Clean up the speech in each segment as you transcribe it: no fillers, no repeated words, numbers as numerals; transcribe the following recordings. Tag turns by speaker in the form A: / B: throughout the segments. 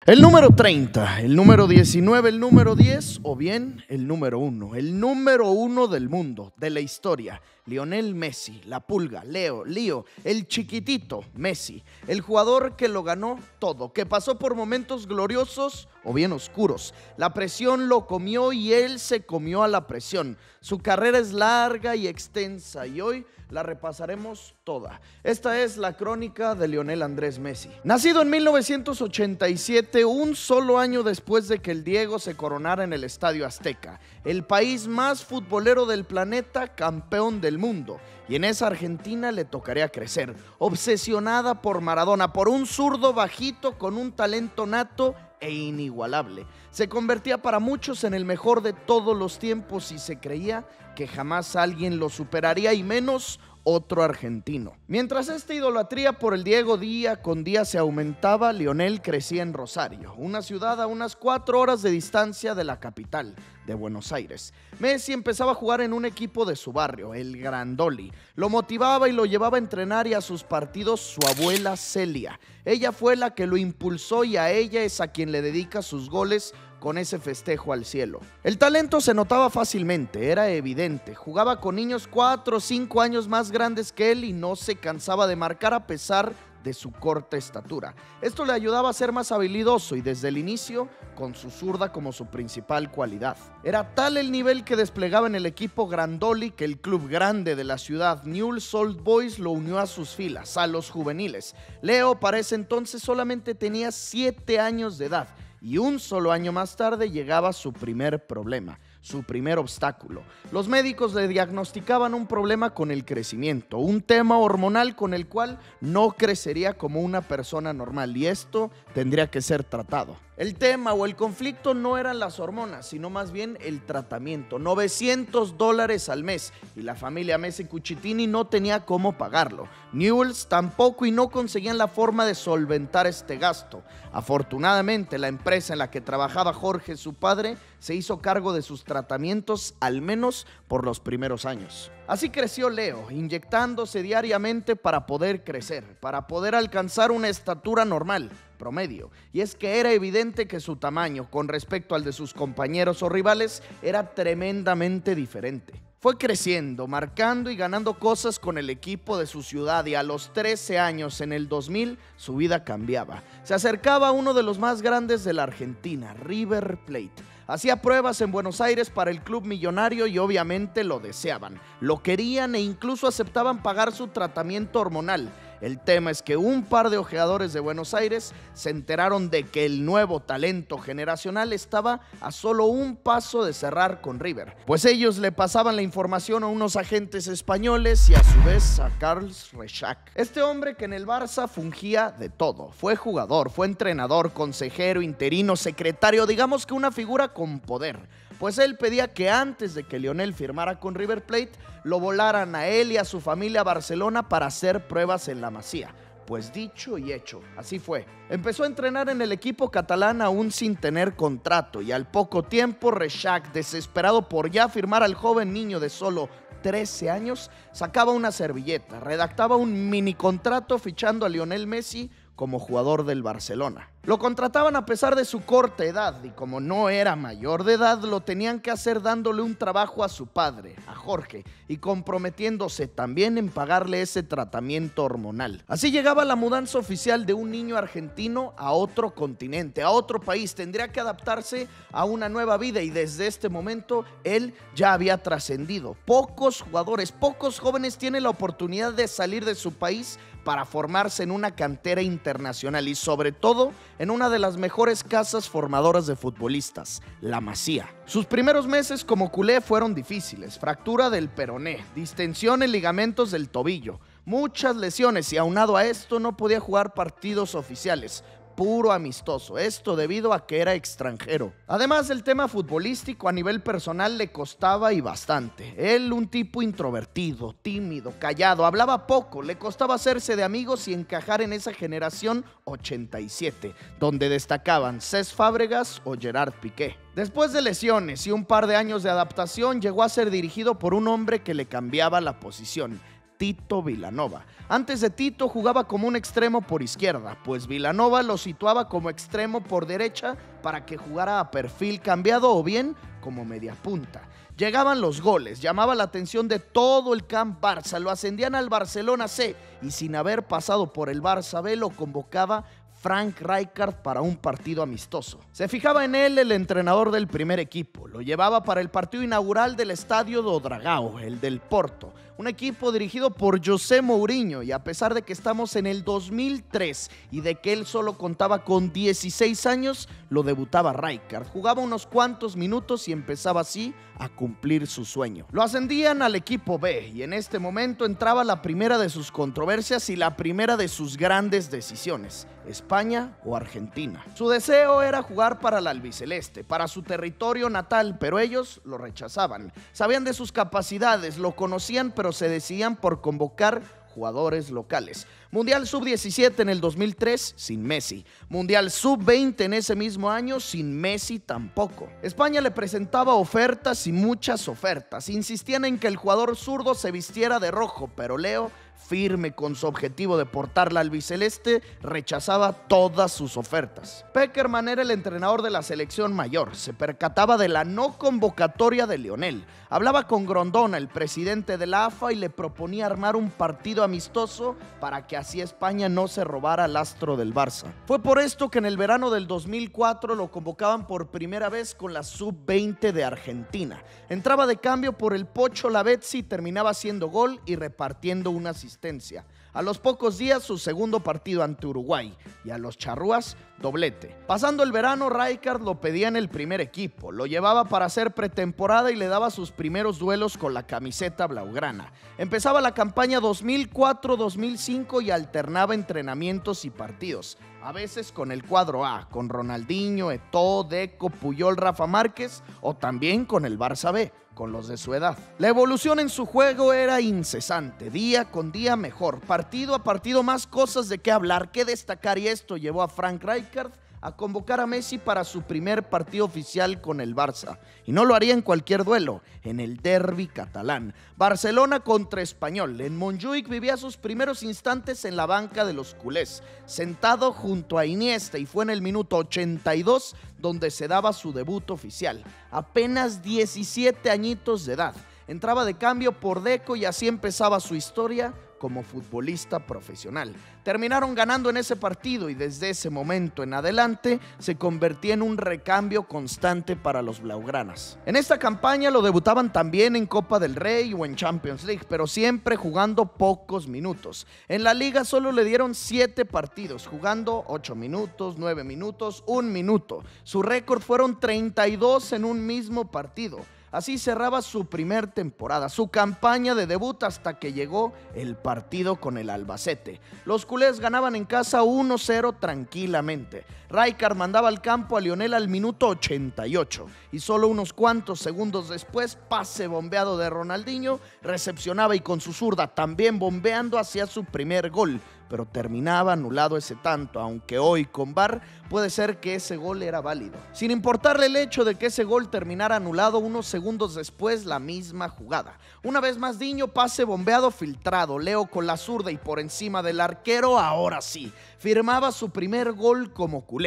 A: El número 30, el número 19, el número 10 o bien el número 1. El número 1 del mundo, de la historia. Lionel Messi, la pulga, Lío, el chiquitito Messi. El jugador que lo ganó todo, que pasó por momentos gloriosos o bien oscuros. La presión lo comió y él se comió a la presión. Su carrera es larga y extensa y hoy la repasaremos toda. Esta es la crónica de Lionel Andrés Messi. Nacido en 1987, un solo año después de que el Diego se coronara en el Estadio Azteca, el país más futbolero del planeta, campeón del mundo. Y en esa Argentina le tocaría crecer, obsesionada por Maradona, por un zurdo bajito con un talento nato e inigualable. Se convertía para muchos en el mejor de todos los tiempos y se creía que jamás alguien lo superaría y menos otro argentino. Mientras esta idolatría por el Diego día con día se aumentaba, Lionel crecía en Rosario, una ciudad a unas 4 horas de distancia de la capital, de Buenos Aires. Messi empezaba a jugar en un equipo de su barrio, el Grandoli. Lo motivaba y lo llevaba a entrenar y a sus partidos su abuela Celia. Ella fue la que lo impulsó y a ella es a quien le dedica sus goles con ese festejo al cielo. El talento se notaba fácilmente, era evidente. Jugaba con niños 4 o 5 años más grandes que él y no se cansaba de marcar a pesar de su corta estatura. Esto le ayudaba a ser más habilidoso y desde el inicio con su zurda como su principal cualidad. Era tal el nivel que desplegaba en el equipo Grandoli que el club grande de la ciudad, Newell's Old Boys, lo unió a sus filas, a los juveniles. Leo para ese entonces solamente tenía 7 años de edad y un solo año más tarde llegaba su primer problema, su primer obstáculo. Los médicos le diagnosticaban un problema con el crecimiento, un tema hormonal con el cual no crecería como una persona normal y esto tendría que ser tratado. El tema o el conflicto no eran las hormonas, sino más bien el tratamiento. $900 al mes y la familia Messi Cucitini no tenía cómo pagarlo. Newell's tampoco y no conseguían la forma de solventar este gasto. Afortunadamente, la empresa en la que trabajaba Jorge, su padre, se hizo cargo de sus tratamientos al menos por los primeros años. Así creció Leo, inyectándose diariamente para poder crecer, para poder alcanzar una estatura normal, promedio. Y es que era evidente que su tamaño, con respecto al de sus compañeros o rivales, era tremendamente diferente. Fue creciendo, marcando y ganando cosas con el equipo de su ciudad y a los 13 años, en el 2000, su vida cambiaba. Se acercaba a uno de los más grandes de la Argentina, River Plate. Hacía pruebas en Buenos Aires para el club millonario y obviamente lo deseaban, lo querían e incluso aceptaban pagar su tratamiento hormonal. El tema es que un par de ojeadores de Buenos Aires se enteraron de que el nuevo talento generacional estaba a solo un paso de cerrar con River, pues ellos le pasaban la información a unos agentes españoles y a su vez a Carles Rexach. Este hombre que en el Barça fungía de todo, fue jugador, fue entrenador, consejero, interino, secretario, digamos que una figura con poder. Pues él pedía que antes de que Lionel firmara con River Plate, lo volaran a él y a su familia a Barcelona para hacer pruebas en la Masía. Pues dicho y hecho, así fue. Empezó a entrenar en el equipo catalán aún sin tener contrato y al poco tiempo Rexach, desesperado por ya firmar al joven niño de solo 13 años, sacaba una servilleta, redactaba un mini contrato fichando a Lionel Messi como jugador del Barcelona. Lo contrataban a pesar de su corta edad y como no era mayor de edad, lo tenían que hacer dándole un trabajo a su padre, a Jorge, y comprometiéndose también en pagarle ese tratamiento hormonal. Así llegaba la mudanza oficial de un niño argentino a otro continente, a otro país. Tendría que adaptarse a una nueva vida y desde este momento él ya había trascendido. Pocos jugadores, pocos jóvenes tienen la oportunidad de salir de su país para formarse en una cantera internacional y sobre todo en una de las mejores casas formadoras de futbolistas, la Masía. Sus primeros meses como culé fueron difíciles, fractura del peroné, distensión en ligamentos del tobillo, muchas lesiones y aunado a esto no podía jugar partidos oficiales, puro amistoso, esto debido a que era extranjero. Además del tema futbolístico, a nivel personal le costaba y bastante. Él, un tipo introvertido, tímido, callado, hablaba poco, le costaba hacerse de amigos y encajar en esa generación 87, donde destacaban Cesc Fábregas o Gerard Piqué. Después de lesiones y un par de años de adaptación, llegó a ser dirigido por un hombre que le cambiaba la posición. Tito Vilanova. Antes de Tito jugaba como un extremo por izquierda, pues Vilanova lo situaba como extremo por derecha para que jugara a perfil cambiado o bien como mediapunta. Llegaban los goles, llamaba la atención de todo el Camp Barça, lo ascendían al Barcelona C y sin haber pasado por el Barça B lo convocaba Frank Rijkaard para un partido amistoso. Se fijaba en él el entrenador del primer equipo, lo llevaba para el partido inaugural del Estadio do Dragão, el del Porto, un equipo dirigido por José Mourinho, y a pesar de que estamos en el 2003 y de que él solo contaba con 16 años, lo debutaba Rijkaard. Jugaba unos cuantos minutos y empezaba así a cumplir su sueño. Lo ascendían al equipo B y en este momento entraba la primera de sus controversias y la primera de sus grandes decisiones: España o Argentina. Su deseo era jugar para la albiceleste, para su territorio natal, pero ellos lo rechazaban. Sabían de sus capacidades, lo conocían, pero se decidían por convocar jugadores locales. Mundial Sub-17 en el 2003, sin Messi. Mundial Sub-20 en ese mismo año, sin Messi tampoco. España le presentaba ofertas y muchas ofertas. Insistían en que el jugador zurdo se vistiera de rojo, pero Leo, firme con su objetivo de portar la albiceleste, rechazaba todas sus ofertas. Pekerman era el entrenador de la selección mayor. Se percataba de la no convocatoria de Lionel. Hablaba con Grondona, el presidente de la AFA, y le proponía armar un partido amistoso para que así España no se robara al astro del Barça. Fue por esto que en el verano del 2004 lo convocaban por primera vez con la Sub-20 de Argentina. Entraba de cambio por el Pocho Lavezzi y terminaba haciendo gol y repartiendo una asistencia. A los pocos días, su segundo partido ante Uruguay, y a los charrúas, doblete. Pasando el verano, Rijkaard lo pedía en el primer equipo, lo llevaba para hacer pretemporada y le daba sus primeros duelos con la camiseta blaugrana. Empezaba la campaña 2004-2005 y alternaba entrenamientos y partidos, a veces con el cuadro A, con Ronaldinho, Eto'o, Deco, Puyol, Rafa Márquez, o también con el Barça B, con los de su edad. La evolución en su juego era incesante, día con día mejor, partido a partido más cosas de qué hablar, qué destacar, y esto llevó a Frank Rijkaard a convocar a Messi para su primer partido oficial con el Barça. Y no lo haría en cualquier duelo, en el derbi catalán. Barcelona contra Español. En Montjuïc vivía sus primeros instantes en la banca de los culés, sentado junto a Iniesta, y fue en el minuto 82 donde se daba su debut oficial. Apenas 17 añitos de edad. Entraba de cambio por Deco y así empezaba su historia como futbolista profesional. Terminaron ganando en ese partido y desde ese momento en adelante se convertía en un recambio constante para los blaugranas. En esta campaña lo debutaban también en Copa del Rey o en Champions League, pero siempre jugando pocos minutos. En la liga solo le dieron 7 partidos, jugando 8 minutos, 9 minutos, 1 minuto. Su récord fueron 32 en un mismo partido. Así cerraba su primer temporada, su campaña de debut, hasta que llegó el partido con el Albacete. Los culés ganaban en casa 1-0 tranquilamente. Rijkaard mandaba al campo a Lionel al minuto 88 y solo unos cuantos segundos después, pase bombeado de Ronaldinho, recepcionaba y con su zurda también bombeando hacía su primer gol, pero terminaba anulado ese tanto, aunque hoy con VAR puede ser que ese gol era válido. Sin importarle el hecho de que ese gol terminara anulado unos segundos después, la misma jugada. Una vez más Diño, pase bombeado filtrado, Leo con la zurda y por encima del arquero, ahora sí, firmaba su primer gol como culé.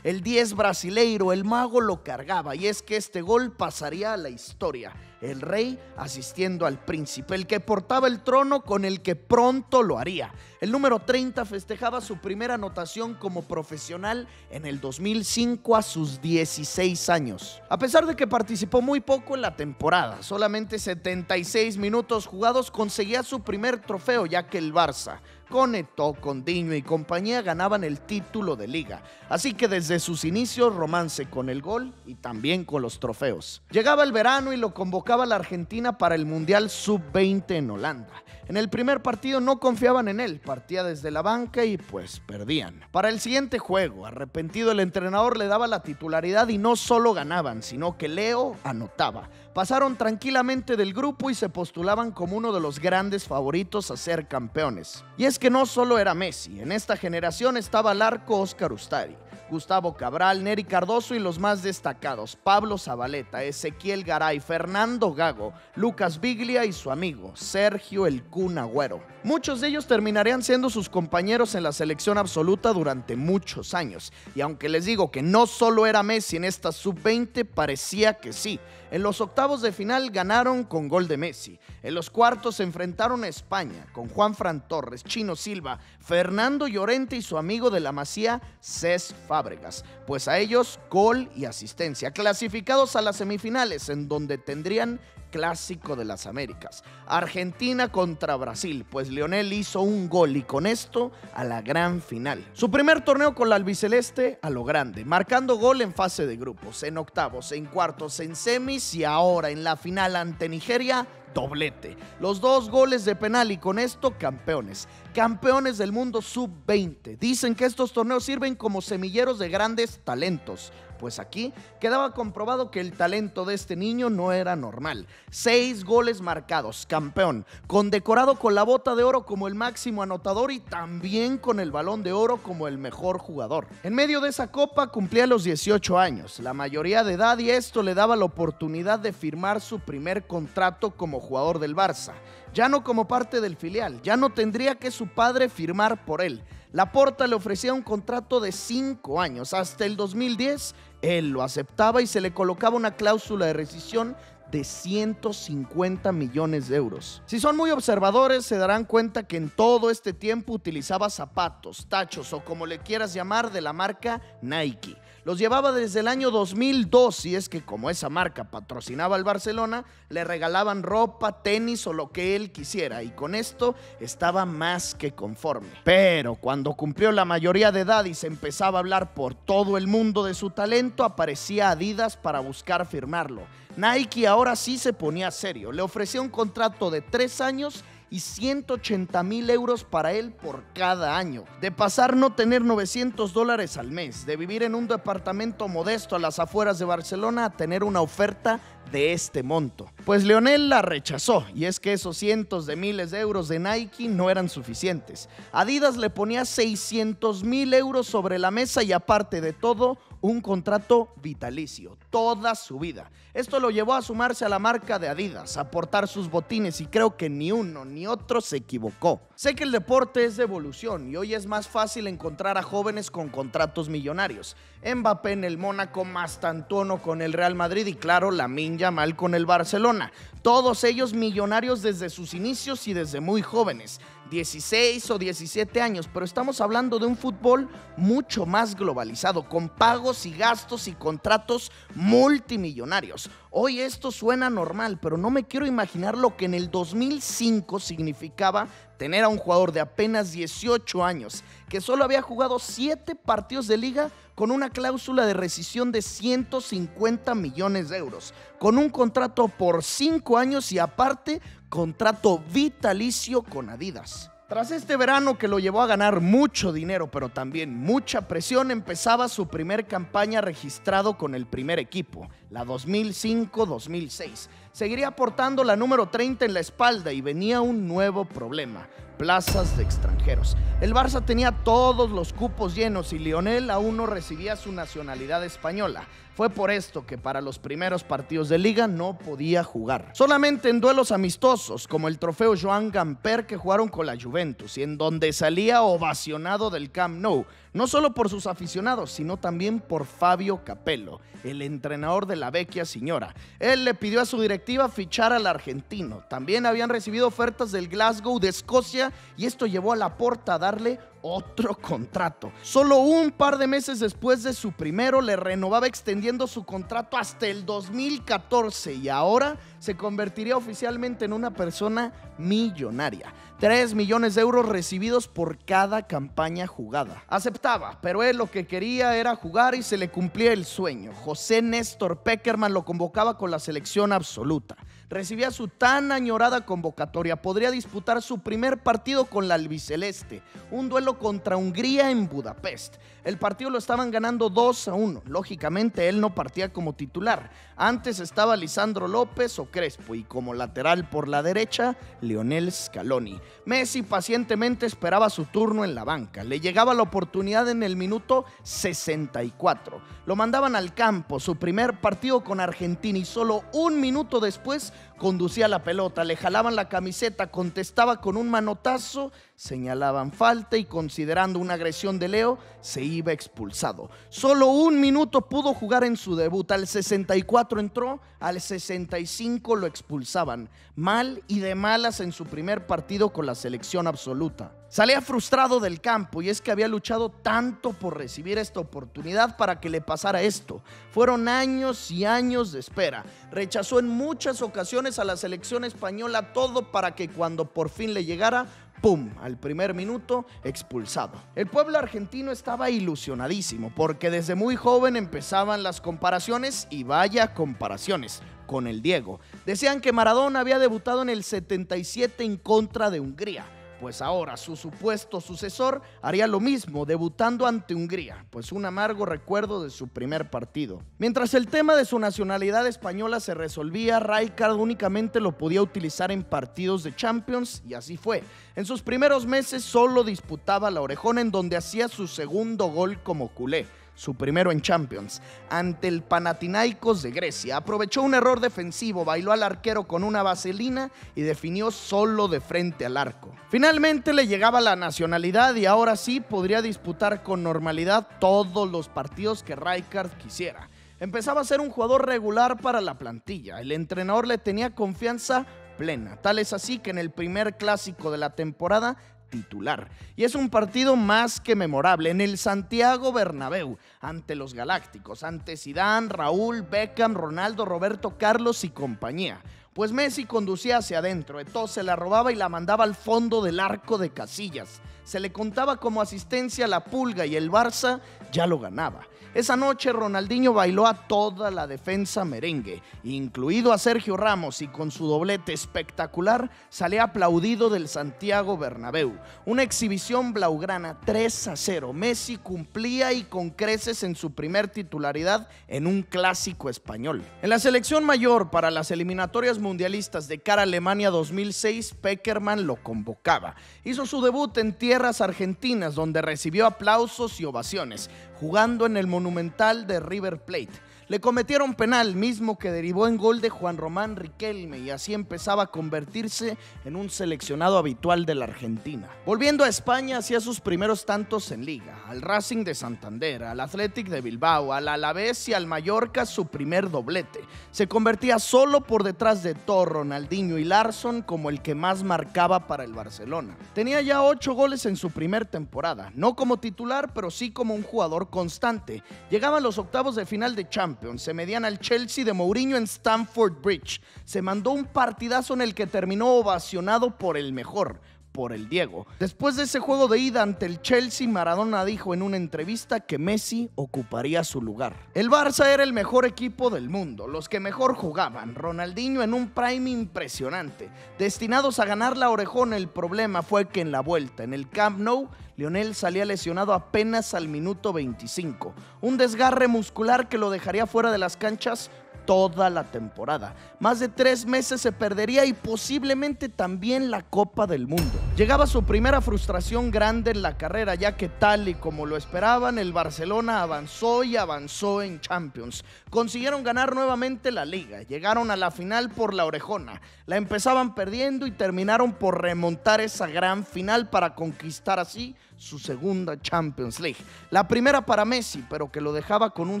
A: El 10 brasileiro, el mago, lo cargaba, y es que este gol pasaría a la historia. El rey asistiendo al príncipe, el que portaba el trono con el que pronto lo haría. El número 30 festejaba su primera anotación como profesional en el 2005 a sus 16 años. A pesar de que participó muy poco en la temporada, solamente 76 minutos jugados, conseguía su primer trofeo, ya que el Barça, con Eto'o, con Diño y compañía, ganaban el título de liga. Así que desde sus inicios, romance con el gol y también con los trofeos. Llegaba el verano y lo convocaba a la Argentina para el Mundial Sub-20 en Holanda. En el primer partido no confiaban en él, partía desde la banca y pues perdían. Para el siguiente juego, arrepentido, el entrenador le daba la titularidad y no solo ganaban, sino que Leo anotaba. Pasaron tranquilamente del grupo y se postulaban como uno de los grandes favoritos a ser campeones. Y es que no solo era Messi, en esta generación estaba al arco Óscar Ustari. Gustavo Cabral, Nery Cardoso y los más destacados, Pablo Zabaleta, Ezequiel Garay, Fernando Gago, Lucas Biglia y su amigo, Sergio El Kun Agüero. Muchos de ellos terminarían siendo sus compañeros en la selección absoluta durante muchos años. Y aunque les digo que no solo era Messi en esta sub-20, parecía que sí. En los octavos de final ganaron con gol de Messi. En los cuartos se enfrentaron a España con Juanfran Torres, Chino Silva, Fernando Llorente y su amigo de la Masía, Cesc Fábregas. Pues a ellos gol y asistencia, clasificados a las semifinales en donde tendrían Clásico de las Américas. Argentina contra Brasil, pues Lionel hizo un gol y con esto a la gran final. Su primer torneo con la albiceleste a lo grande, marcando gol en fase de grupos, en octavos, en cuartos, en semis y ahora en la final ante Nigeria, doblete. Los 2 goles de penal y con esto campeones. Campeones del mundo sub-20. Dicen que estos torneos sirven como semilleros de grandes talentos. Pues aquí quedaba comprobado que el talento de este niño no era normal. 6 goles marcados, campeón, condecorado con la bota de oro como el máximo anotador y también con el balón de oro como el mejor jugador. En medio de esa copa cumplía los 18 años, la mayoría de edad, y esto le daba la oportunidad de firmar su primer contrato como jugador del Barça. Ya no como parte del filial, ya no tendría que su padre firmar por él. Laporta le ofrecía un contrato de 5 años, hasta el 2010, él lo aceptaba y se le colocaba una cláusula de rescisión de 150 millones de euros. Si son muy observadores, se darán cuenta que en todo este tiempo utilizaba zapatos, tachos o como le quieras llamar de la marca Nike. Los llevaba desde el año 2002 y es que como esa marca patrocinaba al Barcelona, le regalaban ropa, tenis o lo que él quisiera y con esto estaba más que conforme. Pero cuando cumplió la mayoría de edad y se empezaba a hablar por todo el mundo de su talento, aparecía Adidas para buscar firmarlo. Nike ahora sí se ponía serio, le ofrecía un contrato de 3 años y 180,000 euros para él por cada año. De pasar no tener $900 al mes, de vivir en un departamento modesto a las afueras de Barcelona a tener una oferta de este monto. Pues Lionel la rechazó y es que esos cientos de miles de euros de Nike no eran suficientes. Adidas le ponía 600,000 euros sobre la mesa y aparte de todo, un contrato vitalicio, toda su vida. Esto lo llevó a sumarse a la marca de Adidas, a portar sus botines y creo que ni uno ni otro se equivocó. Sé que el deporte es de evolución y hoy es más fácil encontrar a jóvenes con contratos millonarios. Mbappé en el Mónaco, Mastantuono con el Real Madrid y claro, Lamine Yamal con el Barcelona. Todos ellos millonarios desde sus inicios y desde muy jóvenes. 16 o 17 años, pero estamos hablando de un fútbol mucho más globalizado, con pagos y gastos y contratos multimillonarios. Hoy esto suena normal, pero no me quiero imaginar lo que en el 2005 significaba tener a un jugador de apenas 18 años, que solo había jugado 7 partidos de liga con una cláusula de rescisión de 150 millones de euros, con un contrato por 5 años y aparte contrato vitalicio con Adidas. Tras este verano que lo llevó a ganar mucho dinero, pero también mucha presión, empezaba su primer campaña registrado con el primer equipo, la 2005-2006. Seguiría portando la número 30 en la espalda y venía un nuevo problema: plazas de extranjeros. El Barça tenía todos los cupos llenos y Lionel aún no recibía su nacionalidad española. Fue por esto que para los primeros partidos de liga no podía jugar. Solamente en duelos amistosos, como el trofeo Joan Gamper que jugaron con la Juventus y en donde salía ovacionado del Camp Nou, no solo por sus aficionados, sino también por Fabio Capello, el entrenador de la Vecchia Signora. Él le pidió a su directiva fichar al argentino. También habían recibido ofertas del Glasgow de Escocia y esto llevó a Laporta a darle otro contrato. Solo un par de meses después de su primero le renovaba extendiendo su contrato hasta el 2014 y ahora se convertiría oficialmente en una persona millonaria. 3 millones de euros recibidos por cada campaña jugada. Aceptaba, pero él lo que quería era jugar y se le cumplía el sueño. José Néstor Pekerman lo convocaba con la selección absoluta. recibía su tan añorada convocatoria. Podría disputar su primer partido con la albiceleste, un duelo contra Hungría en Budapest. El partido lo estaban ganando 2-1. Lógicamente él no partía como titular. Antes estaba Lisandro López o Crespo y como lateral por la derecha, Lionel Scaloni. Messi pacientemente esperaba su turno en la banca. Le llegaba la oportunidad en el minuto 64. Lo mandaban al campo, su primer partido con Argentina, y solo un minuto después conducía la pelota, le jalaban la camiseta, contestaba con un manotazo, señalaban falta y considerando una agresión de Leo, se iba expulsado. Solo un minuto pudo jugar en su debut, al 64 entró, al 65 lo expulsaban. Mal y de malas en su primer partido con la selección absoluta. Salía frustrado del campo y es que había luchado tanto por recibir esta oportunidad para que le pasara esto. Fueron años y años de espera. Rechazó en muchas ocasiones a la selección española, todo para que cuando por fin le llegara, ¡pum!, al primer minuto, expulsado. El pueblo argentino estaba ilusionadísimo porque desde muy joven empezaban las comparaciones, y vaya comparaciones, con el Diego. Decían que Maradona había debutado en el 77 en contra de Hungría. Pues ahora su supuesto sucesor haría lo mismo, debutando ante Hungría, pues un amargo recuerdo de su primer partido. Mientras el tema de su nacionalidad española se resolvía, Rijkaard únicamente lo podía utilizar en partidos de Champions, y así fue. En sus primeros meses solo disputaba la orejona, en donde hacía su segundo gol como culé, su primero en Champions, ante el Panathinaikos de Grecia. Aprovechó un error defensivo, bailó al arquero con una vaselina y definió solo de frente al arco. Finalmente le llegaba la nacionalidad y ahora sí podría disputar con normalidad todos los partidos que Rijkaard quisiera. Empezaba a ser un jugador regular para la plantilla. El entrenador le tenía confianza plena, tal es así que en el primer clásico de la temporada titular. Y es un partido más que memorable en el Santiago Bernabéu, ante los Galácticos, ante Zidane, Raúl, Beckham, Ronaldo, Roberto Carlos y compañía. Pues Messi conducía hacia adentro, Eto'o se la robaba y la mandaba al fondo del arco de Casillas. Se le contaba como asistencia a la Pulga y el Barça ya lo ganaba. Esa noche Ronaldinho bailó a toda la defensa merengue, incluido a Sergio Ramos, y con su doblete espectacular salía aplaudido del Santiago Bernabéu. Una exhibición blaugrana 3-0. Messi cumplía y con creces en su primer titularidad en un clásico español. En la selección mayor para las eliminatorias mundialistas de cara a Alemania 2006, Pekerman lo convocaba. Hizo su debut en tierras argentinas, donde recibió aplausos y ovaciones, jugando en el Monumental de River Plate. Le cometieron penal, mismo que derivó en gol de Juan Román Riquelme, y así empezaba a convertirse en un seleccionado habitual de la Argentina. Volviendo a España, hacía sus primeros tantos en Liga, al Racing de Santander, al Athletic de Bilbao, al Alavés y al Mallorca su primer doblete. Se convertía solo por detrás de Eto'o, Ronaldinho y Larsson como el que más marcaba para el Barcelona. Tenía ya 8 goles en su primer temporada, no como titular, pero sí como un jugador constante. Llegaban los octavos de final de Champions, se medían al Chelsea de Mourinho en Stamford Bridge. Se mandó un partidazo en el que terminó ovacionado por el mejor, por el Diego. Después de ese juego de ida ante el Chelsea, Maradona dijo en una entrevista que Messi ocuparía su lugar. El Barça era el mejor equipo del mundo, los que mejor jugaban. Ronaldinho en un prime impresionante, destinados a ganar la orejona. El problema fue que en la vuelta, en el Camp Nou, Lionel salía lesionado apenas al minuto 25. Un desgarre muscular que lo dejaría fuera de las canchas toda la temporada. Más de 3 meses se perdería y posiblemente también la Copa del Mundo. Llegaba su primera frustración grande en la carrera, ya que tal y como lo esperaban, el Barcelona avanzó y avanzó en Champions. Consiguieron ganar nuevamente la Liga, llegaron a la final por la orejona, la empezaban perdiendo y terminaron por remontar esa gran final para conquistar así su segunda Champions League. La primera para Messi, pero que lo dejaba con un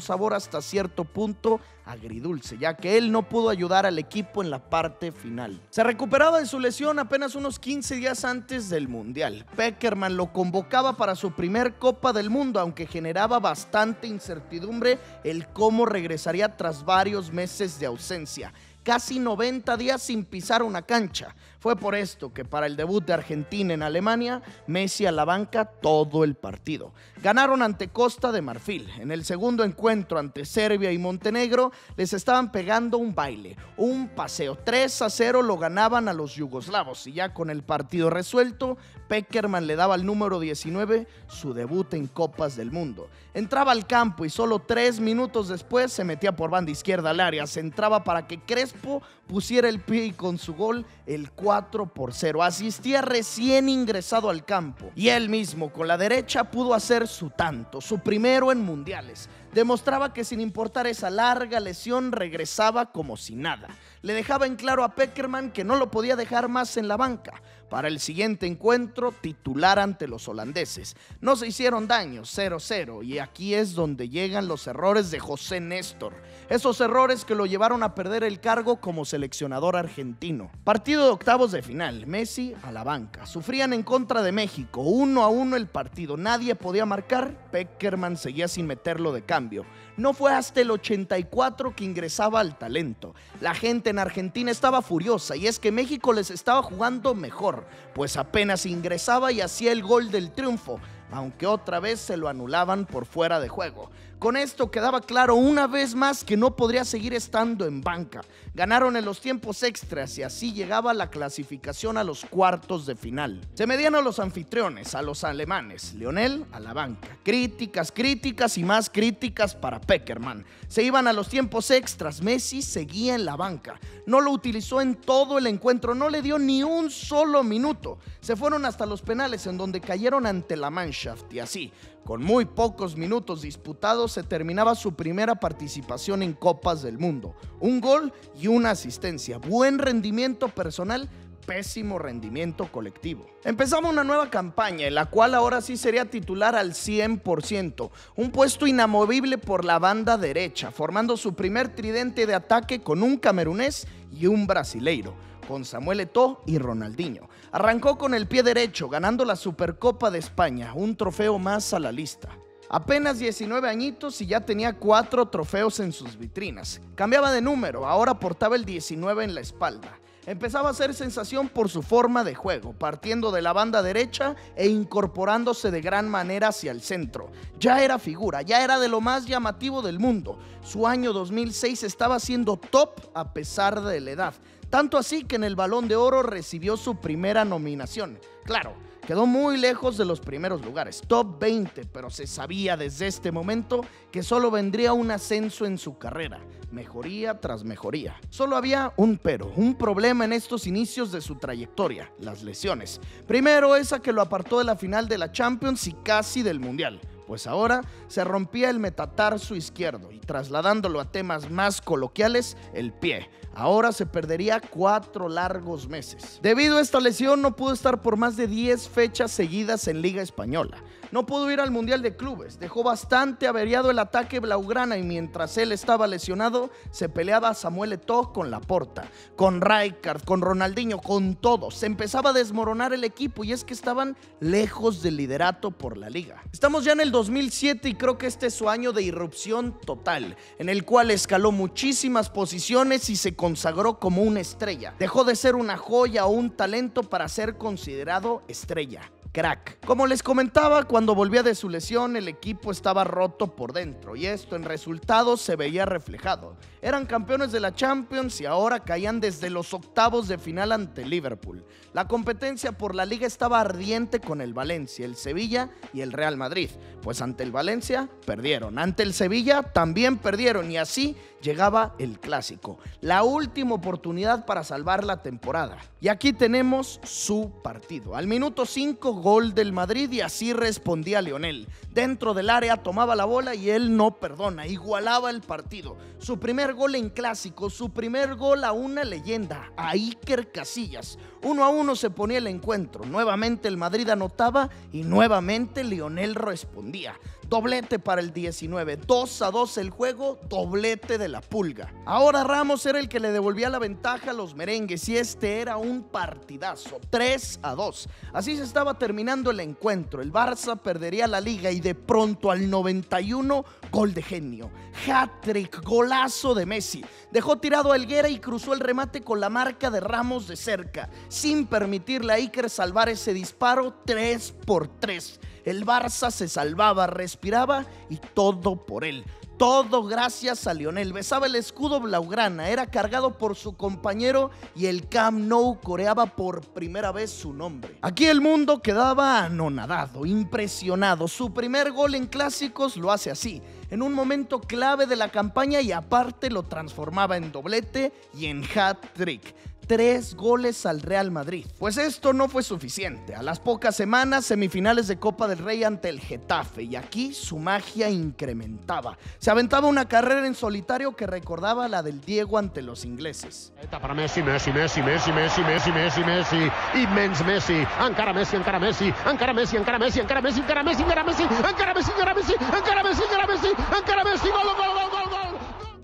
A: sabor hasta cierto punto agridulce, ya que él no pudo ayudar al equipo en la parte final. Se recuperaba de su lesión apenas unos 15 días antes del Mundial. Pekerman lo convocaba para su primer Copa del Mundo, aunque generaba bastante incertidumbre el cómo regresaría tras varios meses de ausencia. casi 90 días sin pisar una cancha. Fue por esto que para el debut de Argentina en Alemania, Messi a la banca todo el partido. Ganaron ante Costa de Marfil. En el segundo encuentro ante Serbia y Montenegro les estaban pegando un baile, un paseo. 3-0 lo ganaban a los yugoslavos y ya con el partido resuelto, Pekerman le daba al número 19 su debut en Copas del Mundo. Entraba al campo y solo 3 minutos después se metía por banda izquierda al área, se entraba para que Crespo pusiera el pie y con su gol el 4-0. Asistía recién ingresado al campo y él mismo con la derecha pudo hacer su tanto, su primero en mundiales. Demostraba que sin importar esa larga lesión regresaba como si nada. Le dejaba en claro a Pekerman que no lo podía dejar más en la banca. Para el siguiente encuentro, titular ante los holandeses. No se hicieron daño, 0-0, y aquí es donde llegan los errores de José Néstor. Esos errores que lo llevaron a perder el cargo como seleccionador argentino. Partido de octavos de final, Messi a la banca. Sufrían en contra de México, 1-1 el partido. Nadie podía marcar, Pekerman seguía sin meterlo de cambio. No fue hasta el 84 que ingresaba al talento. La gente en Argentina estaba furiosa y es que México les estaba jugando mejor, pues apenas ingresaba y hacía el gol del triunfo, aunque otra vez se lo anulaban por fuera de juego. Con esto quedaba claro una vez más que no podría seguir estando en banca. Ganaron en los tiempos extras y así llegaba la clasificación a los cuartos de final. Se medían a los anfitriones, a los alemanes. Lionel a la banca. Críticas y más críticas para Pekerman. Se iban a los tiempos extras. Messi seguía en la banca. No lo utilizó en todo el encuentro, no le dio ni un solo minuto. Se fueron hasta los penales en donde cayeron ante la Mannschaft y así, con muy pocos minutos disputados, se terminaba su primera participación en Copas del Mundo. Un gol y una asistencia. Buen rendimiento personal, pésimo rendimiento colectivo. Empezamos una nueva campaña en la cual ahora sí sería titular al 100%. Un puesto inamovible por la banda derecha, formando su primer tridente de ataque con un camerunés y un brasileiro, con Samuel Eto'o y Ronaldinho. Arrancó con el pie derecho, ganando la Supercopa de España, un trofeo más a la lista. Apenas 19 añitos y ya tenía 4 trofeos en sus vitrinas. Cambiaba de número, ahora portaba el 19 en la espalda. Empezaba a ser sensación por su forma de juego, partiendo de la banda derecha e incorporándose de gran manera hacia el centro. Ya era figura, ya era de lo más llamativo del mundo. Su año 2006 estaba siendo top a pesar de la edad. Tanto así que en el Balón de Oro recibió su primera nominación. Claro, quedó muy lejos de los primeros lugares, top 20, pero se sabía desde este momento que solo vendría un ascenso en su carrera, mejoría tras mejoría. Solo había un pero, un problema en estos inicios de su trayectoria, las lesiones. Primero esa que lo apartó de la final de la Champions y casi del Mundial. Pues ahora se rompía el metatarso izquierdo y trasladándolo a temas más coloquiales, el pie. Ahora se perdería 4 largos meses. Debido a esta lesión no pudo estar por más de 10 fechas seguidas en Liga Española. No pudo ir al Mundial de Clubes, dejó bastante averiado el ataque blaugrana y mientras él estaba lesionado se peleaba Samuel Eto'o con Laporta, con Rijkaard, con Ronaldinho, con todos. Se empezaba a desmoronar el equipo y es que estaban lejos del liderato por la liga. Estamos ya en el 2007 y creo que este es su año de irrupción total, en el cual escaló muchísimas posiciones y se consagró como una estrella. Dejó de ser una joya o un talento para ser considerado estrella. Crack. Como les comentaba, cuando volvía de su lesión, el equipo estaba roto por dentro y esto en resultados se veía reflejado. Eran campeones de la Champions y ahora caían desde los octavos de final ante Liverpool. La competencia por la liga estaba ardiente con el Valencia, el Sevilla y el Real Madrid. Pues ante el Valencia perdieron, ante el Sevilla también perdieron y así llegaba el clásico. La última oportunidad para salvar la temporada. Y aquí tenemos su partido. Al minuto 5, gol del Madrid y así respondía Lionel. Dentro del área tomaba la bola y él no perdona, igualaba el partido. Su primer gol en clásico, su primer gol a una leyenda, a Iker Casillas. 1-1 se ponía el encuentro, nuevamente el Madrid anotaba y nuevamente Lionel respondía. doblete para el 19, 2-2 el juego, doblete de la Pulga. Ahora Ramos era el que le devolvía la ventaja a los merengues y este era un partidazo, 3-2. Así se estaba terminando el encuentro, el Barça perdería la liga y de pronto al 91, gol de genio, hat-trick, golazo de Messi. Dejó tirado a Helguera y cruzó el remate con la marca de Ramos de cerca, sin permitirle a Iker salvar ese disparo. 3-3. El Barça se salvaba, respiraba y todo por él. Todo gracias a Lionel. Besaba el escudo blaugrana, era cargado por su compañero y el Camp Nou coreaba por primera vez su nombre. Aquí el mundo quedaba anonadado, impresionado. Su primer gol en clásicos lo hace así, en un momento clave de la campaña, y aparte lo transformaba en doblete y en hat-trick. 3 goles al Real Madrid. Pues esto no fue suficiente. A las pocas semanas, semifinales de Copa del Rey ante el Getafe, y aquí su magia incrementaba. Se aventaba una carrera en solitario que recordaba la del Diego ante los ingleses.
B: Eta para Messi, Messi, immens Messi, encara Messi, encara Messi, encara Messi, encara Messi, encara Messi, encara Messi, encara Messi, encara Messi, encara Messi, encara Messi, encara Messi, encara Messi, gol, gol, gol, gol, gol.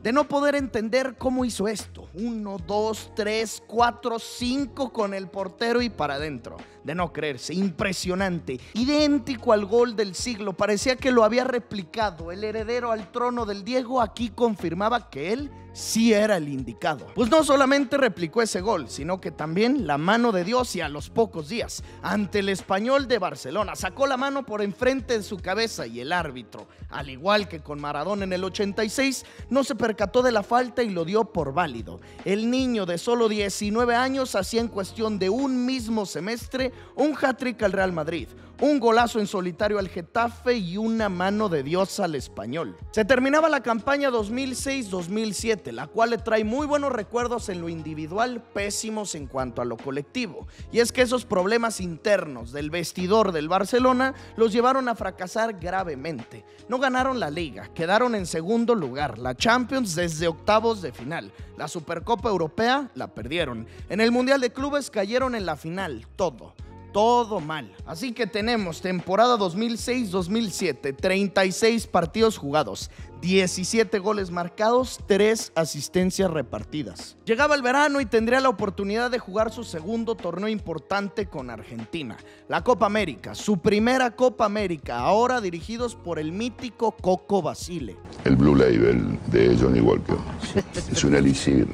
A: De no poder entender cómo hizo esto, 1, 2, 3, 4, 5 con el portero y para adentro. De no creerse, impresionante, idéntico al gol del siglo, parecía que lo había replicado. El heredero al trono del Diego aquí confirmaba que él sí era el indicado. Pues no solamente replicó ese gol, sino que también la mano de Dios, y a los pocos días, ante el Español de Barcelona, sacó la mano por enfrente de su cabeza y el árbitro, al igual que con Maradona en el 86, no se percató de la falta y lo dio por válido. El niño de solo 19 años hacía en cuestión de un mismo semestre un hat-trick al Real Madrid, un golazo en solitario al Getafe y una mano de Dios al Español. Se terminaba la campaña 2006-2007, la cual le trae muy buenos recuerdos en lo individual, pésimos en cuanto a lo colectivo. Y es que esos problemas internos del vestidor del Barcelona los llevaron a fracasar gravemente. No ganaron la Liga, quedaron en segundo lugar, la Champions desde octavos de final, la Supercopa Europea la perdieron, en el Mundial de Clubes cayeron en la final, todo mal. Así que tenemos temporada 2006-2007, 36 partidos jugados, 17 goles marcados, 3 asistencias repartidas. Llegaba el verano y tendría la oportunidad de jugar su segundo torneo importante con Argentina, la Copa América, su primera Copa América, ahora dirigidos por el mítico Coco Basile.
C: El Blue Label de Johnny Walker es un elixir.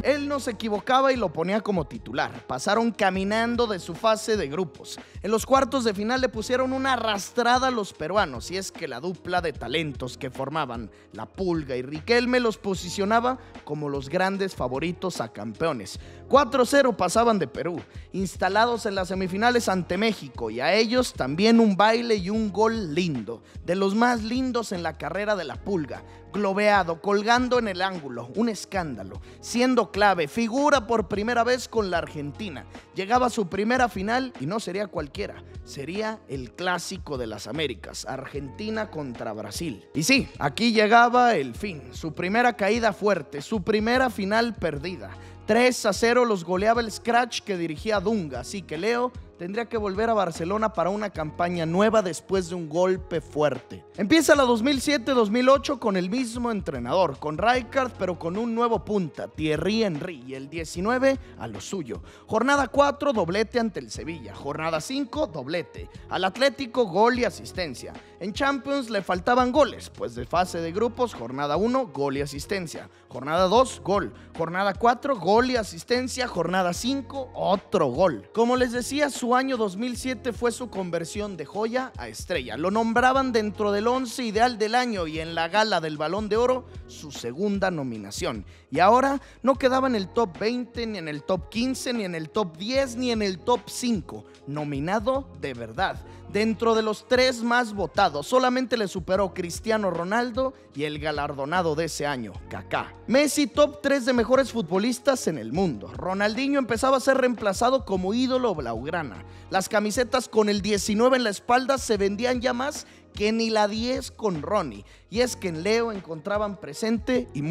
A: Él no se equivocaba y lo ponía como titular. Pasaron caminando de su fase de grupos. En los cuartos de final le pusieron una arrastrada a los peruanos, y es que la dupla de talentos que formaban La Pulga y Riquelme los posicionaba como los grandes favoritos a campeones. 4-0 pasaban de Perú, instalados en las semifinales ante México, y a ellos también un baile y un gol lindo, de los más lindos en la carrera de La Pulga. Globeado, colgando en el ángulo, un escándalo, siendo clave, figura por primera vez con la Argentina. Llegaba a su primera final y no sería cualquiera, sería el clásico de las Américas, Argentina contra Brasil. Y sí, aquí llegaba el fin, su primera caída fuerte, su primera final perdida. 3-0 los goleaba el Scratch que dirigía Dunga, así que Leo tendría que volver a Barcelona para una campaña nueva después de un golpe fuerte. Empieza la 2007-2008 con el mismo entrenador, con Rijkaard, pero con un nuevo punta, Thierry Henry, y el 19 a lo suyo. Jornada 4, doblete ante el Sevilla. Jornada 5, doblete. Al Atlético, gol y asistencia. En Champions le faltaban goles, pues de fase de grupos, jornada 1, gol y asistencia. Jornada 2, gol. Jornada 4, gol y asistencia. Jornada 5, otro gol. Como les decía, su año 2007 fue su conversión de joya a estrella. Lo nombraban dentro del 11 ideal del año y en la gala del Balón de Oro, su segunda nominación. Y ahora no quedaba en el top 20, ni en el top 15, ni en el top 10, ni en el top 5. Nominado de verdad. Dentro de los 3 más votados, solamente le superó Cristiano Ronaldo y el galardonado de ese año, Kaká. Messi, top 3 de mejores futbolistas en el mundo. Ronaldinho empezaba a ser reemplazado como ídolo blaugrana. Las camisetas con el 19 en la espalda se vendían ya más que ni la 10 con Ronnie. Y es que en Leo encontraban presente y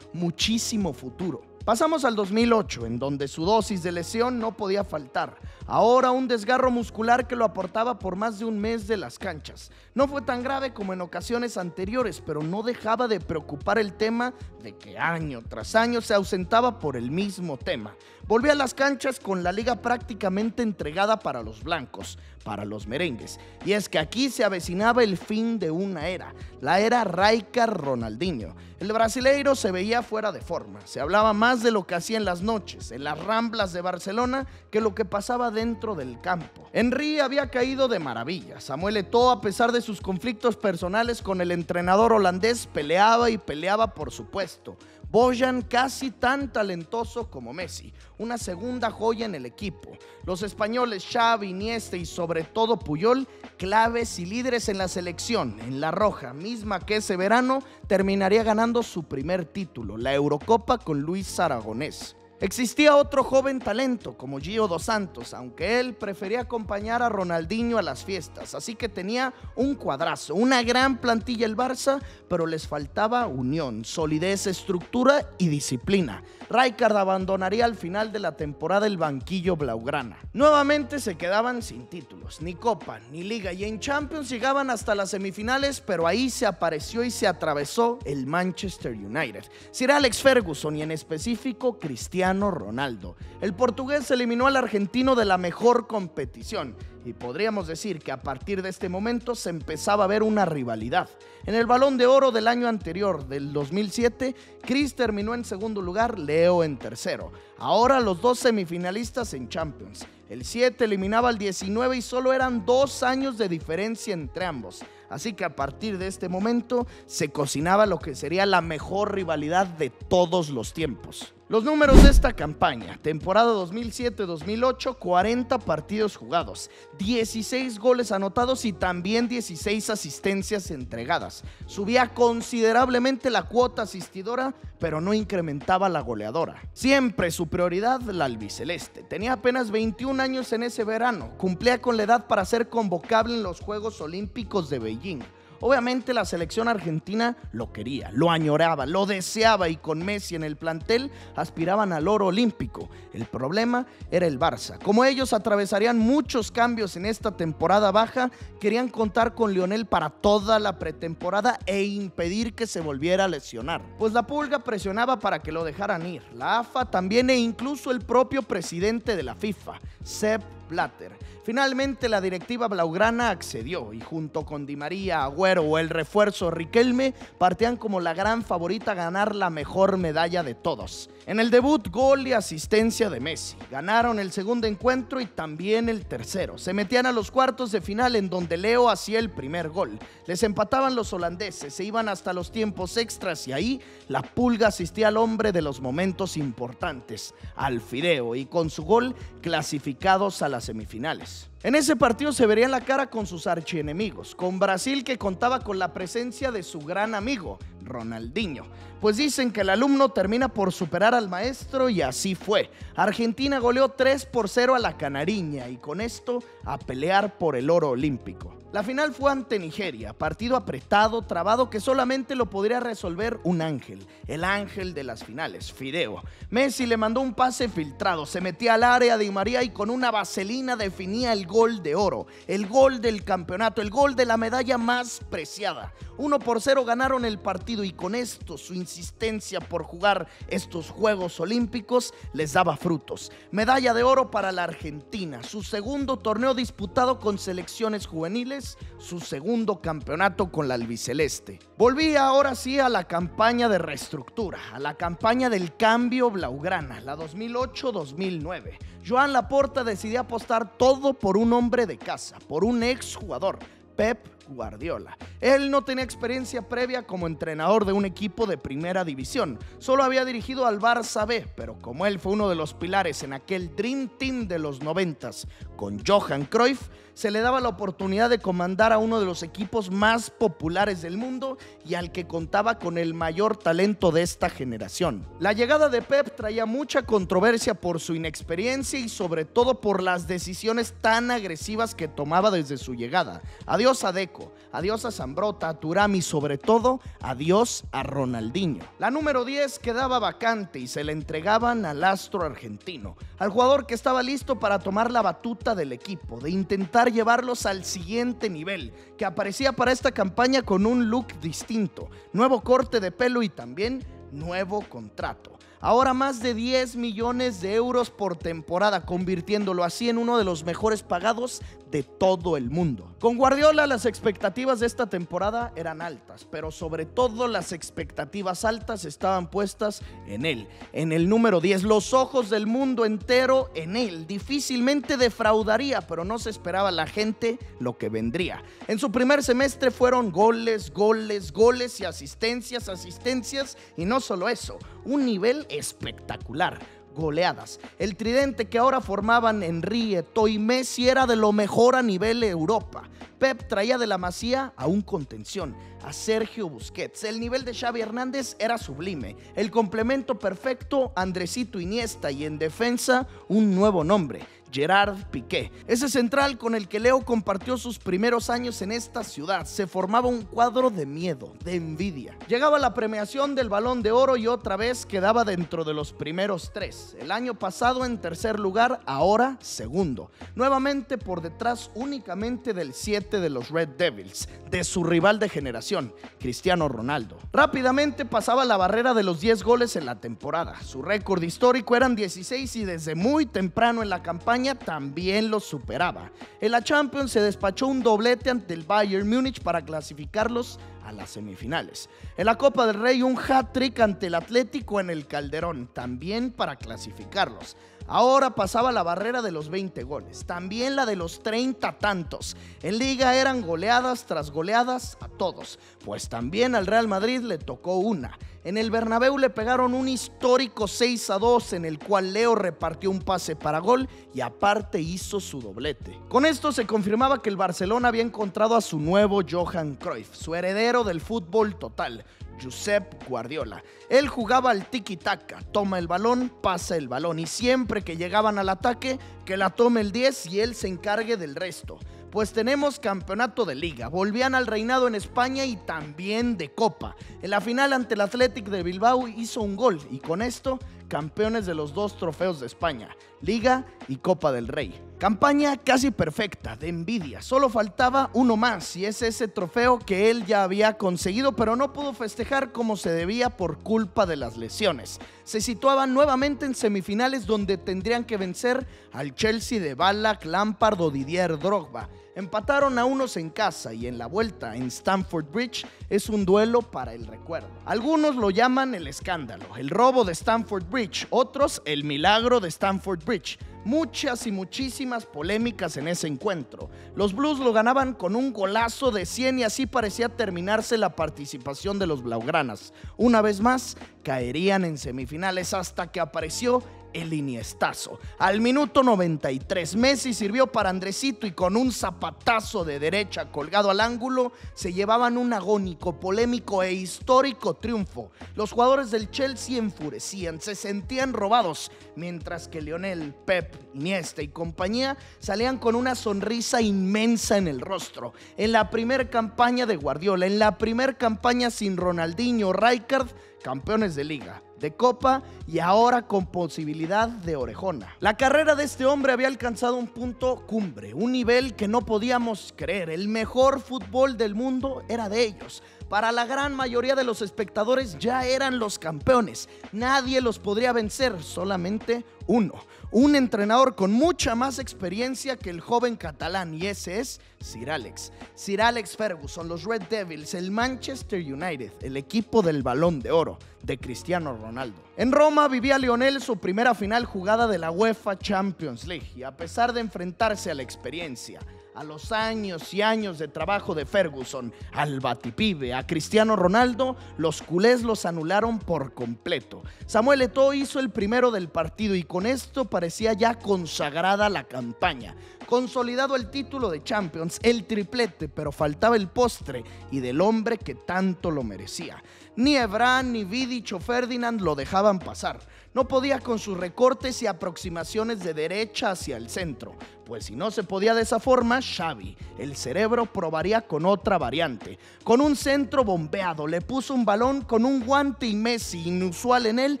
A: muchísimo futuro. Pasamos al 2008, en donde su dosis de lesión no podía faltar. Ahora un desgarro muscular que lo apartaba por más de un mes de las canchas. No fue tan grave como en ocasiones anteriores, pero no dejaba de preocupar el tema de que año tras año se ausentaba por el mismo tema. Volvía a las canchas con la liga prácticamente entregada para los blancos, para los merengues. Y es que aquí se avecinaba el fin de una era, la era Rijkaard-Ronaldinho. El brasileiro se veía fuera de forma, se hablaba más de lo que hacía en las noches, en las ramblas de Barcelona, que lo que pasaba dentro del campo. Henry había caído de maravilla. Samuel Eto'o, a pesar de sus conflictos personales con el entrenador holandés, peleaba y peleaba por su puesto. Bojan, casi tan talentoso como Messi, una segunda joya en el equipo. Los españoles Xavi, Iniesta y sobre todo Puyol, claves y líderes en la selección. En la roja, misma que ese verano, terminaría ganando su primer título, la Eurocopa con Luis Aragonés. Existía otro joven talento como Gio dos Santos, aunque él prefería acompañar a Ronaldinho a las fiestas, así que tenía un cuadrazo, una gran plantilla el Barça, pero les faltaba unión, solidez, estructura y disciplina. Rijkaard abandonaría al final de la temporada el banquillo blaugrana. Nuevamente se quedaban sin títulos, ni Copa, ni Liga, y en Champions llegaban hasta las semifinales, pero ahí se apareció y se atravesó el Manchester United. Sir Alex Ferguson y en específico Cristiano Ronaldo. El portugués eliminó al argentino de la mejor competición y podríamos decir que a partir de este momento se empezaba a ver una rivalidad. En el Balón de Oro del año anterior, del 2007, Chris terminó en segundo lugar, Leo en tercero. Ahora los dos semifinalistas en Champions. El 7 eliminaba al 19 y solo eran 2 años de diferencia entre ambos. Así que a partir de este momento se cocinaba lo que sería la mejor rivalidad de todos los tiempos. Los números de esta campaña, temporada 2007-2008, 40 partidos jugados, 16 goles anotados y también 16 asistencias entregadas. Subía considerablemente la cuota asistidora, pero no incrementaba la goleadora. Siempre su prioridad, la albiceleste. Tenía apenas 21 años en ese verano, cumplía con la edad para ser convocable en los Juegos Olímpicos de Beijing. Obviamente la selección argentina lo quería, lo añoraba, lo deseaba y con Messi en el plantel aspiraban al oro olímpico. El problema era el Barça. Como ellos atravesarían muchos cambios en esta temporada baja, querían contar con Lionel para toda la pretemporada e impedir que se volviera a lesionar. Pues la Pulga presionaba para que lo dejaran ir, la AFA también e incluso el propio presidente de la FIFA, Sepp Blatter. Finalmente la directiva blaugrana accedió y junto con Di María, Agüero o el refuerzo Riquelme partían como la gran favorita a ganar la mejor medalla de todos. En el debut, gol y asistencia de Messi. Ganaron el segundo encuentro y también el tercero. Se metían a los cuartos de final en donde Leo hacía el primer gol. Les empataban los holandeses, se iban hasta los tiempos extras y ahí la Pulga asistía al hombre de los momentos importantes, al Fideo, y con su gol clasificados a las semifinales. En ese partido se verían la cara con sus archienemigos, con Brasil que contaba con la presencia de su gran amigo, Ronaldinho. Pues dicen que el alumno termina por superar al maestro y así fue. Argentina goleó 3-0 a la Canariña y con esto a pelear por el oro olímpico. La final fue ante Nigeria, partido apretado, trabado que solamente lo podría resolver un ángel, el ángel de las finales, Fideo. Messi le mandó un pase filtrado, se metía al área de Di María y con una vaselina definía el gol de oro, el gol del campeonato, el gol de la medalla más preciada. 1-0 ganaron el partido y con esto su insistencia por jugar estos Juegos Olímpicos les daba frutos. Medalla de oro para la Argentina, su segundo torneo disputado con selecciones juveniles, su segundo campeonato con la albiceleste. Volvía ahora sí a la campaña de reestructura, a la campaña del cambio blaugrana, la 2008-2009. Joan Laporta decidió apostar todo por un hombre de casa, por un exjugador, Pep Guardiola. Él no tenía experiencia previa como entrenador de un equipo de primera división, solo había dirigido al Barça B, pero como él fue uno de los pilares en aquel Dream Team de los 90s con Johan Cruyff, se le daba la oportunidad de comandar a uno de los equipos más populares del mundo y al que contaba con el mayor talento de esta generación. La llegada de Pep traía mucha controversia por su inexperiencia y sobre todo por las decisiones tan agresivas que tomaba desde su llegada. Adiós Adiós a Deco, adiós a Zambrotta, a Thuram y sobre todo, adiós a Ronaldinho. La número 10 quedaba vacante y se le entregaban al astro argentino, al jugador que estaba listo para tomar la batuta del equipo, de intentar llevarlos al siguiente nivel, que aparecía para esta campaña con un look distinto, nuevo corte de pelo y también nuevo contrato. Ahora más de 10 millones de euros por temporada, convirtiéndolo así en uno de los mejores pagados de todo el mundo. Con Guardiola las expectativas de esta temporada eran altas, pero sobre todo las expectativas altas estaban puestas en él, en el número 10. Los ojos del mundo entero en él. Difícilmente defraudaría, pero no se esperaba la gente lo que vendría. En su primer semestre fueron goles, goles, goles y asistencias, asistencias, y no solo eso, un nivel espectacular. Goleadas. El tridente que ahora formaban Henry, Eto'o y Messi era de lo mejor a nivel Europa. Pep traía de la Masía a un contención, a Sergio Busquets. El nivel de Xavi Hernández era sublime. El complemento perfecto, Andresito Iniesta, y en defensa un nuevo nombre, Gerard Piqué. Ese central con el que Leo compartió sus primeros años en esta ciudad. Se formaba un cuadro de miedo, de envidia. Llegaba la premiación del Balón de Oro y otra vez quedaba dentro de los primeros 3. El año pasado en tercer lugar, ahora segundo. Nuevamente por detrás únicamente del 7 de los Red Devils, de su rival de generación, Cristiano Ronaldo. Rápidamente pasaba la barrera de los 10 goles en la temporada. Su récord histórico eran 16 y desde muy temprano en la campaña también lo superaba. En la Champions se despachó un doblete ante el Bayern Múnich para clasificarlos a las semifinales. En la Copa del Rey un hat-trick ante el Atlético en el Calderón, también para clasificarlos. Ahora pasaba la barrera de los 20 goles, también la de los 30 tantos. En Liga eran goleadas tras goleadas a todos, pues también al Real Madrid le tocó una. En el Bernabéu le pegaron un histórico 6-2 en el cual Leo repartió un pase para gol y aparte hizo su doblete. Con esto se confirmaba que el Barcelona había encontrado a su nuevo Johan Cruyff, su heredero del fútbol total, Josep Guardiola. Él jugaba al tiki-taka, toma el balón, pasa el balón y siempre que llegaban al ataque, que la tome el 10 y él se encargue del resto. Pues tenemos campeonato de Liga, volvían al reinado en España y también de Copa. En la final ante el Athletic de Bilbao hizo un gol y con esto campeones de los 2 trofeos de España, Liga y Copa del Rey. Campaña casi perfecta, de envidia. Solo faltaba uno más y es ese trofeo que él ya había conseguido, pero no pudo festejar como se debía por culpa de las lesiones. Se situaban nuevamente en semifinales donde tendrían que vencer al Chelsea de Ballack, Lampard o Didier Drogba. Empataron a unos en casa y en la vuelta en Stamford Bridge es un duelo para el recuerdo. Algunos lo llaman el escándalo, el robo de Stamford Bridge, otros el milagro de Stamford Bridge. Muchas y muchísimas polémicas en ese encuentro. Los Blues lo ganaban con un golazo de 100 y así parecía terminarse la participación de los blaugranas. Una vez más, caerían en semifinales hasta que apareció el Iniestazo. Al minuto 93, Messi sirvió para Andresito y con un zapatazo de derecha colgado al ángulo, se llevaban un agónico, polémico e histórico triunfo. Los jugadores del Chelsea enfurecían, se sentían robados, mientras que Lionel, Pep, Iniesta y compañía salían con una sonrisa inmensa en el rostro. En la primera campaña de Guardiola, en la primera campaña sin Ronaldinho, Rijkaard, campeones de Liga, de Copa y ahora con posibilidad de orejona. La carrera de este hombre había alcanzado un punto cumbre, un nivel que no podíamos creer. El mejor fútbol del mundo era de ellos. Para la gran mayoría de los espectadores ya eran los campeones. Nadie los podría vencer, solamente uno. Un entrenador con mucha más experiencia que el joven catalán y ese es Sir Alex. Sir Alex Ferguson, los Red Devils, el Manchester United, el equipo del Balón de Oro de Cristiano Ronaldo. En Roma vivía Lionel su primera final jugada de la UEFA Champions League y a pesar de enfrentarse a la experiencia, a los años y años de trabajo de Ferguson, al batipibe, a Cristiano Ronaldo, los culés los anularon por completo. Samuel Eto'o hizo el primero del partido y con esto parecía ya consagrada la campaña. consolidado el título de Champions, el triplete, pero faltaba el postre y del hombre que tanto lo merecía. Ni Evra, ni Vidic o Ferdinand lo dejaban pasar. No podía con sus recortes y aproximaciones de derecha hacia el centro, pues si no se podía de esa forma, Xavi, el cerebro, probaría con otra variante. Con un centro bombeado, le puso un balón con un guante y Messi, inusual en él,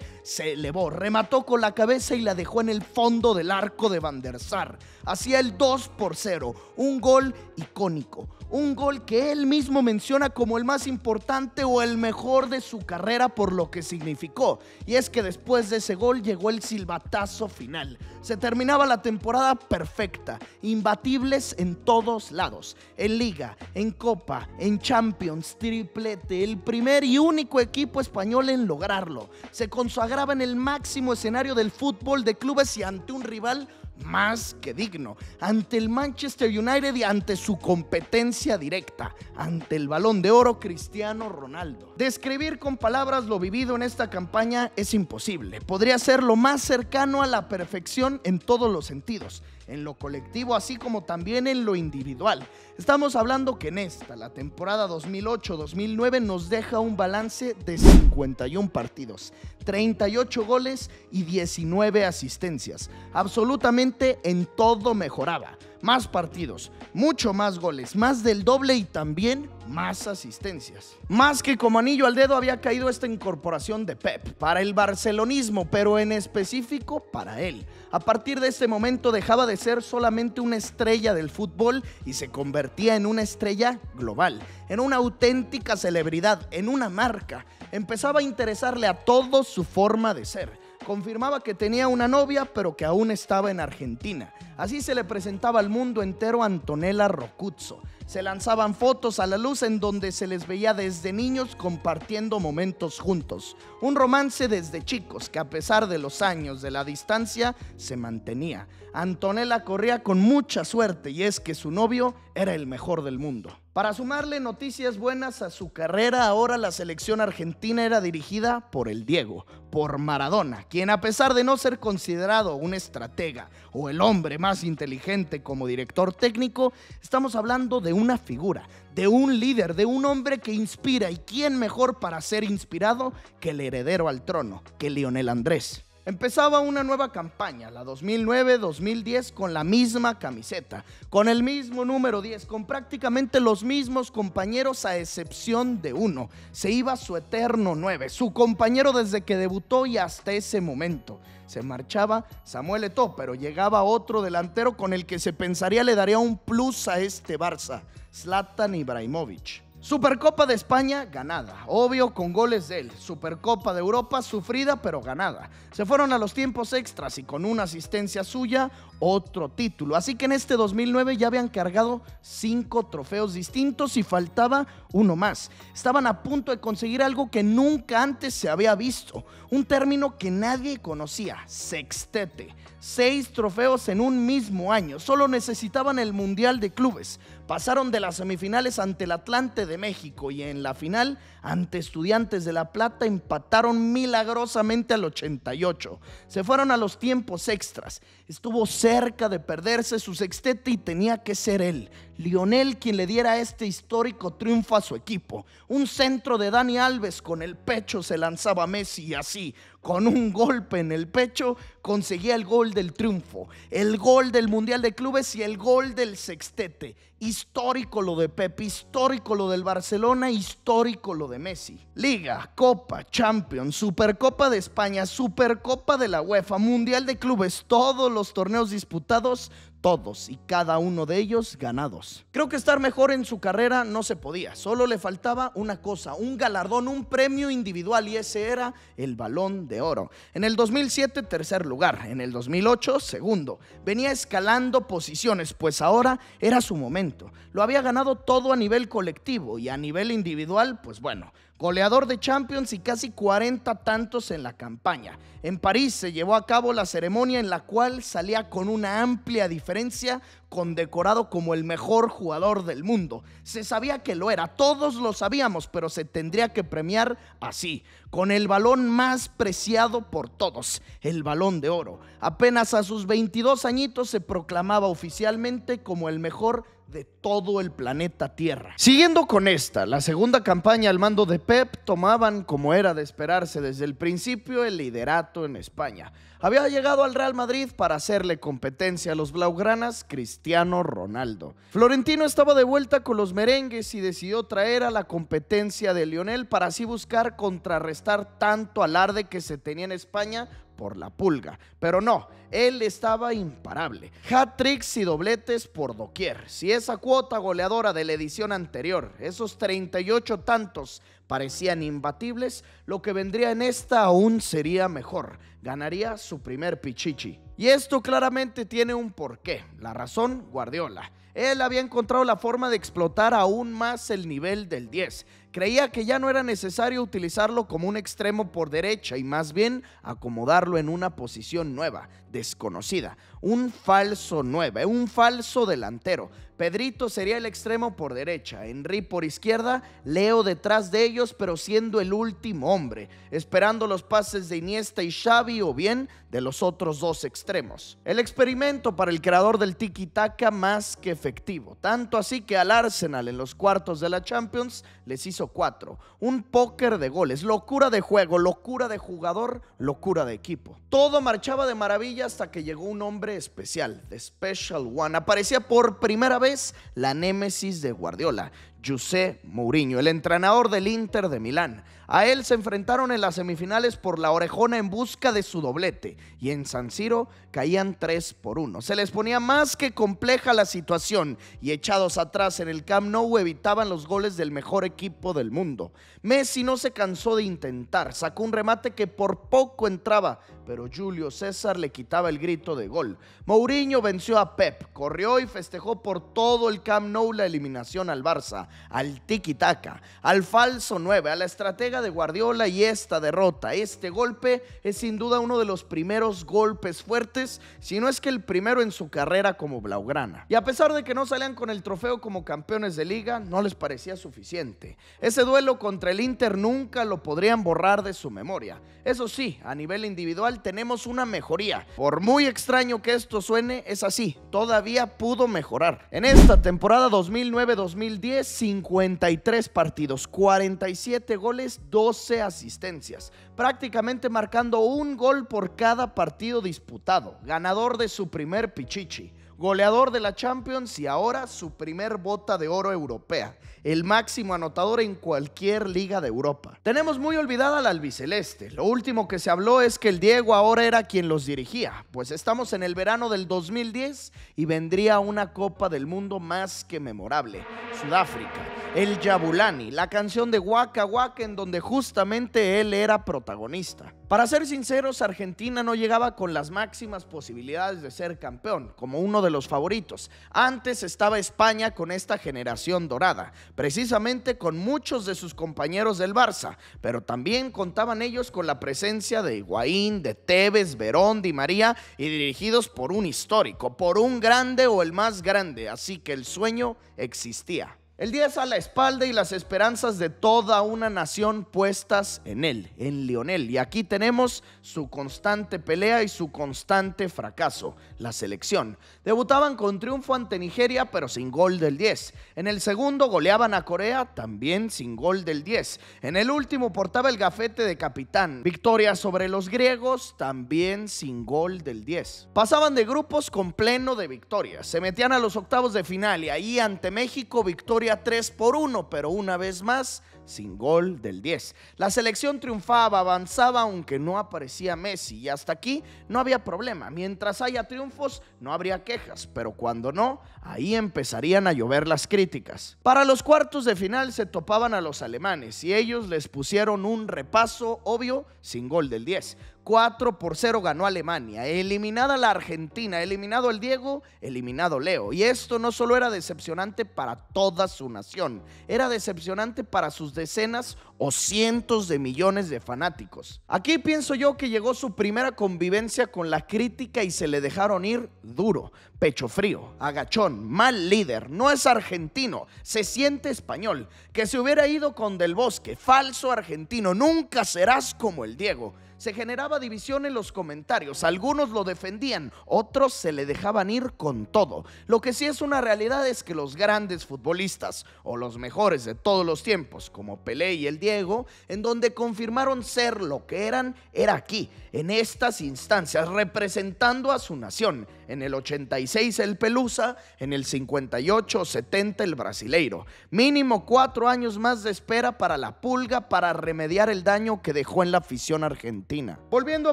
A: se elevó, remató con la cabeza y la dejó en el fondo del arco de Van der Sar. Hacía el 2-0, un gol icónico, un gol que él mismo menciona como el más importante o el mejor de su carrera por lo que significó. Y es que después de ese gol llegó el silbatazo final. Se terminaba la temporada perfecta, imbatibles en todos lados, en Liga, en Copa, en Champions, triplete, el primer y único equipo español en lograrlo. Se consagraba en el máximo escenario del fútbol de clubes y ante un rival más que digno, ante el Manchester United y ante su competencia directa, ante el Balón de Oro Cristiano Ronaldo. Describir con palabras lo vivido en esta campaña es imposible. Podría ser lo más cercano a la perfección en todos los sentidos, en lo colectivo así como también en lo individual. Estamos hablando que en esta, la temporada 2008-2009, nos deja un balance de 51 partidos, 38 goles y 19 asistencias. Absolutamente en todo mejoraba. Más partidos, mucho más goles, más del doble y también más asistencias. Más que como anillo al dedo había caído esta incorporación de Pep para el barcelonismo, pero en específico para él. A partir de este momento dejaba de ser solamente una estrella del fútbol y se convertía en una estrella global, en una auténtica celebridad, en una marca. Empezaba a interesarle a todos su forma de ser. Confirmaba que tenía una novia, pero que aún estaba en Argentina. Así se le presentaba al mundo entero a Antonella Roccuzzo. Se lanzaban fotos a la luz en donde se les veía desde niños compartiendo momentos juntos. Un romance desde chicos que a pesar de los años de la distancia se mantenía. Antonella corría con mucha suerte y es que su novio era el mejor del mundo. Para sumarle noticias buenas a su carrera, ahora la selección argentina era dirigida por el Diego, por Maradona, quien a pesar de no ser considerado un estratega o el hombre más inteligente como director técnico, estamos hablando de una figura, de un líder, de un hombre que inspira. ¿Y quién mejor para ser inspirado que el heredero al trono, que Lionel Andrés? Empezaba una nueva campaña, la 2009-2010, con la misma camiseta, con el mismo número 10, con prácticamente los mismos compañeros a excepción de uno. Se iba su eterno 9, su compañero desde que debutó y hasta ese momento. Se marchaba Samuel Eto'o, pero llegaba otro delantero con el que se pensaría le daría un plus a este Barça, Zlatan Ibrahimovic. Supercopa de España ganada, obvio con goles de él. Supercopa de Europa sufrida pero ganada. Se fueron a los tiempos extras y con una asistencia suya, otro título. Así que en este 2009 ya habían cargado 5 trofeos distintos y faltaba uno más. Estaban a punto de conseguir algo que nunca antes se había visto. Un término que nadie conocía, sextete. 6 trofeos en un mismo año. Solo necesitaban el Mundial de Clubes. Pasaron de las semifinales ante el Atlante de México y en la final ante Estudiantes de La Plata empataron milagrosamente al 88. Se fueron a los tiempos extras. Estuvo cerca de perderse su sextete y tenía que ser él, Lionel, quien le diera este histórico triunfo a su equipo. Un centro de Dani Alves con el pecho se lanzaba a Messi y así, con un golpe en el pecho, conseguía el gol del triunfo, el gol del Mundial de Clubes y el gol del sextete. Histórico lo de Pep, histórico lo del Barcelona, histórico lo de Messi. Liga, Copa, Champions, Supercopa de España, Supercopa de la UEFA, Mundial de Clubes, todos los torneos disputados, todos y cada uno de ellos ganados. Creo que estar mejor en su carrera no se podía, solo le faltaba una cosa, un galardón, un premio individual, y ese era el Balón de Oro. En el 2007 tercer lugar, en el 2008 segundo. Venía escalando posiciones, pues ahora era su momento. Lo había ganado todo a nivel colectivo y a nivel individual, pues bueno, goleador de Champions y casi 40 tantos en la campaña. En París se llevó a cabo la ceremonia en la cual salía con una amplia diferencia, condecorado como el mejor jugador del mundo. Se sabía que lo era, todos lo sabíamos, pero se tendría que premiar así, con el balón más preciado por todos, el Balón de Oro. Apenas a sus 22 añitos se proclamaba oficialmente como el mejor de todo el planeta Tierra. Siguiendo con esta, la segunda campaña al mando de Pep, tomaban, como era de esperarse desde el principio, el liderato en España. Había llegado al Real Madrid para hacerle competencia a los blaugranas Cristiano Ronaldo. Florentino estaba de vuelta con los merengues y decidió traer a la competencia de Lionel para así buscar contrarrestar tanto alarde que se tenía en España por la pulga. Pero no, él estaba imparable. Hat-tricks y dobletes por doquier. Si esa cuota goleadora de la edición anterior, esos 38 tantos, parecían imbatibles, lo que vendría en esta aún sería mejor. Ganaría su primer pichichi. Y esto claramente tiene un porqué. La razón, Guardiola. Él había encontrado la forma de explotar aún más el nivel del 10. Creía que ya no era necesario utilizarlo como un extremo por derecha y más bien acomodarlo en una posición nueva, desconocida, un falso 9, un falso delantero. Pedrito sería el extremo por derecha, Henry por izquierda, Leo detrás de ellos, pero siendo el último hombre, esperando los pases de Iniesta y Xavi o bien de los otros dos extremos. El experimento para el creador del tiki-taka más que efectivo, tanto así que al Arsenal en los cuartos de la Champions les hizo 4, un póker de goles, locura de juego, locura de jugador, locura de equipo. Todo marchaba de maravilla hasta que llegó un hombre especial, The Special One. Aparecía por primera vez la némesis de Guardiola, José Mourinho, el entrenador del Inter de Milán. A él se enfrentaron en las semifinales por la orejona en busca de su doblete y en San Siro caían 3-1. Se les ponía más que compleja la situación y echados atrás en el Camp Nou evitaban los goles del mejor equipo del mundo. Messi no se cansó de intentar, sacó un remate que por poco entraba, pero Julio César le quitaba el grito de gol. Mourinho venció a Pep, corrió y festejó por todo el Camp Nou la eliminación al Barça, al tiki-taka, al falso 9, a la estratega de Guardiola y esta derrota. Este golpe es sin duda uno de los primeros golpes fuertes, si no es que el primero en su carrera como blaugrana. Y a pesar de que no salían con el trofeo como campeones de liga, no les parecía suficiente. Ese duelo contra el Inter nunca lo podrían borrar de su memoria. Eso sí, a nivel individual tenemos una mejoría. Por muy extraño que esto suene, es así, todavía pudo mejorar. En esta temporada 2009-2010, 53 partidos, 47 goles, 12 asistencias, prácticamente marcando un gol por cada partido disputado, ganador de su primer pichichi, goleador de la Champions y ahora su primer bota de oro europea, el máximo anotador en cualquier liga de Europa. Tenemos muy olvidada la albiceleste. Lo último que se habló es que el Diego ahora era quien los dirigía, pues estamos en el verano del 2010 y vendría una Copa del Mundo más que memorable, Sudáfrica. El Jabulani, la canción de Waka Waka en donde justamente él era protagonista. Para ser sinceros, Argentina no llegaba con las máximas posibilidades de ser campeón, como uno de los favoritos. Antes estaba España con esta generación dorada, precisamente con muchos de sus compañeros del Barça, pero también contaban ellos con la presencia de Higuaín, de Tevez, Verón, Di María y dirigidos por un histórico, por un grande o el más grande, así que el sueño existía. El 10 a la espalda y las esperanzas de toda una nación puestas en él, en Lionel. Y aquí tenemos su constante pelea y su constante fracaso, la selección. Debutaban con triunfo ante Nigeria, pero sin gol del 10. En el segundo goleaban a Corea, también sin gol del 10. En el último portaba el gafete de capitán. Victoria sobre los griegos, también sin gol del 10. Pasaban de grupos con pleno de victorias. Se metían a los octavos de final y ahí ante México, victoria 3-1, pero una vez más sin gol del 10. La selección triunfaba, avanzaba, aunque no aparecía Messi, y hasta aquí no había problema. Mientras haya triunfos, no habría quejas, pero cuando no, ahí empezarían a llover las críticas. Para los cuartos de final se topaban a los alemanes y ellos les pusieron un repaso obvio sin gol del 10. 4-0 ganó Alemania, eliminada la Argentina, eliminado el Diego, eliminado Leo. Y esto no solo era decepcionante para toda su nación, era decepcionante para sus sus decenas o cientos de millones de fanáticos. Aquí pienso yo que llegó su primera convivencia con la crítica y se le dejaron ir duro, pecho frío, agachón, mal líder, no es argentino, se siente español, que se hubiera ido con Del Bosque, falso argentino, nunca serás como el Diego. Se generaba división en los comentarios, algunos lo defendían, otros se le dejaban ir con todo. Lo que sí es una realidad es que los grandes futbolistas, o los mejores de todos los tiempos, como Pelé y el Diego, en donde confirmaron ser lo que eran, era aquí, en estas instancias, representando a su nación. En el 86 el Pelusa, en el 58-70 el Brasileiro. Mínimo 4 años más de espera para la Pulga para remediar el daño que dejó en la afición argentina. Volviendo a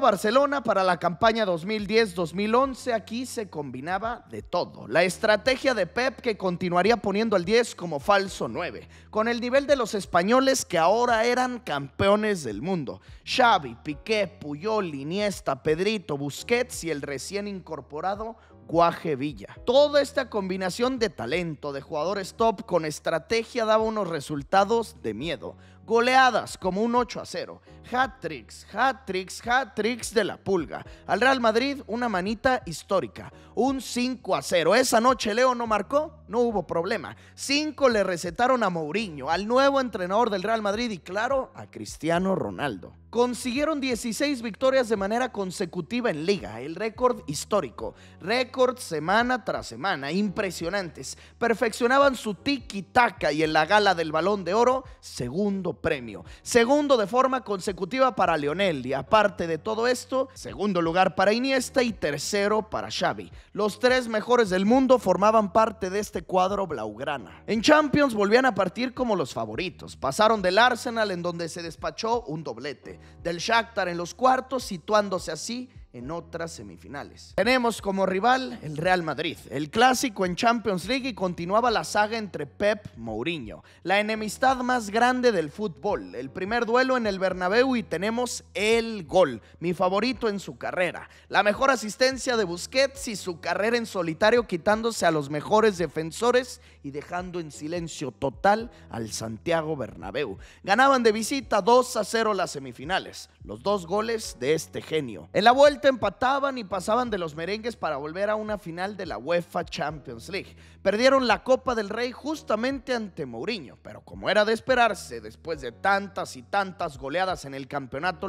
A: Barcelona para la campaña 2010-2011, aquí se combinaba de todo. La estrategia de Pep, que continuaría poniendo al 10 como falso 9, con el nivel de los españoles que ahora eran campeones del mundo. Xavi, Piqué, Puyol, Iniesta, Pedrito, Busquets y el recién incorporado Guaje Villa. Toda esta combinación de talento, de jugadores top con estrategia daba unos resultados de miedo. Goleadas como un 8-0, hat-tricks de la Pulga. Al Real Madrid una manita histórica, un 5-0. Esa noche Leo no marcó, no hubo problema. 5 le recetaron a Mourinho, al nuevo entrenador del Real Madrid y claro, a Cristiano Ronaldo. Consiguieron 16 victorias de manera consecutiva en Liga, el récord histórico. Récord semana tras semana, impresionantes. Perfeccionaban su tiki-taka y en la gala del Balón de Oro, segundo premio. Segundo de forma consecutiva para Lionel y aparte de todo esto, segundo lugar para Iniesta y tercero para Xavi. Los 3 mejores del mundo formaban parte de este cuadro blaugrana. En Champions volvían a partir como los favoritos. Pasaron del Arsenal, en donde se despachó un doblete, del Shakhtar en los cuartos, situándose así en otras semifinales. Tenemos como rival el Real Madrid, el clásico en Champions League, y continuaba la saga entre Pep y Mourinho, la enemistad más grande del fútbol. El primer duelo en el Bernabéu y tenemos el gol, mi favorito en su carrera, la mejor asistencia de Busquets y su carrera en solitario, quitándose a los mejores defensores y dejando en silencio total al Santiago Bernabéu. Ganaban de visita 2-0 las semifinales, los 2 goles de este genio. En la vuelta empataban y pasaban de los merengues para volver a una final de la UEFA Champions League. Perdieron la Copa del Rey justamente ante Mourinho, pero como era de esperarse, después de tantas y tantas goleadas en el campeonato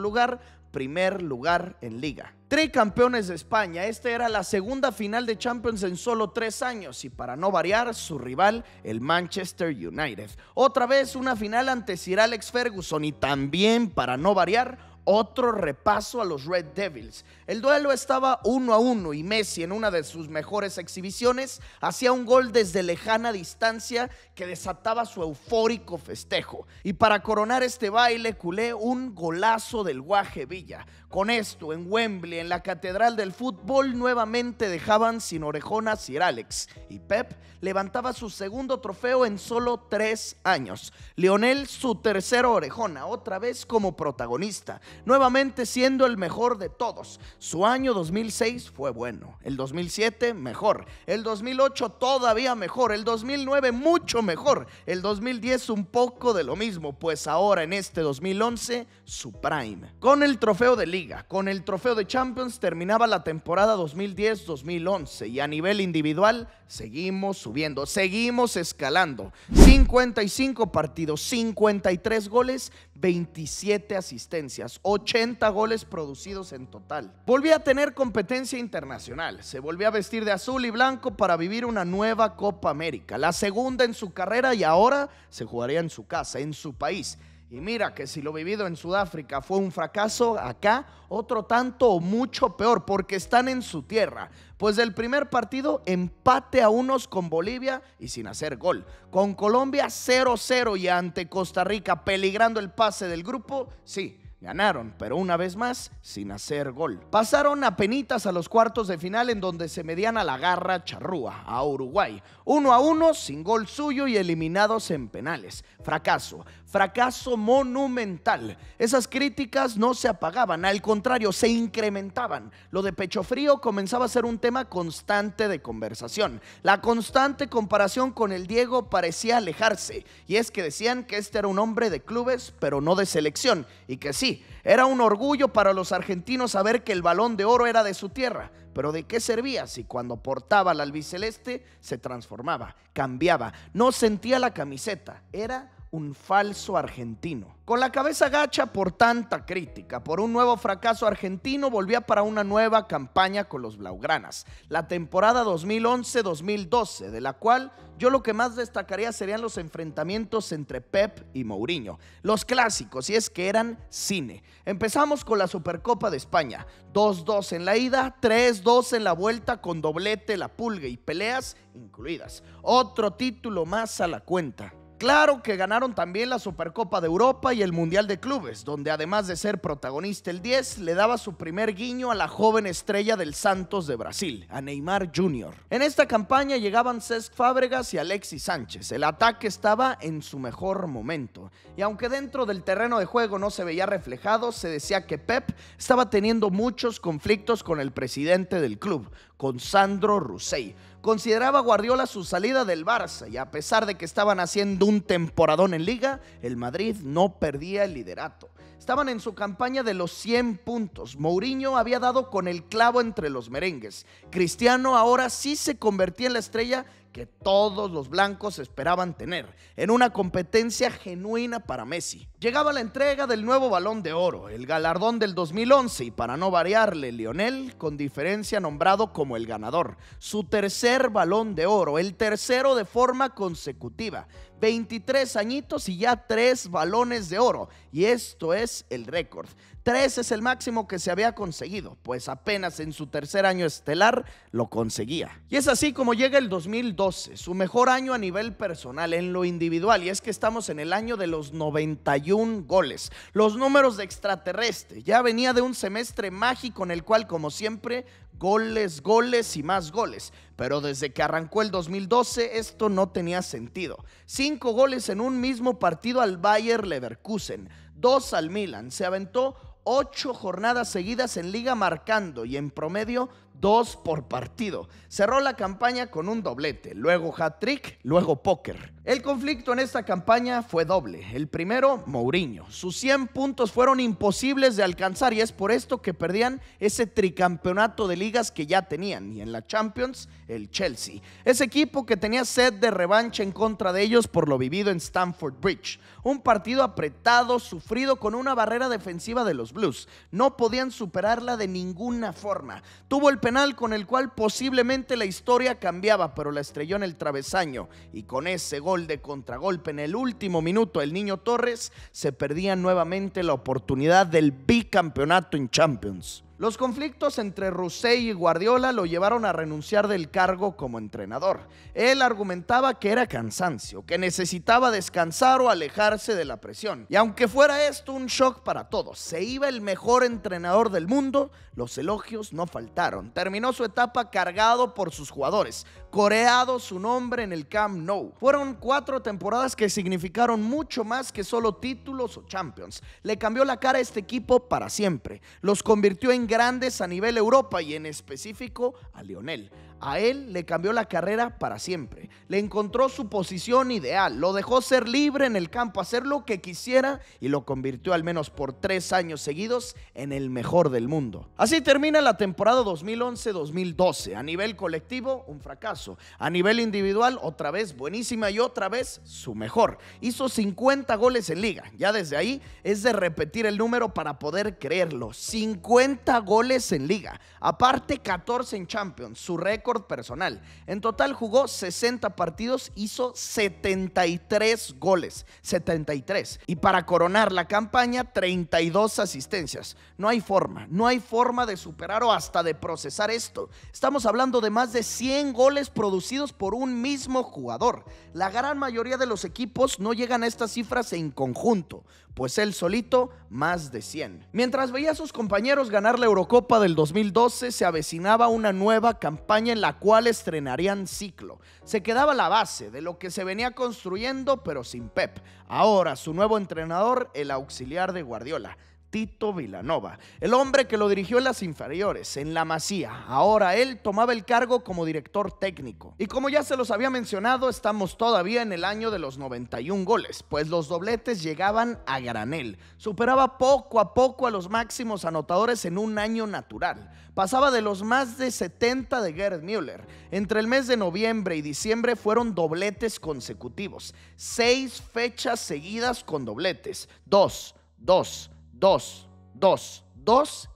A: primer lugar en Liga. Tricampeones de España, esta era la segunda final de Champions en solo 3 años y para no variar, su rival, el Manchester United. Otra vez una final ante Sir Alex Ferguson y también para no variar, otro repaso a los Red Devils. El duelo estaba 1-1 y Messi, en una de sus mejores exhibiciones, hacía un gol desde lejana distancia que desataba su eufórico festejo. Y para coronar este baile culé, un golazo del Guaje Villa. Con esto, en Wembley, en la catedral del fútbol, nuevamente dejaban sin orejón a Sir Alex y Pep levantaba su segundo trofeo en solo 3 años. Lionel su tercera orejona, otra vez como protagonista, nuevamente siendo el mejor de todos. Su año 2006 fue bueno, el 2007 mejor, el 2008 todavía mejor, el 2009 mucho mejor, el 2010 un poco de lo mismo, pues ahora en este 2011 su prime. Con el trofeo de Liga, con el trofeo de Champions terminaba la temporada 2010-2011 y a nivel individual seguimos subiendo, seguimos escalando. 55 partidos, 53 goles, 27 asistencias, 80 goles producidos en total. Volvió a tener competencia internacional, se volvió a vestir de azul y blanco para vivir una nueva Copa América, la segunda en su carrera y ahora se jugaría en su casa, en su país. Y mira que si lo vivido en Sudáfrica fue un fracaso, acá otro tanto o mucho peor, porque están en su tierra. Pues del primer partido empate a unos con Bolivia y sin hacer gol. Con Colombia 0-0 y ante Costa Rica peligrando el pase del grupo, sí. Ganaron, pero una vez más sin hacer gol. Pasaron apenitas a los cuartos de final en donde se medían a la garra charrúa, a Uruguay. 1-1 sin gol suyo y eliminados en penales. Fracaso. Fracaso monumental. Esas críticas no se apagaban, al contrario, se incrementaban. Lo de Pecho Frío comenzaba a ser un tema constante de conversación. La constante comparación con el Diego parecía alejarse, y es que decían que este era un hombre de clubes, pero no de selección, y que sí, era un orgullo para los argentinos saber que el Balón de Oro era de su tierra. Pero ¿de qué servía si cuando portaba la albiceleste se transformaba, cambiaba, no sentía la camiseta? Era un falso argentino. Con la cabeza gacha por tanta crítica, por un nuevo fracaso argentino, volvía para una nueva campaña con los blaugranas, la temporada 2011-2012, de la cual yo lo que más destacaría serían los enfrentamientos entre Pep y Mourinho, los clásicos, y es que eran cine. Empezamos con la Supercopa de España, 2-2 en la ida, 3-2 en la vuelta, con doblete, La Pulga y peleas incluidas. Otro título más a la cuenta. Claro que ganaron también la Supercopa de Europa y el Mundial de Clubes, donde además de ser protagonista el 10, le daba su primer guiño a la joven estrella del Santos de Brasil, a Neymar Jr. En esta campaña llegaban Cesc Fábregas y Alexis Sánchez. El ataque estaba en su mejor momento, y aunque dentro del terreno de juego no se veía reflejado, se decía que Pep estaba teniendo muchos conflictos con el presidente del club, con Sandro Rosell. Consideraba Guardiola su salida del Barça, y a pesar de que estaban haciendo un temporadón en Liga, el Madrid no perdía el liderato. Estaban en su campaña de los 100 puntos. Mourinho había dado con el clavo entre los merengues. Cristiano ahora sí se convertía en la estrella que todos los blancos esperaban tener, en una competencia genuina para Messi. Llegaba la entrega del nuevo Balón de Oro, el galardón del 2011, y para no variarle, Lionel, con diferencia, nombrado como el ganador. Su tercer Balón de Oro, el tercero de forma consecutiva. 23 añitos y ya 3 balones de oro, y esto es el récord. 3 es el máximo que se había conseguido, pues apenas en su tercer año estelar lo conseguía. Y es así como llega el 2012, su mejor año a nivel personal, en lo individual, y es que estamos en el año de los 91 goles. Los números de extraterrestre. Ya venía de un semestre mágico en el cual, como siempre, goles, goles y más goles. Pero desde que arrancó el 2012 esto no tenía sentido. 5 goles en un mismo partido al Bayer Leverkusen, 2 al Milan. Se aventó 8 jornadas seguidas en Liga marcando, y en promedio 2 por partido. Cerró la campaña con un doblete, luego hat-trick, luego póker. El conflicto en esta campaña fue doble. El primero, Mourinho. Sus 100 puntos fueron imposibles de alcanzar, y es por esto que perdían ese tricampeonato de ligas que ya tenían, y en la Champions, el Chelsea. Ese equipo que tenía sed de revancha en contra de ellos por lo vivido en Stamford Bridge. Un partido apretado, sufrido, con una barrera defensiva de los Blues. No podían superarla de ninguna forma. Tuvo el penal con el cual posiblemente la historia cambiaba, pero la estrelló en el travesaño, y con ese gol de contragolpe en el último minuto el Niño Torres, se perdía nuevamente la oportunidad del bicampeonato en Champions. Los conflictos entre Rosell y Guardiola lo llevaron a renunciar del cargo como entrenador. Él argumentaba que era cansancio, que necesitaba descansar o alejarse de la presión. Y aunque fuera esto un shock para todos, se iba el mejor entrenador del mundo, los elogios no faltaron. Terminó su etapa cargado por sus jugadores, coreado su nombre en el Camp Nou. Fueron 4 temporadas que significaron mucho más que solo títulos o Champions. Le cambió la cara a este equipo para siempre. Los convirtió en grandes a nivel Europa, y en específico a Lionel. A él le cambió la carrera para siempre. Le encontró su posición ideal, lo dejó ser libre en el campo, hacer lo que quisiera, y lo convirtió al menos por 3 años seguidos en el mejor del mundo. Así termina la temporada 2011-2012. A nivel colectivo, un fracaso. A nivel individual, otra vez buenísima, y otra vez su mejor. Hizo 50 goles en Liga. Ya desde ahí es de repetir el número para poder creerlo. 50 goles en Liga. Aparte, 14 en Champions, su récord personal. En total jugó 60 partidos, hizo 73 goles, 73. Y para coronar la campaña, 32 asistencias. No hay forma de superar o hasta de procesar esto. Estamos hablando de más de 100 goles producidos por un mismo jugador. La gran mayoría de los equipos no llegan a estas cifras en conjunto, pues él solito más de 100. Mientras veía a sus compañeros ganar la Eurocopa del 2012, se avecinaba una nueva campaña en en la cual estrenarían ciclo. Se quedaba la base de lo que se venía construyendo, pero sin Pep. Ahora su nuevo entrenador, el auxiliar de Guardiola, Tito Vilanova, el hombre que lo dirigió en las inferiores, en la Masía. Ahora él tomaba el cargo como director técnico. Y como ya se los había mencionado, estamos todavía en el año de los 91 goles, pues los dobletes llegaban a granel. Superaba poco a poco a los máximos anotadores en un año natural. Pasaba de los más de 70 de Gerd Müller. Entre el mes de noviembre y diciembre fueron dobletes consecutivos. 6 fechas seguidas con dobletes. 2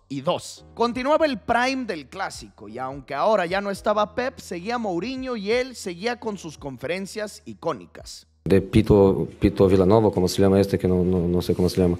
A: y 2. Continuaba el prime del clásico y aunque ahora ya no estaba Pep, seguía Mourinho y él seguía con sus conferencias icónicas.
D: De Pito Vilanova, como se llama que no sé cómo se llama.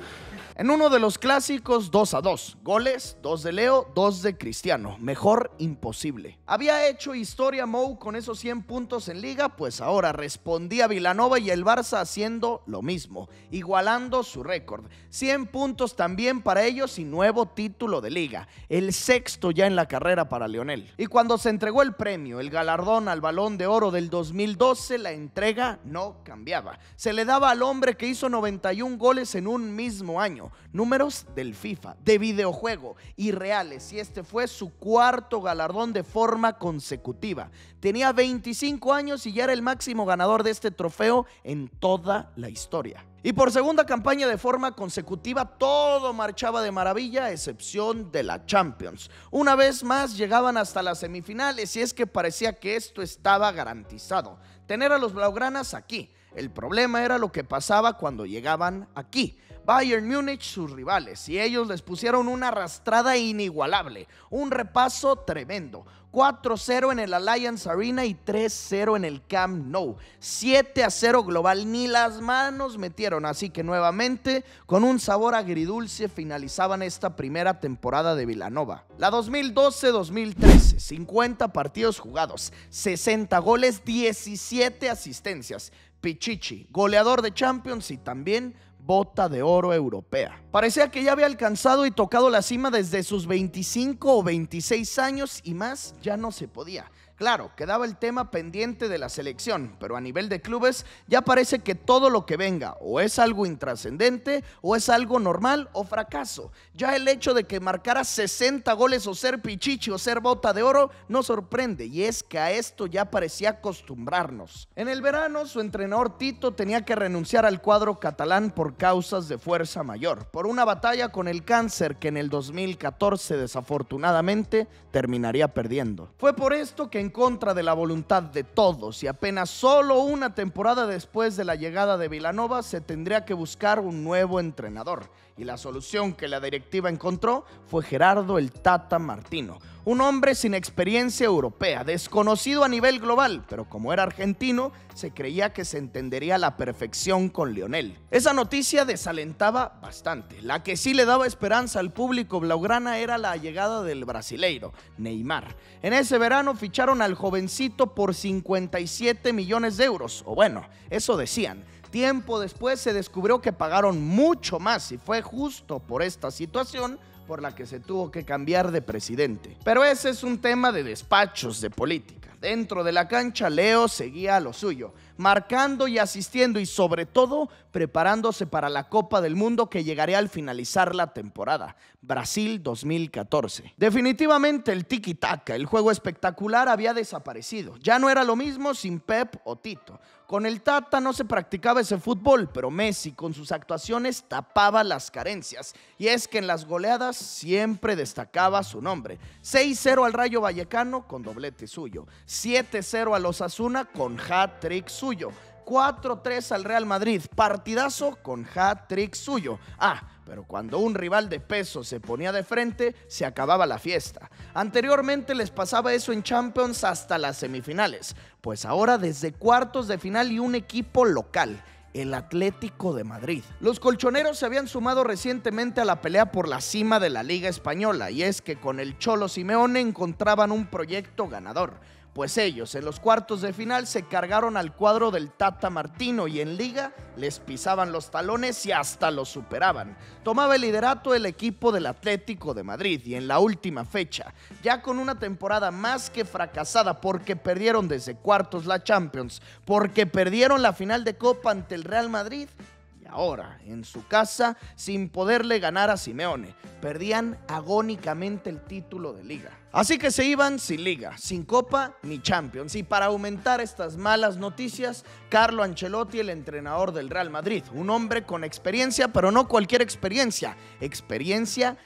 A: En uno de los clásicos, 2-2. Goles, 2 de Leo, 2 de Cristiano. Mejor imposible. Había hecho historia Mou con esos 100 puntos en liga, pues ahora respondía Vilanova y el Barça haciendo lo mismo, igualando su récord. 100 puntos también para ellos y nuevo título de liga, el 6º ya en la carrera para Lionel. Y cuando se entregó el premio, el galardón al Balón de Oro del 2012, la entrega no cambiaba. Se le daba al hombre que hizo 91 goles en un mismo año. Números del FIFA, de videojuego y reales, y este fue su 4º galardón de forma consecutiva. Tenía 25 años y ya era el máximo ganador de este trofeo en toda la historia. Y por segunda campaña de forma consecutiva todo marchaba de maravilla a excepción de la Champions. Una vez más llegaban hasta las semifinales y es que parecía que esto estaba garantizado. Tener a los blaugranas aquí. El problema era lo que pasaba cuando llegaban aquí. Bayern Múnich, sus rivales, y ellos les pusieron una arrastrada inigualable, un repaso tremendo. 4-0 en el Allianz Arena y 3-0 en el Camp Nou. 7-0 global, ni las manos metieron, así que nuevamente, con un sabor agridulce, finalizaban esta primera temporada de Vilanova. La 2012-2013, 50 partidos jugados, 60 goles, 17 asistencias. Pichichi, goleador de Champions y también bota de oro europea. Parecía que ya había alcanzado y tocado la cima desde sus 25 o 26 años y más ya no se podía. Claro, quedaba el tema pendiente de la selección, pero a nivel de clubes ya parece que todo lo que venga o es algo intrascendente o es algo normal o fracaso. Ya el hecho de que marcara 60 goles o ser Pichichi o ser bota de oro no sorprende, y es que a esto ya parecía acostumbrarnos. En el verano su entrenador Tito tenía que renunciar al cuadro catalán por causas de fuerza mayor, por una batalla con el cáncer que en el 2014 desafortunadamente terminaría perdiendo. Fue por esto que en contra de la voluntad de todos y apenas solo una temporada después de la llegada de Vilanova se tendría que buscar un nuevo entrenador, y la solución que la directiva encontró fue Gerardo el Tata Martino, un hombre sin experiencia europea, desconocido a nivel global, pero como era argentino, se creía que se entendería a la perfección con Lionel. Esa noticia desalentaba bastante. La que sí le daba esperanza al público blaugrana era la llegada del brasileiro, Neymar. En ese verano ficharon al jovencito por 57 millones de euros, o bueno, eso decían. Tiempo después se descubrió que pagaron mucho más y fue justo por esta situación por la que se tuvo que cambiar de presidente. Pero ese es un tema de despachos de política. Dentro de la cancha, Leo seguía a lo suyo, marcando y asistiendo y sobre todo preparándose para la Copa del Mundo que llegaría al finalizar la temporada, Brasil 2014. Definitivamente el tiki-taka, el juego espectacular, había desaparecido. Ya no era lo mismo sin Pep o Tito. Con el Tata no se practicaba ese fútbol, pero Messi con sus actuaciones tapaba las carencias. Y es que en las goleadas siempre destacaba su nombre. 6-0 al Rayo Vallecano con doblete suyo. 7-0 al Osasuna con hat-trick suyo. 4-3 al Real Madrid, partidazo con hat-trick suyo. Pero cuando un rival de peso se ponía de frente, se acababa la fiesta. Anteriormente les pasaba eso en Champions hasta las semifinales, pues ahora desde cuartos de final y un equipo local, el Atlético de Madrid. Los colchoneros se habían sumado recientemente a la pelea por la cima de la Liga Española, y es que con el Cholo Simeone encontraban un proyecto ganador. Pues ellos en los cuartos de final se cargaron al cuadro del Tata Martino y en Liga les pisaban los talones y hasta los superaban. Tomaba el liderato el equipo del Atlético de Madrid y en la última fecha, ya con una temporada más que fracasada porque perdieron desde cuartos la Champions, porque perdieron la final de Copa ante el Real Madrid, ahora en su casa sin poderle ganar a Simeone. Perdían agónicamente el título de Liga. Así que se iban sin Liga, sin Copa ni Champions. Y para aumentar estas malas noticias, Carlo Ancelotti, el entrenador del Real Madrid, un hombre con experiencia, pero no cualquier experiencia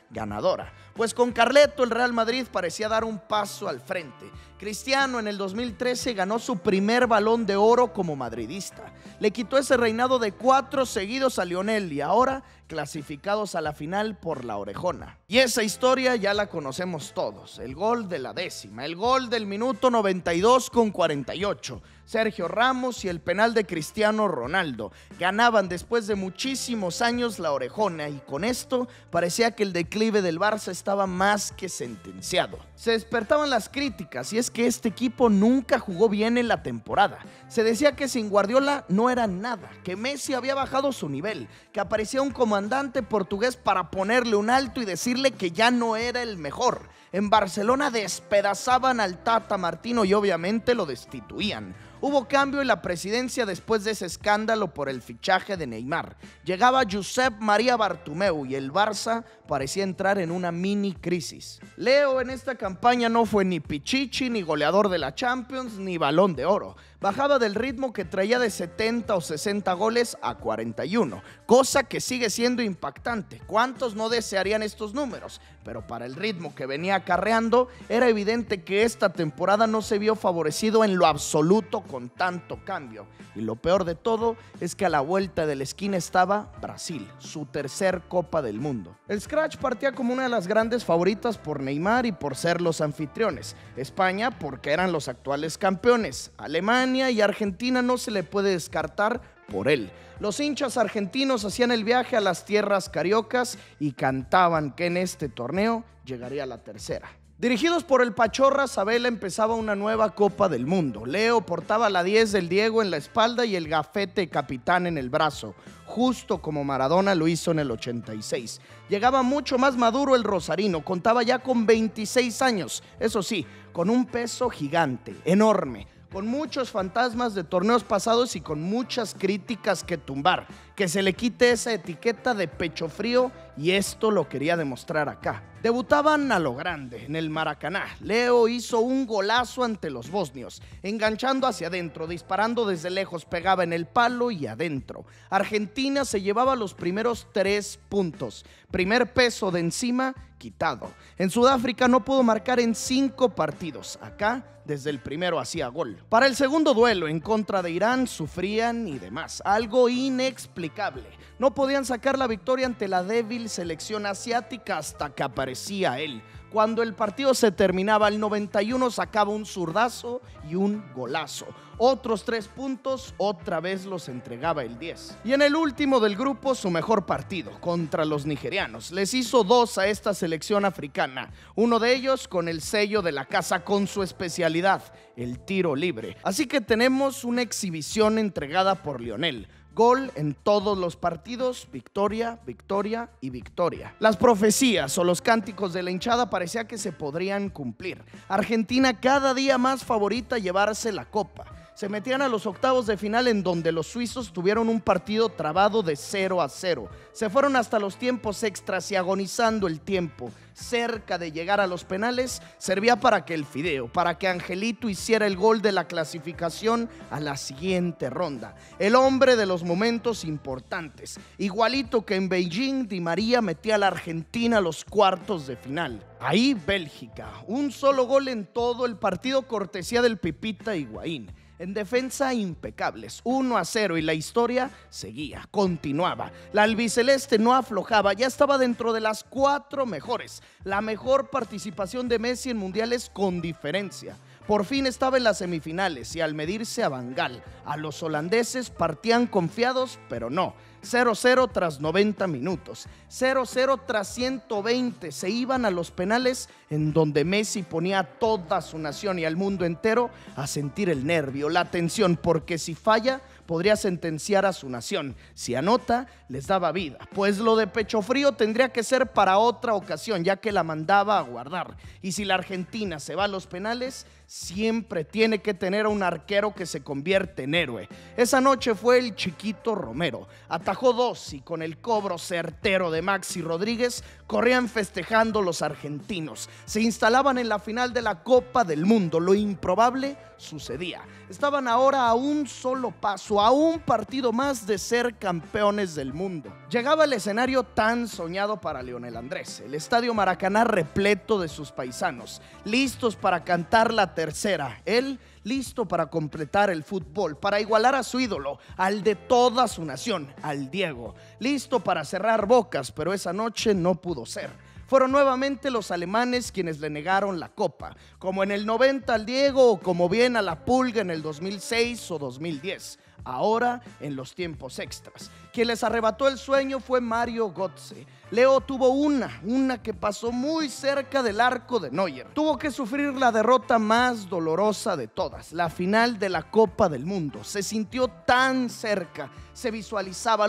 A: ganadora. Pues con Carleto el Real Madrid parecía dar un paso al frente. Cristiano en el 2013 ganó su primer Balón de Oro como madridista. Le quitó ese reinado de 4 seguidos a Lionel y ahora clasificados a la final por la orejona. Y esa historia ya la conocemos todos. El gol de la 10ª, el gol del minuto 92 con 48. Sergio Ramos y el penal de Cristiano Ronaldo. Ganaban después de muchísimos años la orejona y con esto parecía que el declive del Barça estaba más que sentenciado. Se despertaban las críticas y es que este equipo nunca jugó bien en la temporada. Se decía que sin Guardiola no era nada, que Messi había bajado su nivel, que aparecía un comandante portugués para ponerle un alto y decirle que ya no era el mejor. En Barcelona despedazaban al Tata Martino y obviamente lo destituían. Hubo cambio en la presidencia después de ese escándalo por el fichaje de Neymar. Llegaba Josep María Bartomeu y el Barça parecía entrar en una mini crisis. Leo en esta campaña no fue ni Pichichi, ni goleador de la Champions, ni Balón de Oro. Bajaba del ritmo que traía de 70 o 60 goles a 41, cosa que sigue siendo impactante. ¿Cuántos no desearían estos números? Pero para el ritmo que venía acarreando, era evidente que esta temporada no se vio favorecido en lo absoluto con tanto cambio. Y lo peor de todo es que a la vuelta de la esquina estaba Brasil, su tercer Copa del Mundo. El Scratch partía como una de las grandes favoritas por Neymar y por ser los anfitriones. España porque eran los actuales campeones. Alemania y Argentina no se le puede descartar por él. Los hinchas argentinos hacían el viaje a las tierras cariocas y cantaban que en este torneo llegaría la tercera. Dirigidos por el Pachorra, Sabela empezaba una nueva Copa del Mundo. Leo portaba la 10 del Diego en la espalda y el gafete capitán en el brazo, justo como Maradona lo hizo en el 86. Llegaba mucho más maduro el rosarino, contaba ya con 26 años, eso sí, con un peso gigante, enorme, con muchos fantasmas de torneos pasados y con muchas críticas que tumbar. Que se le quite esa etiqueta de pecho frío y esto lo quería demostrar acá. Debutaban a lo grande en el Maracaná. Leo hizo un golazo ante los bosnios, enganchando hacia adentro, disparando desde lejos, pegaba en el palo y adentro. Argentina se llevaba los primeros 3 puntos. Primer peso de encima quitado. En Sudáfrica no pudo marcar en 5 partidos. Acá, desde el primero hacía gol. Para el segundo duelo en contra de Irán sufrían y demás. Algo inexplicable. No podían sacar la victoria ante la débil selección asiática hasta que aparecía él. Cuando el partido se terminaba al 91 sacaba un zurdazo y un golazo. Otros 3 puntos, otra vez los entregaba el 10. Y en el último del grupo su mejor partido, contra los nigerianos. Les hizo 2 a esta selección africana. Uno de ellos con el sello de la casa, con su especialidad, el tiro libre. Así que tenemos una exhibición entregada por Lionel. Gol en todos los partidos, victoria, victoria y victoria. Las profecías o los cánticos de la hinchada parecía que se podrían cumplir. Argentina cada día más favorita a llevarse la copa. Se metían a los octavos de final en donde los suizos tuvieron un partido trabado de 0-0. Se fueron hasta los tiempos extras y agonizando el tiempo, cerca de llegar a los penales, servía para que el Fideo, para que Angelito hiciera el gol de la clasificación a la siguiente ronda. El hombre de los momentos importantes. Igualito que en Beijing, Di María metía a la Argentina a los cuartos de final. Ahí Bélgica, un solo gol en todo el partido, cortesía del Pipita Higuaín. En defensa impecables, 1-0 y la historia seguía, continuaba. La albiceleste no aflojaba, ya estaba dentro de las 4 mejores. La mejor participación de Messi en mundiales con diferencia. Por fin estaba en las semifinales y al medirse a Van Gaal, a los holandeses partían confiados, pero no. 0-0 tras 90 minutos, 0-0 tras 120. Se iban a los penales, en donde Messi ponía a toda su nación y al mundo entero a sentir el nervio, la tensión, porque si falla podría sentenciar a su nación. Si anota, les daba vida. Pues lo de pecho frío tendría que ser para otra ocasión, ya que la mandaba a guardar. Y si la Argentina se va a los penales, siempre tiene que tener a un arquero que se convierte en héroe. Esa noche fue el Chiquito Romero. Atajó 2 y con el cobro certero de Maxi Rodríguez corrían festejando los argentinos. Se instalaban en la final de la Copa del Mundo. Lo improbable sucedía. Estaban ahora a un solo paso, a un partido más de ser campeones del mundo. Llegaba el escenario tan soñado para Lionel Andrés, el Estadio Maracaná repleto de sus paisanos, listos para cantar la tercera. Él listo para completar el fútbol, para igualar a su ídolo, al de toda su nación, al Diego. Listo para cerrar bocas, pero esa noche no pudo ser. Fueron nuevamente los alemanes quienes le negaron la copa, como en el 90 al Diego o como bien a la Pulga en el 2006 o 2010. Ahora en los tiempos extras. Quien les arrebató el sueño fue Mario Götze. Leo tuvo una que pasó muy cerca del arco de Neuer. Tuvo que sufrir la derrota más dolorosa de todas, la final de la Copa del Mundo. Se sintió tan cerca,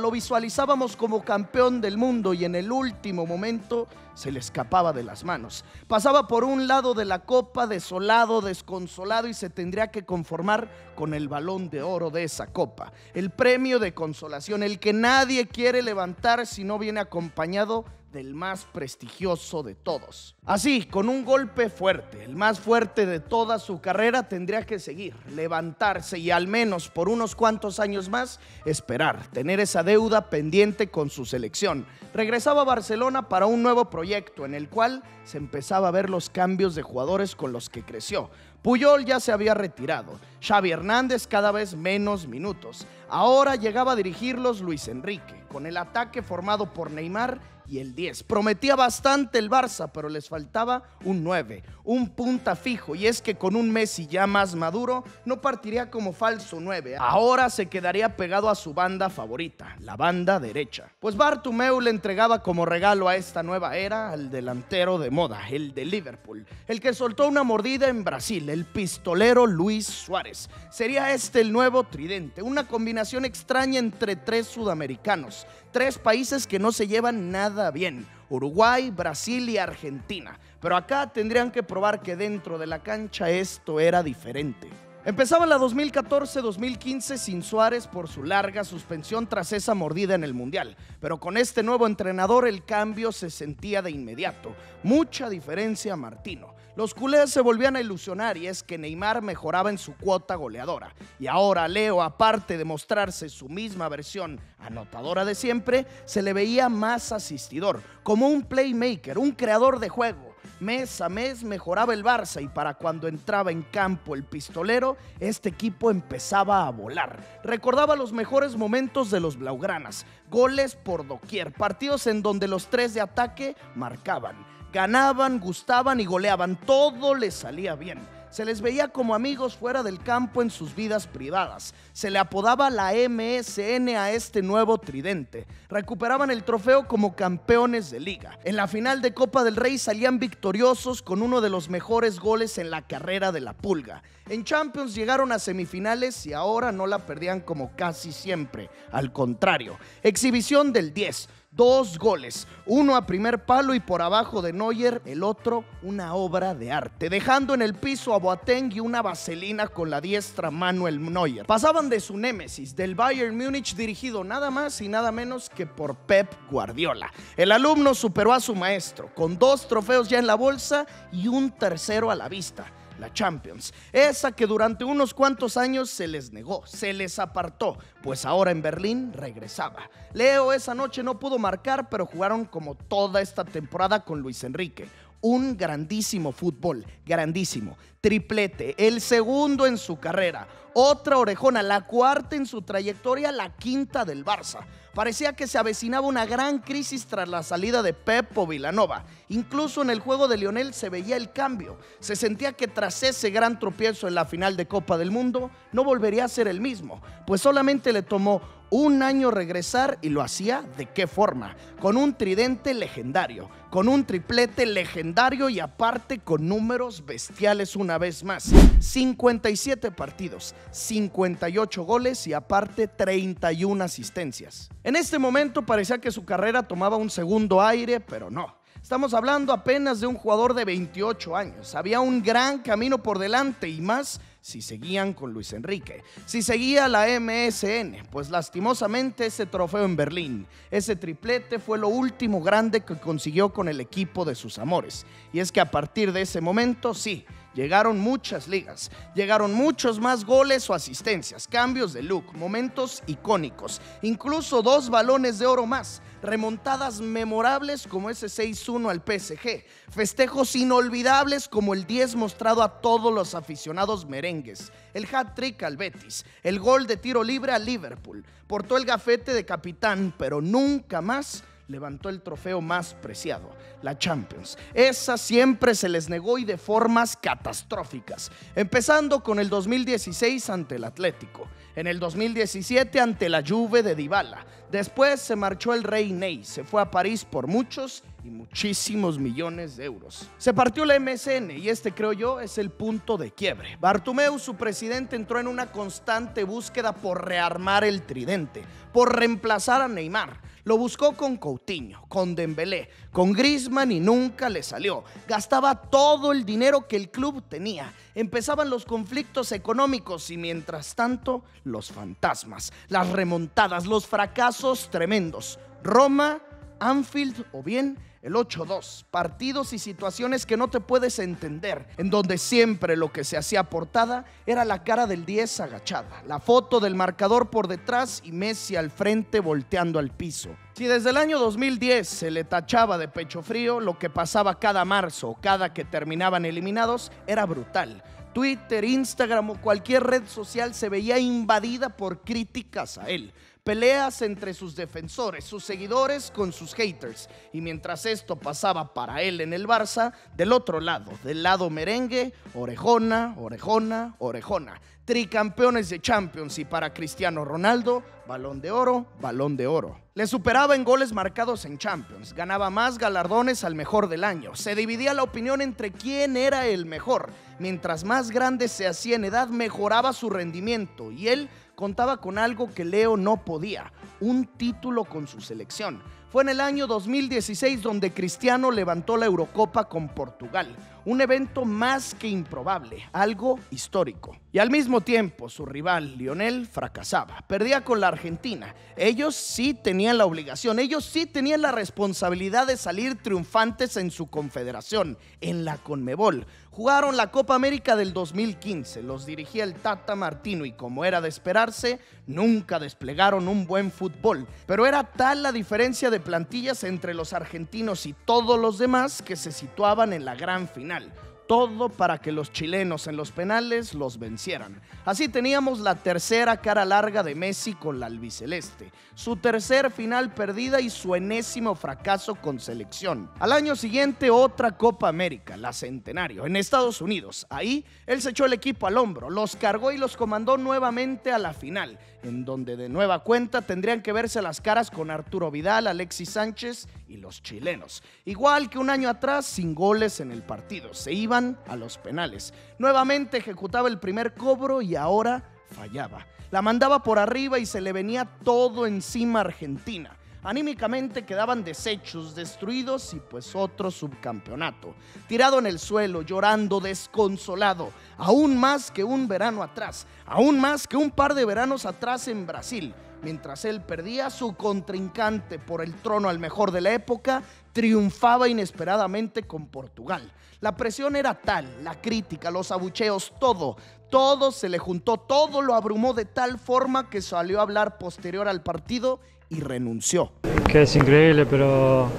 A: lo visualizábamos como campeón del mundo y en el último momento se le escapaba de las manos. Pasaba por un lado de la copa desolado, desconsolado y se tendría que conformar con el Balón de Oro de esa copa. El premio de consolación, el que nadie quiere levantar si no viene acompañado del más prestigioso de todos. Así, con un golpe fuerte, el más fuerte de toda su carrera, tendría que seguir, levantarse y al menos por unos cuantos años más esperar, tener esa deuda pendiente con su selección. Regresaba a Barcelona para un nuevo proyecto en el cual se empezaba a ver los cambios de jugadores con los que creció. Puyol ya se había retirado, Xavi Hernández cada vez menos minutos. Ahora llegaba a dirigirlos Luis Enrique, con el ataque formado por Neymar y el 10. Prometía bastante el Barça, pero les faltaba un 9, un punta fijo, y es que con un Messi ya más maduro, no partiría como falso 9. Ahora se quedaría pegado a su banda favorita, la banda derecha. Pues Bartomeu le entregaba como regalo a esta nueva era al delantero de moda, el de Liverpool, el que soltó una mordida en Brasil, el pistolero Luis Suárez. Sería este el nuevo tridente, una combinación extraña entre 3 sudamericanos, 3 países que no se llevan nada bien: Uruguay, Brasil y Argentina. Pero acá tendrían que probar que dentro de la cancha esto era diferente. Empezaba la 2014-2015 sin Suárez por su larga suspensión tras esa mordida en el Mundial. Pero con este nuevo entrenador el cambio se sentía de inmediato. Mucha diferencia a Martino. Los culés se volvían a ilusionar y es que Neymar mejoraba en su cuota goleadora. Y ahora Leo, aparte de mostrarse su misma versión anotadora de siempre, se le veía más asistidor, como un playmaker, un creador de juego. Mes a mes mejoraba el Barça y para cuando entraba en campo el pistolero, este equipo empezaba a volar. Recordaba los mejores momentos de los blaugranas, goles por doquier, partidos en donde los 3 de ataque marcaban, ganaban, gustaban y goleaban, todo les salía bien. Se les veía como amigos fuera del campo en sus vidas privadas. Se le apodaba la MSN a este nuevo tridente. Recuperaban el trofeo como campeones de liga. En la final de Copa del Rey salían victoriosos con uno de los mejores goles en la carrera de la Pulga. En Champions llegaron a semifinales y ahora no la perdían como casi siempre. Al contrario, exhibición del 10. 2 goles, uno a primer palo y por abajo de Neuer, el otro una obra de arte, dejando en el piso a Boateng y una vaselina con la diestra Manuel Neuer. Pasaban de su némesis, del Bayern Múnich, dirigido nada más y nada menos que por Pep Guardiola. El alumno superó a su maestro, con 2 trofeos ya en la bolsa y un tercero a la vista: la Champions, esa que durante unos cuantos años se les negó, se les apartó, pues ahora en Berlín regresaba. Leo esa noche no pudo marcar, pero jugaron como toda esta temporada con Luis Enrique. Un grandísimo fútbol, grandísimo. triplete, el segundo en su carrera, otra orejona, la cuarta en su trayectoria, la quinta del Barça. Parecía que se avecinaba una gran crisis tras la salida de Pep o Vilanova. Incluso en el juego de Lionel se veía el cambio. Se sentía que tras ese gran tropiezo en la final de Copa del Mundo no volvería a ser el mismo, pues solamente le tomó un año regresar y lo hacía ¿de qué forma? Con un tridente legendario, con un triplete legendario y aparte con números bestiales una vez más. 57 partidos, 58 goles y aparte 31 asistencias. En este momento parecía que su carrera tomaba un segundo aire, pero no. Estamos hablando apenas de un jugador de 28 años. Había un gran camino por delante y más si seguían con Luis Enrique, si seguía la MSN, pues lastimosamente ese trofeo en Berlín, ese triplete fue lo último grande que consiguió con el equipo de sus amores. Y es que a partir de ese momento, sí, llegaron muchas ligas, llegaron muchos más goles o asistencias, cambios de look, momentos icónicos, incluso 2 balones de oro más, remontadas memorables como ese 6-1 al PSG, festejos inolvidables como el 10 mostrado a todos los aficionados merengues, el hat-trick al Betis, el gol de tiro libre al Liverpool. Portó el gafete de capitán, pero nunca más levantó el trofeo más preciado, la Champions. Esa siempre se les negó y de formas catastróficas, empezando con el 2016 ante el Atlético, en el 2017 ante la Juve de Dybala, después se marchó el Rey Ney, se fue a París por muchos y muchísimos millones de euros. Se partió la MSN y este, creo yo, es el punto de quiebre. Bartomeu, su presidente, entró en una constante búsqueda por rearmar el tridente, por reemplazar a Neymar. Lo buscó con Coutinho, con Dembélé, con Griezmann y nunca le salió. Gastaba todo el dinero que el club tenía. Empezaban los conflictos económicos y mientras tanto los fantasmas, las remontadas, los fracasos tremendos. Roma, Anfield o bien el 8-2, partidos y situaciones que no te puedes entender, en donde siempre lo que se hacía portada era la cara del 10 agachada, la foto del marcador por detrás y Messi al frente volteando al piso. Si desde el año 2010 se le tachaba de pecho frío, lo que pasaba cada marzo o cada que terminaban eliminados era brutal. Twitter, Instagram o cualquier red social se veía invadida por críticas a él. Peleas entre sus defensores, sus seguidores con sus haters. Y mientras esto pasaba para él en el Barça, del otro lado, del lado merengue, orejona, orejona, orejona. Tricampeones de Champions y para Cristiano Ronaldo, Balón de Oro, Balón de Oro. Le superaba en goles marcados en Champions, ganaba más galardones al mejor del año. Se dividía la opinión entre quién era el mejor. Mientras más grande se hacía en edad, mejoraba su rendimiento y él contaba con algo que Leo no podía, un título con su selección. Fue en el año 2016 donde Cristiano levantó la Eurocopa con Portugal, un evento más que improbable, algo histórico. Y al mismo tiempo su rival Lionel fracasaba, perdía con la Argentina. Ellos sí tenían la obligación, ellos sí tenían la responsabilidad de salir triunfantes en su confederación, en la Conmebol. Jugaron la Copa América del 2015, los dirigía el Tata Martino y como era de esperarse, nunca desplegaron un buen fútbol. Pero era tal la diferencia de plantillas entre los argentinos y todos los demás que se situaban en la gran final. Todo para que los chilenos en los penales los vencieran. Así teníamos la tercera cara larga de Messi con la albiceleste, su tercer final perdida y su enésimo fracaso con selección. Al año siguiente otra Copa América, la Centenario, en Estados Unidos. Ahí él se echó el equipo al hombro, los cargó y los comandó nuevamente a la final, en donde de nueva cuenta tendrían que verse las caras con Arturo Vidal, Alexis Sánchez y los chilenos. Igual que un año atrás, sin goles en el partido, se iban a los penales. Nuevamente ejecutaba el primer cobro y ahora fallaba. La mandaba por arriba y se le venía todo encima a Argentina. Anímicamente quedaban deshechos, destruidos y pues otro subcampeonato. Tirado en el suelo, llorando, desconsolado, aún más que un verano atrás, aún más que un par de veranos atrás en Brasil. Mientras él perdía, su contrincante por el trono al mejor de la época triunfaba inesperadamente con Portugal. La presión era tal, la crítica, los abucheos, todo se le juntó, todo lo abrumó de tal forma que salió a hablar posterior al partido y renunció.
E: Que es increíble, pero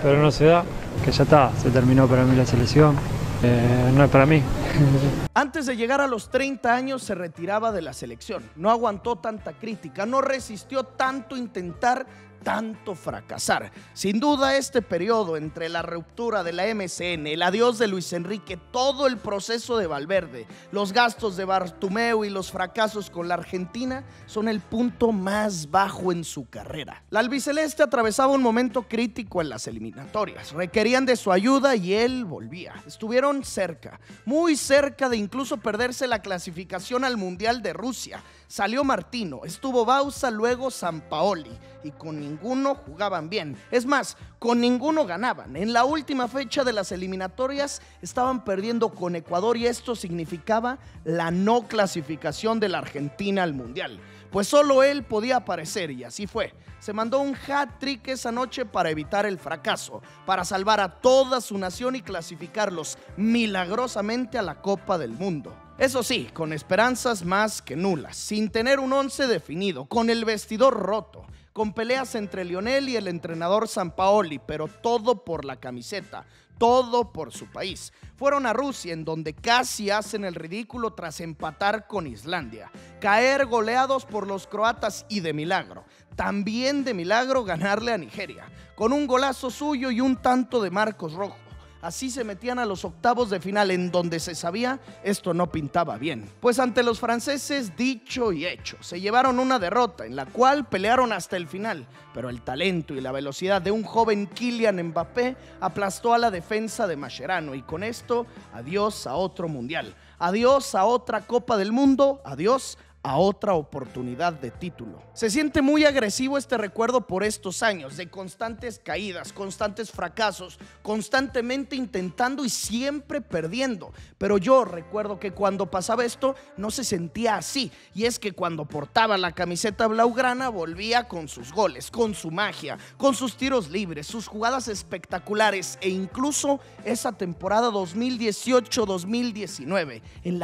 E: no se da, que ya está, se terminó para mí la selección. no es para mí.
A: Antes de llegar a los 30 años se retiraba de la selección. No aguantó tanta crítica, no resistió tanto intentar, tanto fracasar. Sin duda este periodo entre la ruptura de la MSN, el adiós de Luis Enrique, todo el proceso de Valverde, los gastos de Bartomeu y los fracasos con la Argentina son el punto más bajo en su carrera. La albiceleste atravesaba un momento crítico en las eliminatorias. Requerían de su ayuda y él volvía. Estuvieron cerca, muy cerca de incluso perderse la clasificación al Mundial de Rusia. Salió Martino, estuvo Bauza, luego Sampaoli y con ninguno jugaban bien. Es más, con ninguno ganaban. En la última fecha de las eliminatorias estaban perdiendo con Ecuador y esto significaba la no clasificación de la Argentina al Mundial. Pues solo él podía aparecer y así fue. Se mandó un hat-trick esa noche para evitar el fracaso, para salvar a toda su nación y clasificarlos milagrosamente a la Copa del Mundo. Eso sí, con esperanzas más que nulas, sin tener un once definido, con el vestidor roto, con peleas entre Lionel y el entrenador Sampaoli, pero todo por la camiseta, todo por su país. Fueron a Rusia, en donde casi hacen el ridículo tras empatar con Islandia, caer goleados por los croatas y de milagro, también de milagro ganarle a Nigeria, con un golazo suyo y un tanto de Marcos Rojo. Así se metían a los octavos de final en donde se sabía esto no pintaba bien. Pues ante los franceses, dicho y hecho, se llevaron una derrota en la cual pelearon hasta el final, pero el talento y la velocidad de un joven Kylian Mbappé aplastó a la defensa de Mascherano y con esto, adiós a otro mundial, adiós a otra Copa del Mundo, adiós a otra oportunidad de título. Se siente muy agresivo este recuerdo por estos años de constantes caídas, constantes fracasos, constantemente intentando y siempre perdiendo. Pero yo recuerdo que cuando pasaba esto no se sentía así, y es que cuando portaba la camiseta blaugrana volvía con sus goles, con su magia, con sus tiros libres, sus jugadas espectaculares e incluso esa temporada 2018-2019 en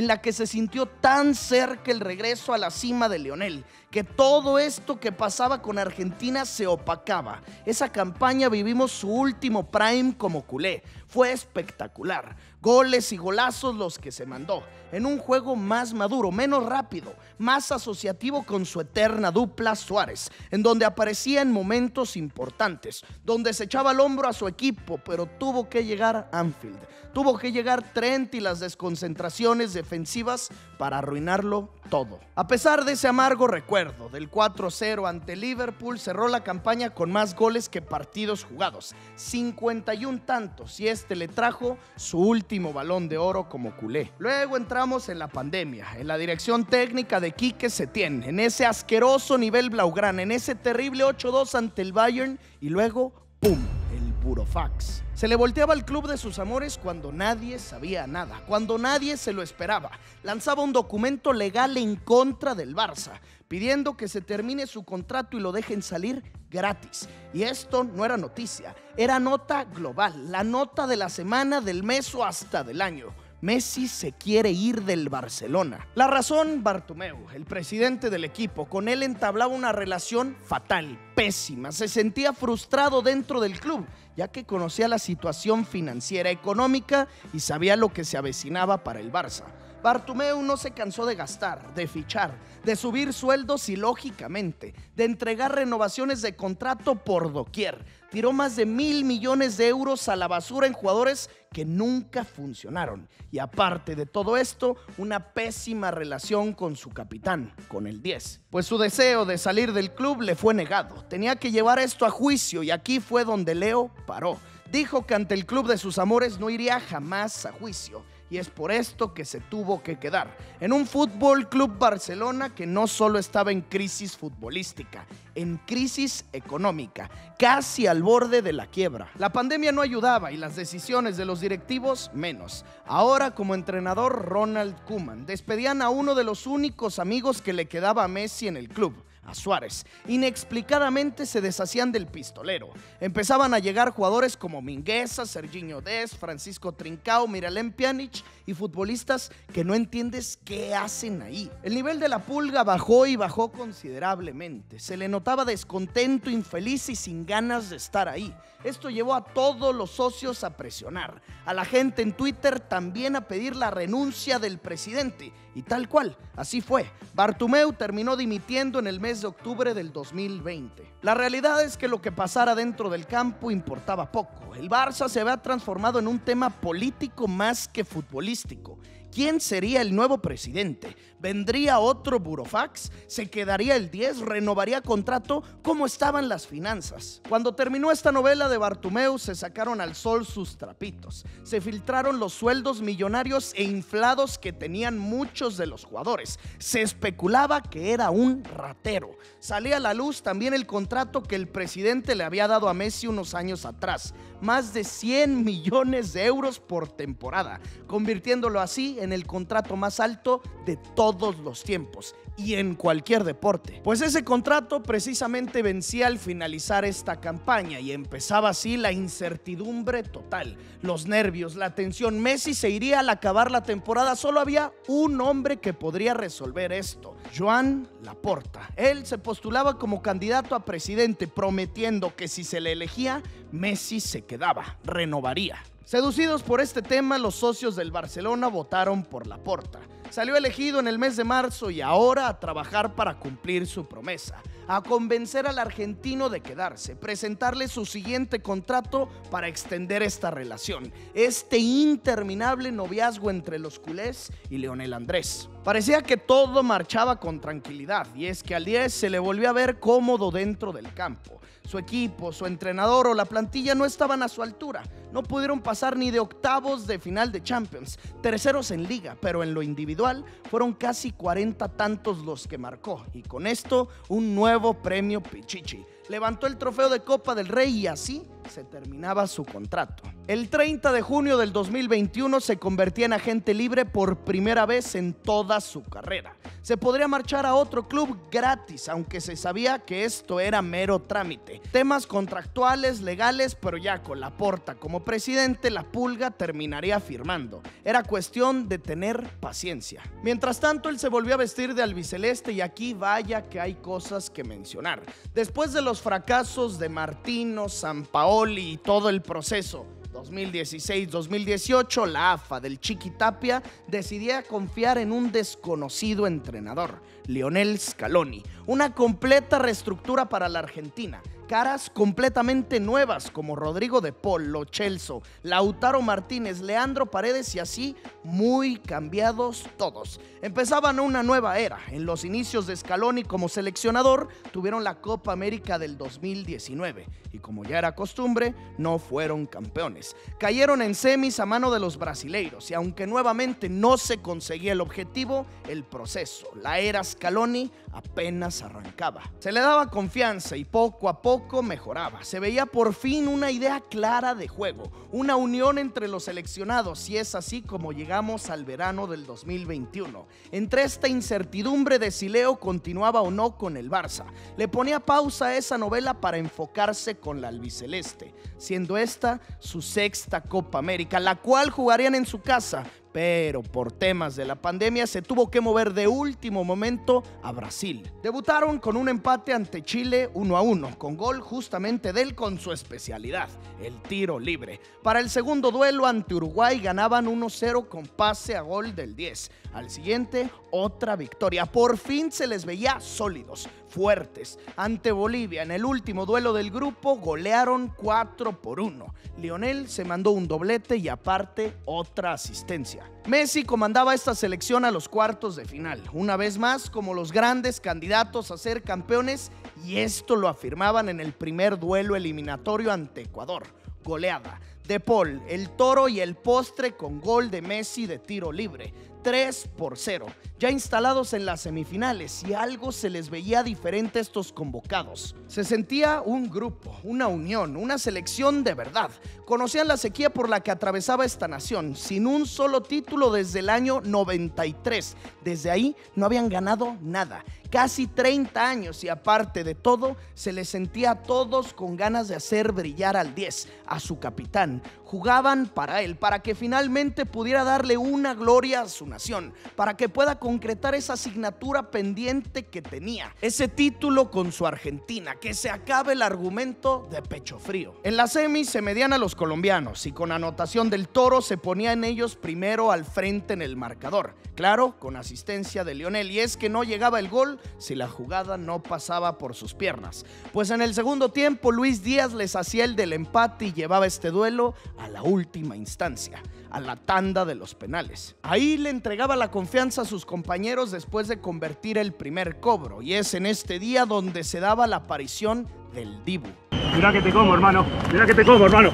A: la que se sintió tan cerca el regreso a la cima de Lionel, que todo esto que pasaba con Argentina se opacaba. Esa campaña vivimos su último prime como culé. Fue espectacular. Goles y golazos los que se mandó. En un juego más maduro, menos rápido, más asociativo con su eterna dupla Suárez, en donde aparecía en momentos importantes, donde se echaba al hombro a su equipo, pero tuvo que llegar Anfield. Tuvo que llegar Trent y las desconcentraciones defensivas para arruinarlo todo. A pesar de ese amargo recuerdo del 4-0 ante Liverpool, cerró la campaña con más goles que partidos jugados, 51 tantos, y este le trajo su último Balón de Oro como culé. Luego entramos en la pandemia, en la dirección técnica de Quique Setién, en ese asqueroso nivel blaugrana, en ese terrible 8-2 ante el Bayern y luego ¡pum! El burofax. Se le volteaba al club de sus amores cuando nadie sabía nada, cuando nadie se lo esperaba. Lanzaba un documento legal en contra del Barça, pidiendo que se termine su contrato y lo dejen salir gratis. Y esto no era noticia, era nota global, la nota de la semana, del mes o hasta del año. Messi se quiere ir del Barcelona. La razón, Bartomeu, el presidente del equipo. Con él entablaba una relación fatal, pésima. Se sentía frustrado dentro del club, ya que conocía la situación financiera, económica y sabía lo que se avecinaba para el Barça. Bartomeu no se cansó de gastar, de fichar, de subir sueldos y lógicamente de entregar renovaciones de contrato por doquier. Tiró más de 1.000 millones de euros a la basura en jugadores que nunca funcionaron. Y aparte de todo esto, una pésima relación con su capitán, con el 10. Pues su deseo de salir del club le fue negado. Tenía que llevar esto a juicio y aquí fue donde Leo paró. Dijo que ante el club de sus amores no iría jamás a juicio. Y es por esto que se tuvo que quedar en un Fútbol Club Barcelona que no solo estaba en crisis futbolística, en crisis económica, casi al borde de la quiebra. La pandemia no ayudaba y las decisiones de los directivos menos. Ahora, como entrenador, Ronald Koeman despedían a uno de los únicos amigos que le quedaba a Messi en el club, a Suárez. Inexplicadamente se deshacían del pistolero. Empezaban a llegar jugadores como Mingueza, Serginho Dest, Francisco Trincao, Miralem Pjanic y futbolistas que no entiendes qué hacen ahí. El nivel de la Pulga bajó y bajó considerablemente. Se le notaba descontento, infeliz y sin ganas de estar ahí. Esto llevó a todos los socios a presionar, a la gente en Twitter también a pedir la renuncia del presidente. Y tal cual, así fue. Bartomeu terminó dimitiendo en el mes de octubre del 2020. La realidad es que lo que pasara dentro del campo importaba poco. El Barça se había transformado en un tema político más que futbolístico. ¿Quién sería el nuevo presidente? ¿Vendría otro burofax? ¿Se quedaría el 10? ¿Renovaría contrato? ¿Cómo estaban las finanzas? Cuando terminó esta novela de Bartomeu, se sacaron al sol sus trapitos. Se filtraron los sueldos millonarios e inflados que tenían muchos de los jugadores. Se especulaba que era un ratero. Salía a la luz también el contrato que el presidente le había dado a Messi unos años atrás. Más de 100 millones de euros por temporada, convirtiéndolo así en el contrato más alto de todos los tiempos y en cualquier deporte. Pues ese contrato precisamente vencía al finalizar esta campaña y empezaba así la incertidumbre total, los nervios, la tensión. Messi se iría al acabar la temporada. Solo había un hombre que podría resolver esto: Joan Laporta. Él se postulaba como candidato a presidente, prometiendo que si se le elegía, Messi se quedaba, renovaría. Seducidos por este tema, los socios del Barcelona votaron por Laporta. Salió elegido en el mes de marzo y ahora a trabajar para cumplir su promesa, a convencer al argentino de quedarse, presentarle su siguiente contrato para extender esta relación, este interminable noviazgo entre los culés y Lionel Andrés. Parecía que todo marchaba con tranquilidad, y es que al 10 se le volvió a ver cómodo dentro del campo. Su equipo, su entrenador o la plantilla no estaban a su altura. No pudieron pasar ni de octavos de final de Champions, terceros en liga, pero en lo individual fueron casi 40 tantos los que marcó, y con esto un nuevo premio Pichichi. Levantó el trofeo de Copa del Rey y así se terminaba su contrato. El 30 de junio del 2021 se convertía en agente libre por primera vez en toda su carrera. Se podría marchar a otro club gratis, aunque se sabía que esto era mero trámite. Temas contractuales, legales, pero ya con Laporta como presidente, la Pulga terminaría firmando. Era cuestión de tener paciencia. Mientras tanto, él se volvió a vestir de albiceleste, y aquí vaya que hay cosas que mencionar. Después de los fracasos de Martino, Sampaoli y todo el proceso 2016-2018, la AFA del Chiqui Tapia decidía confiar en un desconocido entrenador, Lionel Scaloni. Una completa reestructura para la Argentina. Caras completamente nuevas como Rodrigo de Paul, Lo Celso, Lautaro Martínez, Leandro Paredes, y así muy cambiados todos. Empezaban una nueva era. En los inicios de Scaloni como seleccionador tuvieron la Copa América del 2019 y, como ya era costumbre, no fueron campeones. Cayeron en semis a mano de los brasileiros, y aunque nuevamente no se conseguía el objetivo, el proceso, la era Scaloni, apenas arrancaba. Se le daba confianza y poco a poco mejoraba. Se veía por fin una idea clara de juego, una unión entre los seleccionados, y es así como llegamos al verano del 2021. Entre esta incertidumbre de si Leo continuaba o no con el Barça, le ponía pausa a esa novela para enfocarse con la albiceleste, siendo esta su sexta Copa América, la cual jugarían en su casa, pero por temas de la pandemia se tuvo que mover de último momento a Brasil. Debutaron con un empate ante Chile 1-1, con gol justamente de él con su especialidad, el tiro libre. Para el segundo duelo ante Uruguay ganaban 1-0 con pase a gol del 10. Al siguiente, otra victoria. Por fin se les veía sólidos, fuertes. Ante Bolivia, en el último duelo del grupo, golearon 4-1. Lionel se mandó un doblete y aparte otra asistencia. Messi comandaba esta selección a los cuartos de final, una vez más como los grandes candidatos a ser campeones, y esto lo afirmaban en el primer duelo eliminatorio ante Ecuador. Goleada. De Paul, el toro y el postre con gol de Messi de tiro libre. 3-0, ya instalados en las semifinales, y algo se les veía diferente a estos convocados. Se sentía un grupo, una unión, una selección de verdad. Conocían la sequía por la que atravesaba esta nación, sin un solo título desde el año 93. Desde ahí no habían ganado nada. Casi 30 años, y aparte de todo, se les sentía a todos con ganas de hacer brillar al 10, a su capitán. Jugaban para él, para que finalmente pudiera darle una gloria a su nación, para que pueda concretar esa asignatura pendiente que tenía, ese título con su Argentina, que se acabe el argumento de pecho frío. En la semi se medían a los colombianos y con anotación del Toro se ponían ellos primero al frente en el marcador, claro, con asistencia de Lionel, y es que no llegaba el gol si la jugada no pasaba por sus piernas. Pues en el segundo tiempo Luis Díaz les hacía el del empate y llevaba este duelo a la última instancia, a la tanda de los penales. Ahí le entregaba la confianza a sus compañeros después de convertir el primer cobro, y es en este día donde se daba la aparición del Dibu.
E: Mira que te como, hermano, mira que te como, hermano.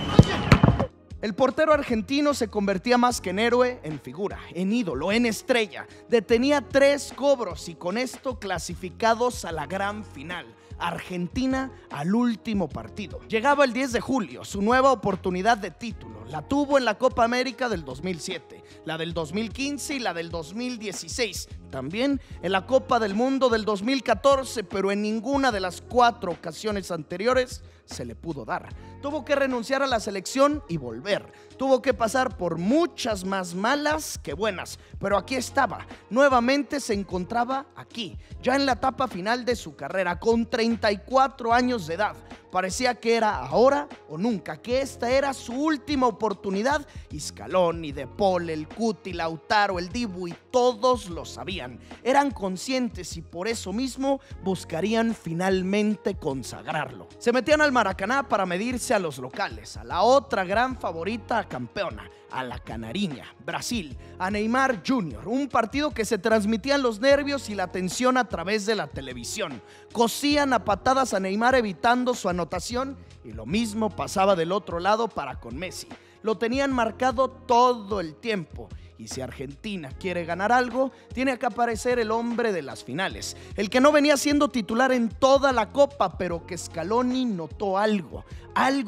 A: El portero argentino se convertía más que en héroe, en figura, en ídolo, en estrella. Detenía 3 cobros y con esto clasificados a la gran final. Argentina al último partido. Llegaba el 10 de julio, su nueva oportunidad de título. La tuvo en la Copa América del 2007, la del 2015 y la del 2016. También en la Copa del Mundo del 2014, pero en ninguna de las 4 ocasiones anteriores se le pudo dar. Tuvo que renunciar a la selección y volver. Tuvo que pasar por muchas más malas que buenas, pero aquí estaba. Nuevamente se encontraba aquí, ya en la etapa final de su carrera, con 34 años de edad. Parecía que era ahora o nunca, que esta era su última oportunidad, y Scaloni, De Paul, el Cuti, Lautaro, el Dibu y todos lo sabían. Eran conscientes y por eso mismo buscarían finalmente consagrarlo. Se metían al Maracaná para medirse a los locales, a la otra gran favorita campeona, a la Canariña, Brasil, a Neymar Jr., un partido que se transmitían los nervios y la tensión a través de la televisión. Cosían a patadas a Neymar evitando su anotación, y lo mismo pasaba del otro lado para con Messi. Lo tenían marcado todo el tiempo. Y si Argentina quiere ganar algo, tiene que aparecer el hombre de las finales, el que no venía siendo titular en toda la Copa, pero que Scaloni notó algo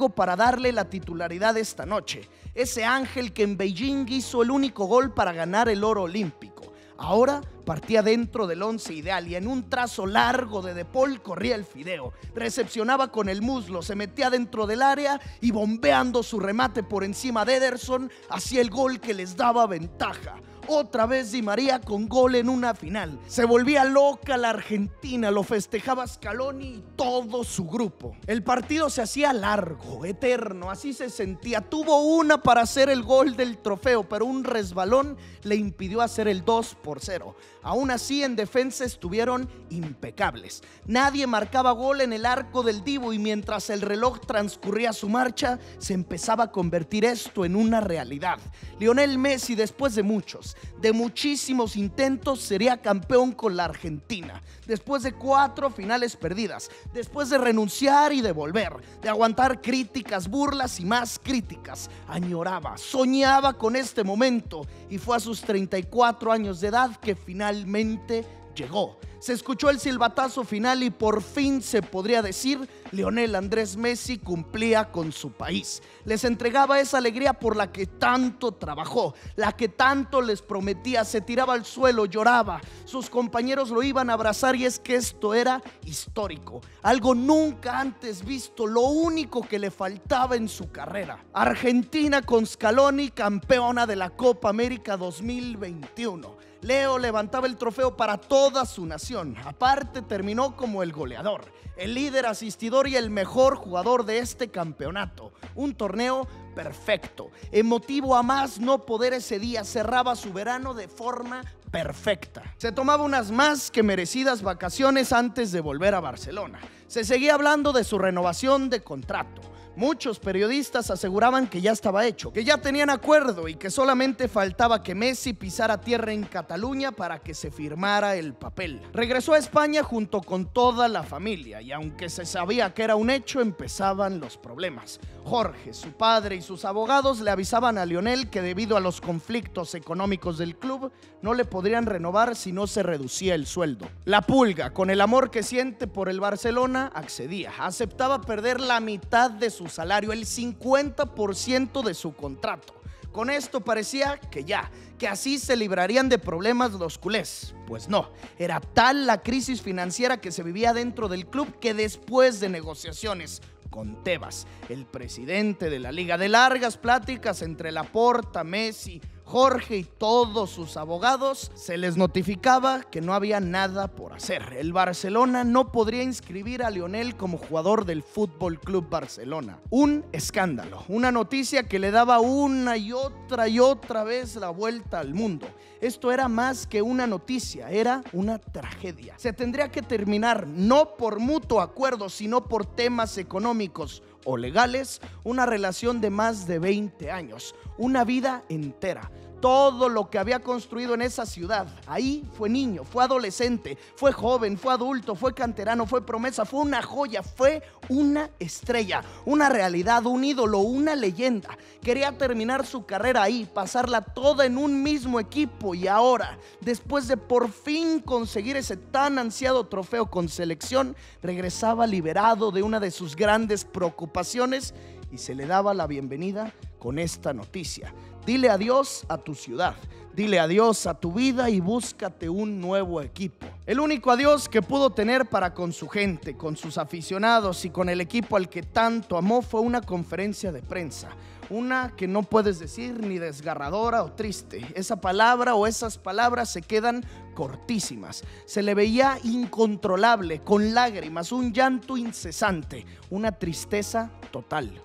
A: para darle la titularidad esta noche. Ese ángel que en Beijing hizo el único gol para ganar el oro olímpico. Ahora partía dentro del 11 ideal y en un trazo largo de De Paul corría el fideo, recepcionaba con el muslo, se metía dentro del área y bombeando su remate por encima de Ederson, hacía el gol que les daba ventaja. Otra vez Di María con gol en una final. Se volvía loca la Argentina, lo festejaba Scaloni y todo su grupo. El partido se hacía largo, eterno, así se sentía. Tuvo una para hacer el gol del trofeo, pero un resbalón le impidió hacer el 2-0. Aún así, en defensa estuvieron impecables. Nadie marcaba gol en el arco del Dibu, y mientras el reloj transcurría su marcha, se empezaba a convertir esto en una realidad. Lionel Messi, después de muchísimos intentos, sería campeón con la Argentina. Después de 4 finales perdidas, después de renunciar y de volver, de aguantar críticas, burlas y más críticas, añoraba, soñaba con este momento, y fue a sus 34 años de edad que finalmente llegó. Se escuchó el silbatazo final y por fin se podría decir: Lionel Andrés Messi cumplía con su país. Les entregaba esa alegría por la que tanto trabajó, la que tanto les prometía. Se tiraba al suelo, lloraba. Sus compañeros lo iban a abrazar, y es que esto era histórico, algo nunca antes visto, lo único que le faltaba en su carrera. Argentina con Scaloni, campeona de la Copa América 2021. Leo levantaba el trofeo para toda su nación. Aparte, terminó como el goleador, el líder asistidor y el mejor jugador de este campeonato. Un torneo perfecto, emotivo a más no poder. Ese día cerraba su verano de forma perfecta. Se tomaba unas más que merecidas vacaciones antes de volver a Barcelona. Se seguía hablando de su renovación de contrato. Muchos periodistas aseguraban que ya estaba hecho, que ya tenían acuerdo y que solamente faltaba que Messi pisara tierra en Cataluña para que se firmara el papel. Regresó a España junto con toda la familia y aunque se sabía que era un hecho, empezaban los problemas. Jorge, su padre y sus abogados le avisaban a Lionel que debido a los conflictos económicos del club no le podrían renovar si no se reducía el sueldo. La Pulga, con el amor que siente por el Barcelona, accedía. Aceptaba perder la mitad de su salario, el 50% de su contrato. Con esto parecía que así se librarían de problemas los culés. Pues no, era tal la crisis financiera que se vivía dentro del club que después de negociaciones con Tebas, el presidente de la liga, de largas pláticas entre Laporta, Messi, Jorge y todos sus abogados, se les notificaba que no había nada por hacer. El Barcelona no podría inscribir a Lionel como jugador del Fútbol Club Barcelona. Un escándalo, una noticia que le daba una y otra vez la vuelta al mundo. Esto era más que una noticia, era una tragedia. Se tendría que terminar, no por mutuo acuerdo, sino por temas económicos o legales, una relación de más de 20 años, una vida entera. Todo lo que había construido en esa ciudad, ahí fue niño, fue adolescente, fue joven, fue adulto, fue canterano, fue promesa, fue una joya, fue una estrella, una realidad, un ídolo, una leyenda. Quería terminar su carrera ahí, pasarla toda en un mismo equipo y ahora, después de por fin conseguir ese tan ansiado trofeo con selección, regresaba liberado de una de sus grandes preocupaciones y se le daba la bienvenida con esta noticia. Dile adiós a tu ciudad, dile adiós a tu vida y búscate un nuevo equipo. El único adiós que pudo tener para con su gente, con sus aficionados y con el equipo al que tanto amó fue una conferencia de prensa. Una que no puedes decir ni desgarradora o triste. Esa palabra o esas palabras se quedan cortísimas. Se le veía incontrolable, con lágrimas, un llanto incesante, una tristeza total.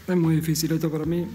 F: Es muy difícil esto para mí.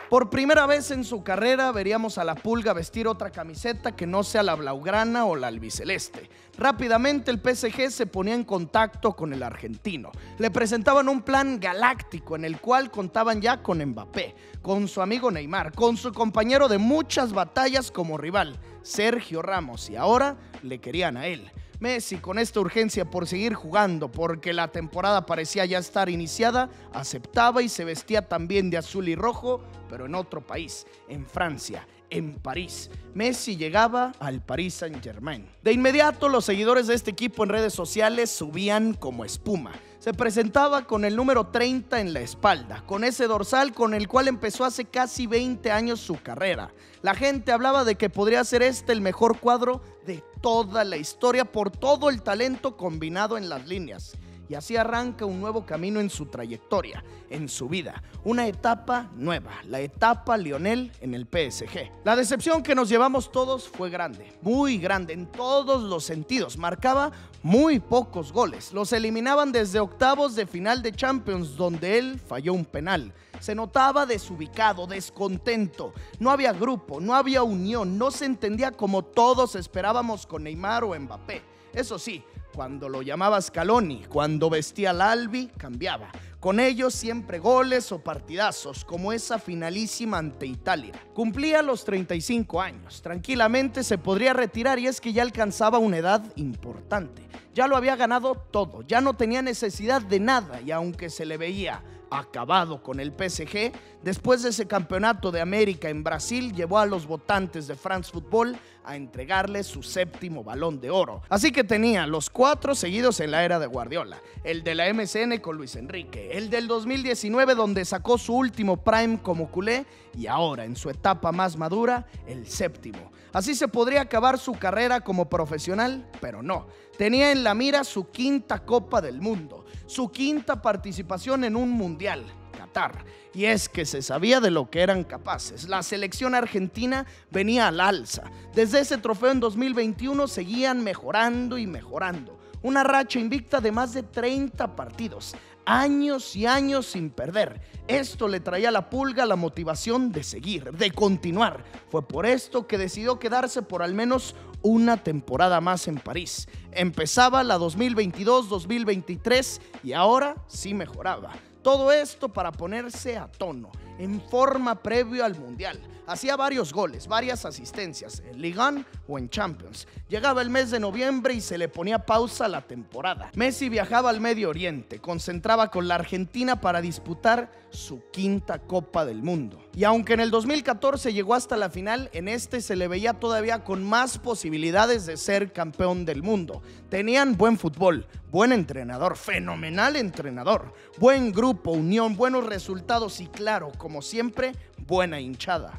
A: Por primera vez en su carrera veríamos a la Pulga vestir otra camiseta que no sea la blaugrana o la albiceleste. Rápidamente el PSG se ponía en contacto con el argentino. Le presentaban un plan galáctico en el cual contaban ya con Mbappé, con su amigo Neymar, con su compañero de muchas batallas como rival, Sergio Ramos, y ahora le querían a él. Messi, con esta urgencia por seguir jugando, porque la temporada parecía ya estar iniciada, aceptaba y se vestía también de azul y rojo, pero en otro país, en Francia, en París. Messi llegaba al Paris Saint-Germain. De inmediato, los seguidores de este equipo en redes sociales subían como espuma. Se presentaba con el número 30 en la espalda, con ese dorsal con el cual empezó hace casi 20 años su carrera. La gente hablaba de que podría ser el mejor cuadro de toda la historia por todo el talento combinado en las líneas. Y así arranca un nuevo camino en su trayectoria, en su vida. Una etapa nueva, la etapa Lionel en el PSG. La decepción que nos llevamos todos fue grande, muy grande en todos los sentidos. Marcaba muy pocos goles. Los eliminaban desde octavos de final de Champions, donde él falló un penal. Se notaba desubicado, descontento. No había grupo, no había unión. No se entendía como todos esperábamos con Neymar o Mbappé. Eso sí, cuando lo llamaba Scaloni, cuando vestía al Albi, cambiaba. Con ellos siempre goles o partidazos, como esa finalísima ante Italia. Cumplía los 35 años. Tranquilamente se podría retirar y es que ya alcanzaba una edad importante. Ya lo había ganado todo, ya no tenía necesidad de nada y aunque se le veía acabado con el PSG, después de ese campeonato de América en Brasil, llevó a los votantes de France Football a entregarle su 7º Balón de Oro. Así que tenía los 4 seguidos en la era de Guardiola, el de la MSN con Luis Enrique, el del 2019 donde sacó su último prime como culé y ahora en su etapa más madura, el 7º. Así se podría acabar su carrera como profesional, pero no. Tenía en la mira su 5ª Copa del Mundo, su 5ª participación en un mundial, Qatar. Y es que se sabía de lo que eran capaces. La selección argentina venía al alza. Desde ese trofeo en 2021 seguían mejorando y mejorando. Una racha invicta de más de 30 partidos. años y años sin perder. Esto le traía a la Pulga la motivación de seguir, de continuar. Fue por esto que decidió quedarse por al menos una temporada más en París. Empezaba la 2022-2023 y ahora sí mejoraba. Todo esto para ponerse a tono, en forma previo al Mundial. Hacía varios goles, varias asistencias, en Ligue 1 o en Champions. Llegaba el mes de noviembre y se le ponía pausa a la temporada. Messi viajaba al Medio Oriente, concentraba con la Argentina para disputar su quinta Copa del Mundo. Y aunque en el 2014 llegó hasta la final, en este se le veía todavía con más posibilidades de ser campeón del mundo. Tenían buen fútbol, buen entrenador, fenomenal entrenador, buen grupo, unión, buenos resultados y claro, como siempre, buena hinchada.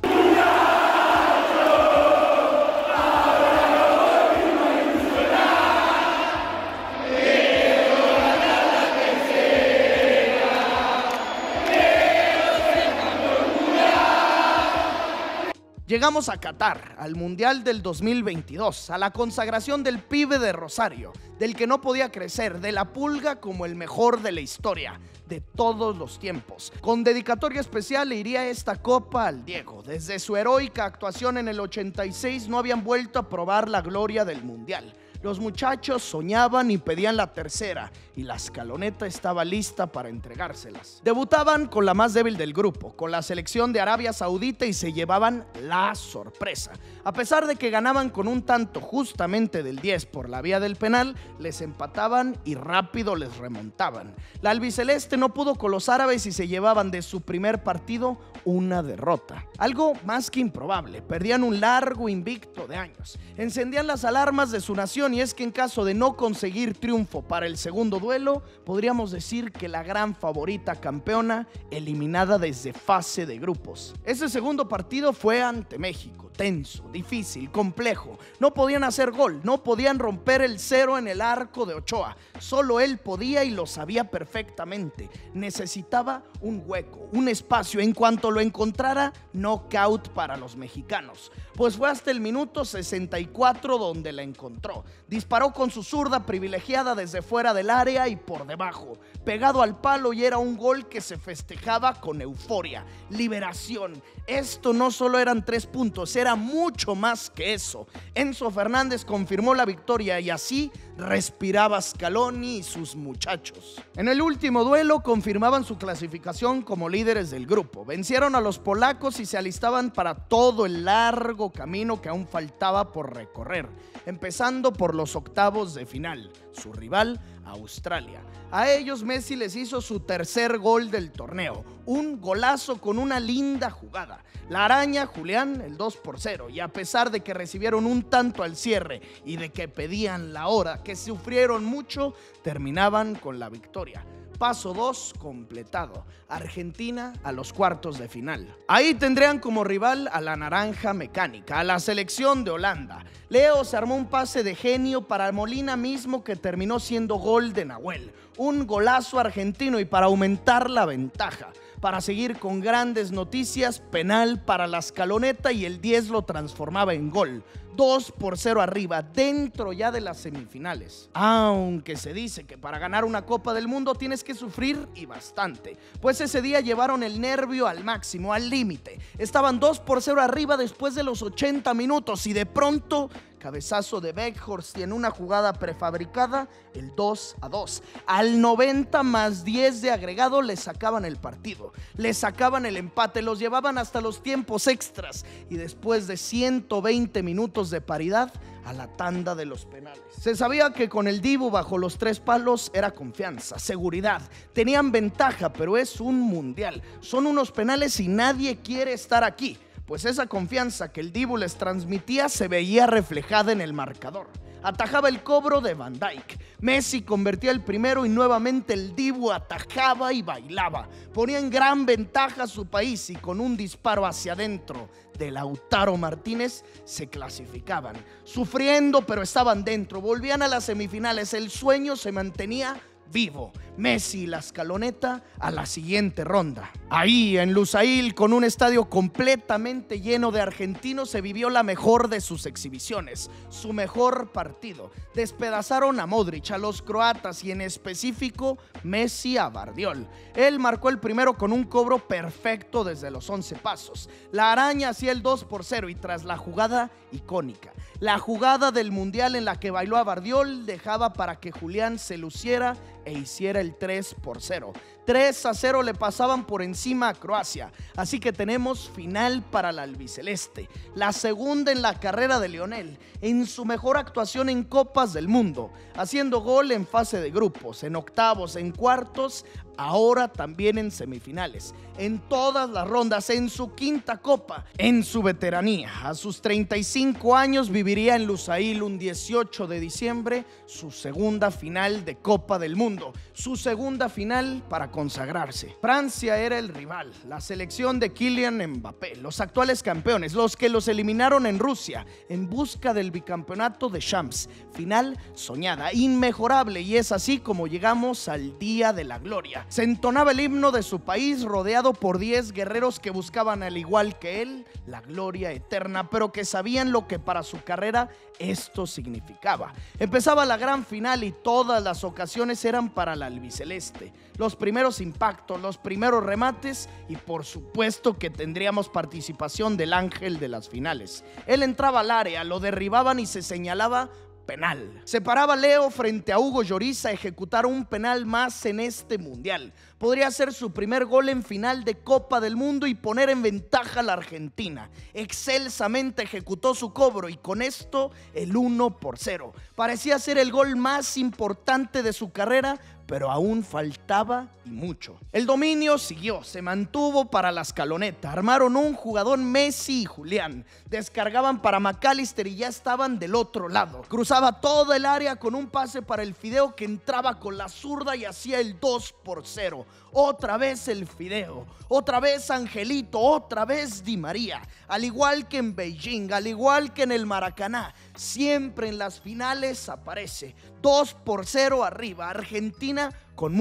A: Llegamos a Qatar, al Mundial del 2022, a la consagración del pibe de Rosario, del que no podía crecer, de la Pulga como el mejor de la historia, de todos los tiempos. Con dedicatoria especial le iría esta copa al Diego. Desde su heroica actuación en el 86 no habían vuelto a probar la gloria del Mundial. Los muchachos soñaban y pedían la tercera, y la escaloneta estaba lista para entregárselas. Debutaban con la más débil del grupo, con la selección de Arabia Saudita, y se llevaban la sorpresa. A pesar de que ganaban con un tanto justamente del 10 por la vía del penal, les empataban y rápido les remontaban. La albiceleste no pudo con los árabes y se llevaban de su primer partido una derrota. Algo más que improbable, perdían un largo invicto de años. Encendían las alarmas de su nación, y es que en caso de no conseguir triunfo para el segundo duelo, podríamos decir que la gran favorita campeona eliminada desde fase de grupos. Ese segundo partido fue ante México, tenso, difícil, complejo. No podían hacer gol, no podían romper el cero en el arco de Ochoa. Solo él podía y lo sabía perfectamente. Necesitaba un hueco, un espacio. En cuanto lo encontrara, knockout para los mexicanos. Pues fue hasta el minuto 64 donde la encontró. Disparó con su zurda privilegiada desde fuera del área y por debajo, pegado al palo, y era un gol que se festejaba con euforia, liberación. Esto no solo eran 3 puntos, era mucho más que eso. Enzo Fernández confirmó la victoria y así respiraba Scaloni y sus muchachos. En el último duelo confirmaban su clasificación como líderes del grupo. Vencieron a los polacos y se alistaban para todo el largo camino que aún faltaba por recorrer, empezando por los octavos de final. Su rival, Australia. A ellos Messi les hizo su tercer gol del torneo, un golazo con una linda jugada. La araña Julián, el 2-0, y a pesar de que recibieron un tanto al cierre y de que pedían la hora, que sufrieron mucho, terminaban con la victoria. Paso 2 completado. Argentina a los cuartos de final. Ahí tendrían como rival a la Naranja Mecánica, a la selección de Holanda. Leo se armó un pase de genio para Molina mismo, que terminó siendo gol de Nahuel. Un golazo argentino, y para aumentar la ventaja, para seguir con grandes noticias, penal para la escaloneta y el 10 lo transformaba en gol. 2-0 arriba, dentro ya de las semifinales. Aunque se dice que para ganar una Copa del Mundo tienes que sufrir, y bastante. Pues ese día llevaron el nervio al máximo, al límite. Estaban 2-0 arriba después de los 80 minutos y de pronto, cabezazo de Weghorst y en una jugada prefabricada, el 2-2. Al 90 más 10 de agregado le sacaban el partido, le sacaban el empate, los llevaban hasta los tiempos extras y después de 120 minutos de paridad, a la tanda de los penales. Se sabía que con el Dibu bajo los 3 palos era confianza, seguridad. Tenían ventaja, pero es un mundial. Son unos penales y nadie quiere estar aquí. Pues esa confianza que el Dibu les transmitía se veía reflejada en el marcador. Atajaba el cobro de Van Dijk. Messi convertía el primero y nuevamente el Dibu atajaba y bailaba. Ponía en gran ventaja a su país y con un disparo hacia adentro de Lautaro Martínez se clasificaban. Sufriendo, pero estaban dentro. Volvían a las semifinales. El sueño se mantenía vivo. Messi y la escaloneta a la siguiente ronda. Ahí en Lusail, con un estadio completamente lleno de argentinos, se vivió la mejor de sus exhibiciones, su mejor partido. Despedazaron a Modric, a los croatas y en específico Messi a Bardiol. Él marcó el primero con un cobro perfecto desde los 11 pasos. La araña hacía el 2-0 y tras la jugada icónica, la jugada del Mundial en la que bailó a Bardiol, dejaba para que Julián se luciera e hiciera el 3-0. 3-0 le pasaban por encima a Croacia, así que tenemos final para la albiceleste, la segunda en la carrera de Lionel, en su mejor actuación en Copas del Mundo, haciendo gol en fase de grupos, en octavos, en cuartos, ahora también en semifinales, en todas las rondas, en su quinta copa, en su veteranía. A sus 35 años viviría en Lusail un 18 de diciembre su segunda final de Copa del Mundo, su segunda final para consagrarse. Francia era el rival, la selección de Kylian Mbappé, los actuales campeones, los que los eliminaron en Rusia en busca del bicampeonato de Champs. Final soñada, inmejorable, y es así como llegamos al día de la gloria. Se entonaba el himno de su país rodeado por 10 guerreros que buscaban, al igual que él, la gloria eterna, pero que sabían lo que para su carrera esto significaba. Empezaba la gran final y todas las ocasiones eran para la albiceleste. Los primeros impactos, los primeros remates y por supuesto que tendríamos participación del ángel de las finales. Él entraba al área, lo derribaban y se señalaba penal. Se paraba Leo frente a Hugo Lloris a ejecutar un penal más en este mundial. Podría ser su primer gol en final de Copa del Mundo y poner en ventaja a la Argentina. Excelsamente ejecutó su cobro y con esto el 1-0. Parecía ser el gol más importante de su carrera, pero aún faltaba y mucho. El dominio siguió, se mantuvo para la escaloneta. Armaron un jugador Messi y Julián. Descargaban para McAllister y ya estaban del otro lado. Cruzaba todo el área con un pase para el Fideo que entraba con la zurda y hacía el 2-0. Otra vez el Fideo, otra vez Angelito, otra vez Di María. Al igual que en Beijing, al igual que en el Maracaná, siempre en las finales aparece 2-0 arriba. Argentina con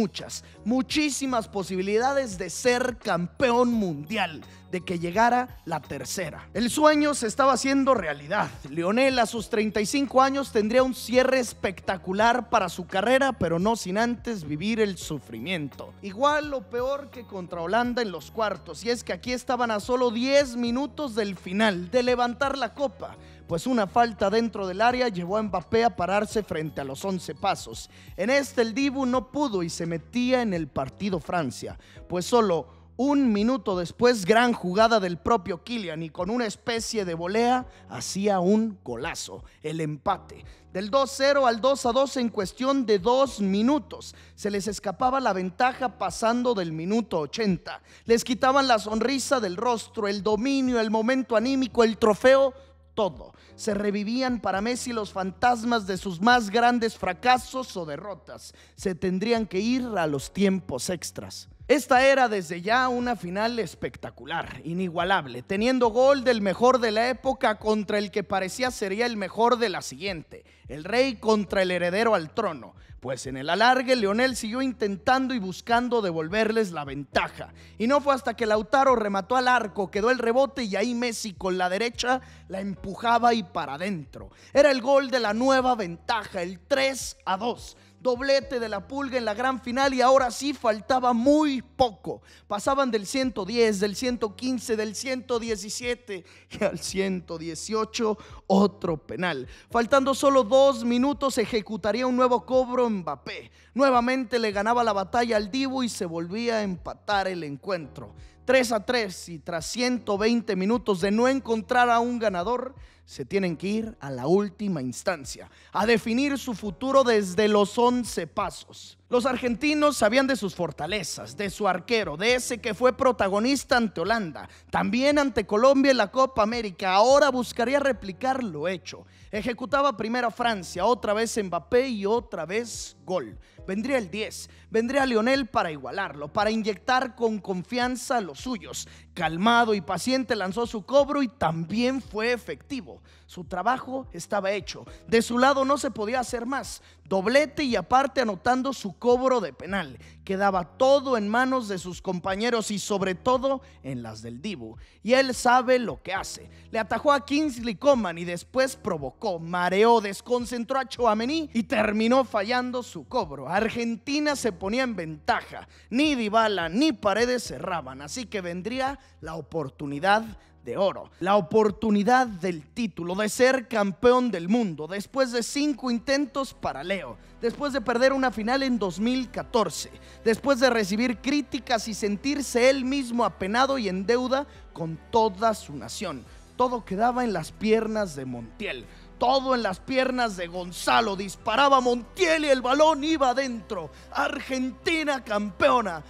A: muchísimas posibilidades de ser campeón mundial, de que llegara la tercera. El sueño se estaba haciendo realidad. Lionel a sus 35 años tendría un cierre espectacular para su carrera, pero no sin antes vivir el sufrimiento. Igual o peor que contra Holanda en los cuartos, y es que aquí estaban a solo 10 minutos del final, de levantar la copa, pues una falta dentro del área llevó a Mbappé a pararse frente a los 11 pasos. En este el Dibu no pudo y se metía en el partido Francia, pues solo un minuto después, gran jugada del propio Kylian y con una especie de volea hacía un golazo, el empate. Del 2-0 al 2-2 en cuestión de 2 minutos. Se les escapaba la ventaja pasando del minuto 80. Les quitaban la sonrisa del rostro, el dominio, el momento anímico, el trofeo, todo. Se revivían para Messi los fantasmas de sus más grandes fracasos o derrotas. Se tendrían que ir a los tiempos extras. Esta era desde ya una final espectacular, inigualable, teniendo gol del mejor de la época contra el que parecía sería el mejor de la siguiente, el rey contra el heredero al trono. Pues en el alargue Lionel siguió intentando y buscando devolverles la ventaja. Y no fue hasta que Lautaro remató al arco, quedó el rebote y ahí Messi con la derecha la empujaba y para adentro. Era el gol de la nueva ventaja, el 3-2. Doblete de la Pulga en la gran final y ahora sí faltaba muy poco. Pasaban del 110, del 115, del 117 y al 118 otro penal. Faltando solo 2 minutos ejecutaría un nuevo cobro Mbappé. Nuevamente le ganaba la batalla al Dibu y se volvía a empatar el encuentro. 3-3 y tras 120 minutos de no encontrar a un ganador, se tienen que ir a la última instancia, a definir su futuro desde los 11 pasos. Los argentinos sabían de sus fortalezas, de su arquero, de ese que fue protagonista ante Holanda, también ante Colombia en la Copa América. Ahora buscaría replicar lo hecho. Ejecutaba primero a Francia, otra vez Mbappé y otra vez gol. Vendría el 10, vendría Lionel para igualarlo, para inyectar con confianza a los suyos. Calmado y paciente lanzó su cobro y también fue efectivo. objetivo. Su trabajo estaba hecho. De su lado no se podía hacer más. Doblete y aparte anotando su cobro de penal. Quedaba todo en manos de sus compañeros y sobre todo en las del Dibu. Y él sabe lo que hace. Le atajó a Kingsley Coman y después provocó, mareó, desconcentró a Tchouaméni y terminó fallando su cobro. Argentina se ponía en ventaja. Ni Dybala ni Paredes cerraban. Así que vendría la oportunidad de oro, la oportunidad del título, de ser campeón del mundo, después de 5 intentos para Leo, después de perder una final en 2014, después de recibir críticas y sentirse él mismo apenado y en deuda con toda su nación. Todo quedaba en las piernas de Montiel. Todo en las piernas de Gonzalo. Disparaba Montiel y el balón iba adentro. Argentina campeona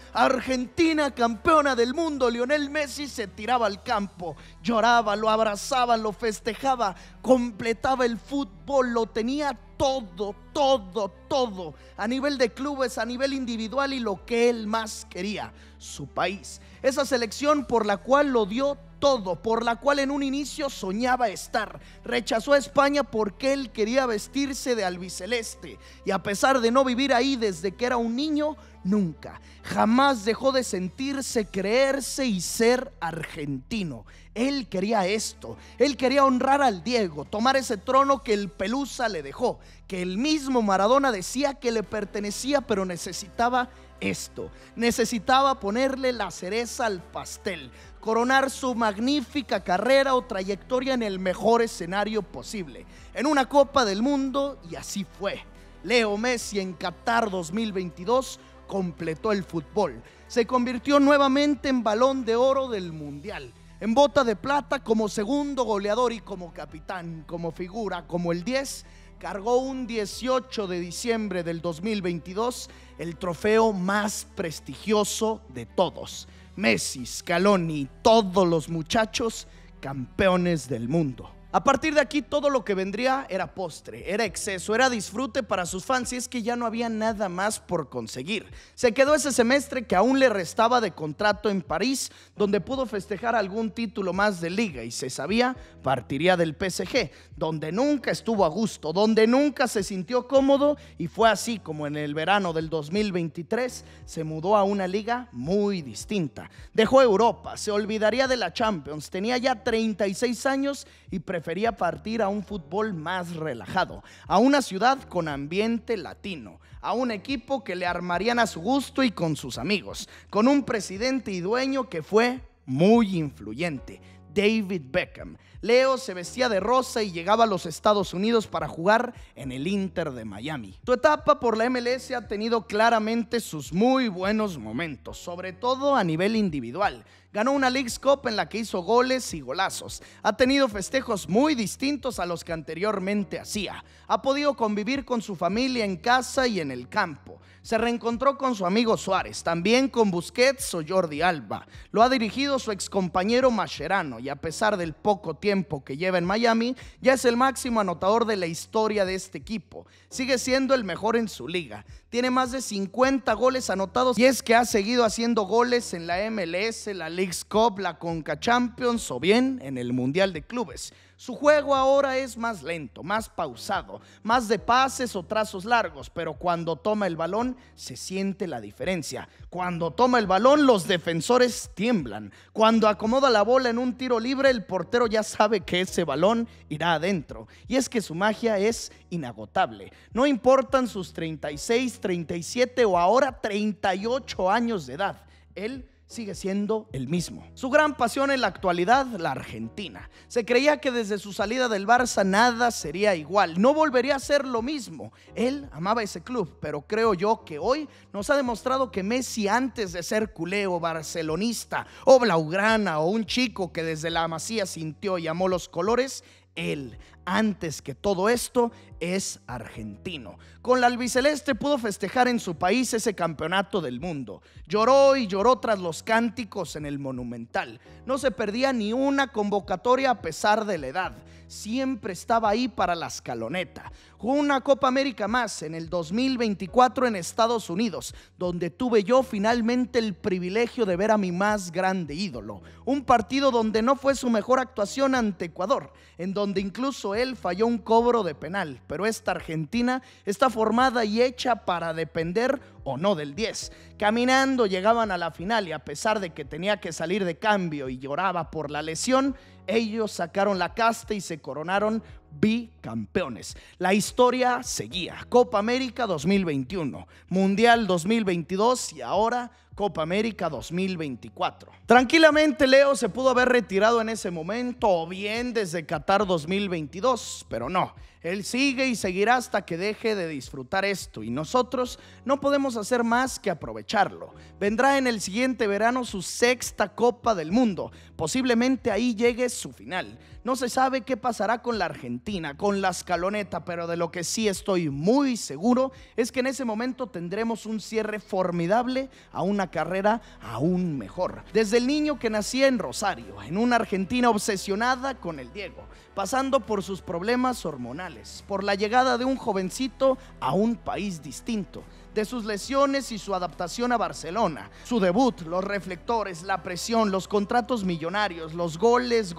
A: del mundo. Lionel Messi se tiraba al campo, lloraba, lo abrazaban, lo festejaba, completaba el fútbol, lo tenía todo, a nivel de clubes, a nivel individual y lo que él más quería, su país. Esa selección por la cual lo dio todo, por la cual en un inicio soñaba estar. Rechazó a España porque él quería vestirse de albiceleste y a pesar de no vivir ahí desde que era un niño, nunca, jamás dejó de sentirse, creerse y ser argentino. Él quería esto, él quería honrar al Diego, tomar ese trono que el Pelusa le dejó, que el mismo Maradona decía que le pertenecía, pero necesitaba esto, necesitaba ponerle la cereza al pastel, coronar su magnífica carrera o trayectoria en el mejor escenario posible, en una Copa del Mundo, y así fue. Leo Messi en Qatar 2022 completó el fútbol, se convirtió nuevamente en Balón de Oro del Mundial, en Bota de Plata como segundo goleador y como capitán, como figura, como el 10, cargó un 18 de diciembre del 2022 el trofeo más prestigioso de todos. Messi, Scaloni, todos los muchachos campeones del mundo. A partir de aquí todo lo que vendría era postre, era exceso, era disfrute para sus fans y es que ya no había nada más por conseguir. Se quedó ese semestre que aún le restaba de contrato en París, donde pudo festejar algún título más de liga y se sabía partiría del PSG, donde nunca estuvo a gusto, donde nunca se sintió cómodo y fue así como en el verano del 2023 se mudó a una liga muy distinta. Dejó Europa, se olvidaría de la Champions, tenía ya 36 años y prefería partir a un fútbol más relajado, a una ciudad con ambiente latino, a un equipo que le armarían a su gusto y con sus amigos, con un presidente y dueño que fue muy influyente, David Beckham. Leo se vestía de rosa y llegaba a los Estados Unidos para jugar en el Inter de Miami. Su etapa por la MLS ha tenido claramente sus muy buenos momentos, sobre todo a nivel individual. Ganó una Leagues Cup en la que hizo goles y golazos. Ha tenido festejos muy distintos a los que anteriormente hacía. Ha podido convivir con su familia en casa y en el campo. Se reencontró con su amigo Suárez, también con Busquets o Jordi Alba. Lo ha dirigido su excompañero Mascherano y a pesar del poco tiempo que lleva en Miami, ya es el máximo anotador de la historia de este equipo. Sigue siendo el mejor en su liga. Tiene más de 50 goles anotados y es que ha seguido haciendo goles en la MLS, la Leagues Cup, la Conca Champions o bien en el Mundial de Clubes. Su juego ahora es más lento, más pausado, más de pases o trazos largos, pero cuando toma el balón se siente la diferencia. Cuando toma el balón los defensores tiemblan. Cuando acomoda la bola en un tiro libre el portero ya sabe que ese balón irá adentro. Y es que su magia es inagotable. No importan sus 36, 37 o ahora 38 años de edad. Él sigue siendo el mismo. Su gran pasión en la actualidad, la Argentina. Se creía que desde su salida del Barça nada sería igual, no volvería a ser lo mismo. Él amaba ese club, pero creo yo que hoy nos ha demostrado que Messi, antes de ser culé o barcelonista o blaugrana o un chico que desde la Masía sintió y amó los colores, él, antes que todo esto, es argentino. Con la albiceleste pudo festejar en su país ese campeonato del mundo. Lloró y lloró tras los cánticos en el Monumental. No se perdía ni una convocatoria a pesar de la edad. Siempre estaba ahí para la escaloneta. Jugó una Copa América más en el 2024 en Estados Unidos, donde tuve yo finalmente el privilegio de ver a mi más grande ídolo. Un partido donde no fue su mejor actuación ante Ecuador, en donde incluso él falló un cobro de penal. Pero esta Argentina está formada y hecha para depender o no del 10. Caminando llegaban a la final y a pesar de que tenía que salir de cambio y lloraba por la lesión, ellos sacaron la casta y se coronaron bicampeones. La historia seguía. Copa América 2021, Mundial 2022 y ahora Copa América 2024. Tranquilamente Leo se pudo haber retirado en ese momento o bien desde Qatar 2022, pero no. Él sigue y seguirá hasta que deje de disfrutar esto y nosotros no podemos hacer más que aprovecharlo. Vendrá en el siguiente verano su 6ª Copa del Mundo. Posiblemente ahí llegue su final. No se sabe qué pasará con la Argentina, con la escaloneta, pero de lo que sí estoy muy seguro es que en ese momento tendremos un cierre formidable a una carrera aún mejor. Desde el niño que nacía en Rosario, en una Argentina obsesionada con el Diego, pasando por sus problemas hormonales, por la llegada de un jovencito a un país distinto, de sus lesiones y su adaptación a Barcelona, su debut, los reflectores, la presión, los contratos millonarios, los goles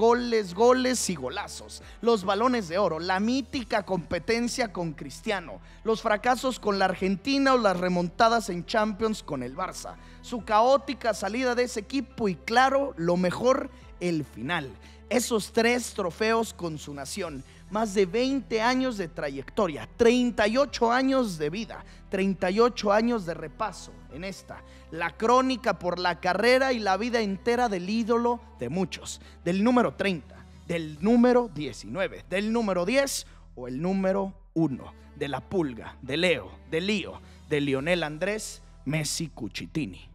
A: y golazos, los balones de oro, la mítica competencia con Cristiano, los fracasos con la Argentina o las remontadas en Champions con el Barça, su caótica salida de ese equipo y claro, lo mejor, el final. Esos 3 trofeos con su nación, más de 20 años de trayectoria, 38 años de vida, 38 años de repaso en esta, la crónica por la carrera y la vida entera del ídolo de muchos, del número 30, del número 19, del número 10 o el número 1, de la Pulga, de Leo, de Lío, de Lionel Andrés Messi Cuchitini.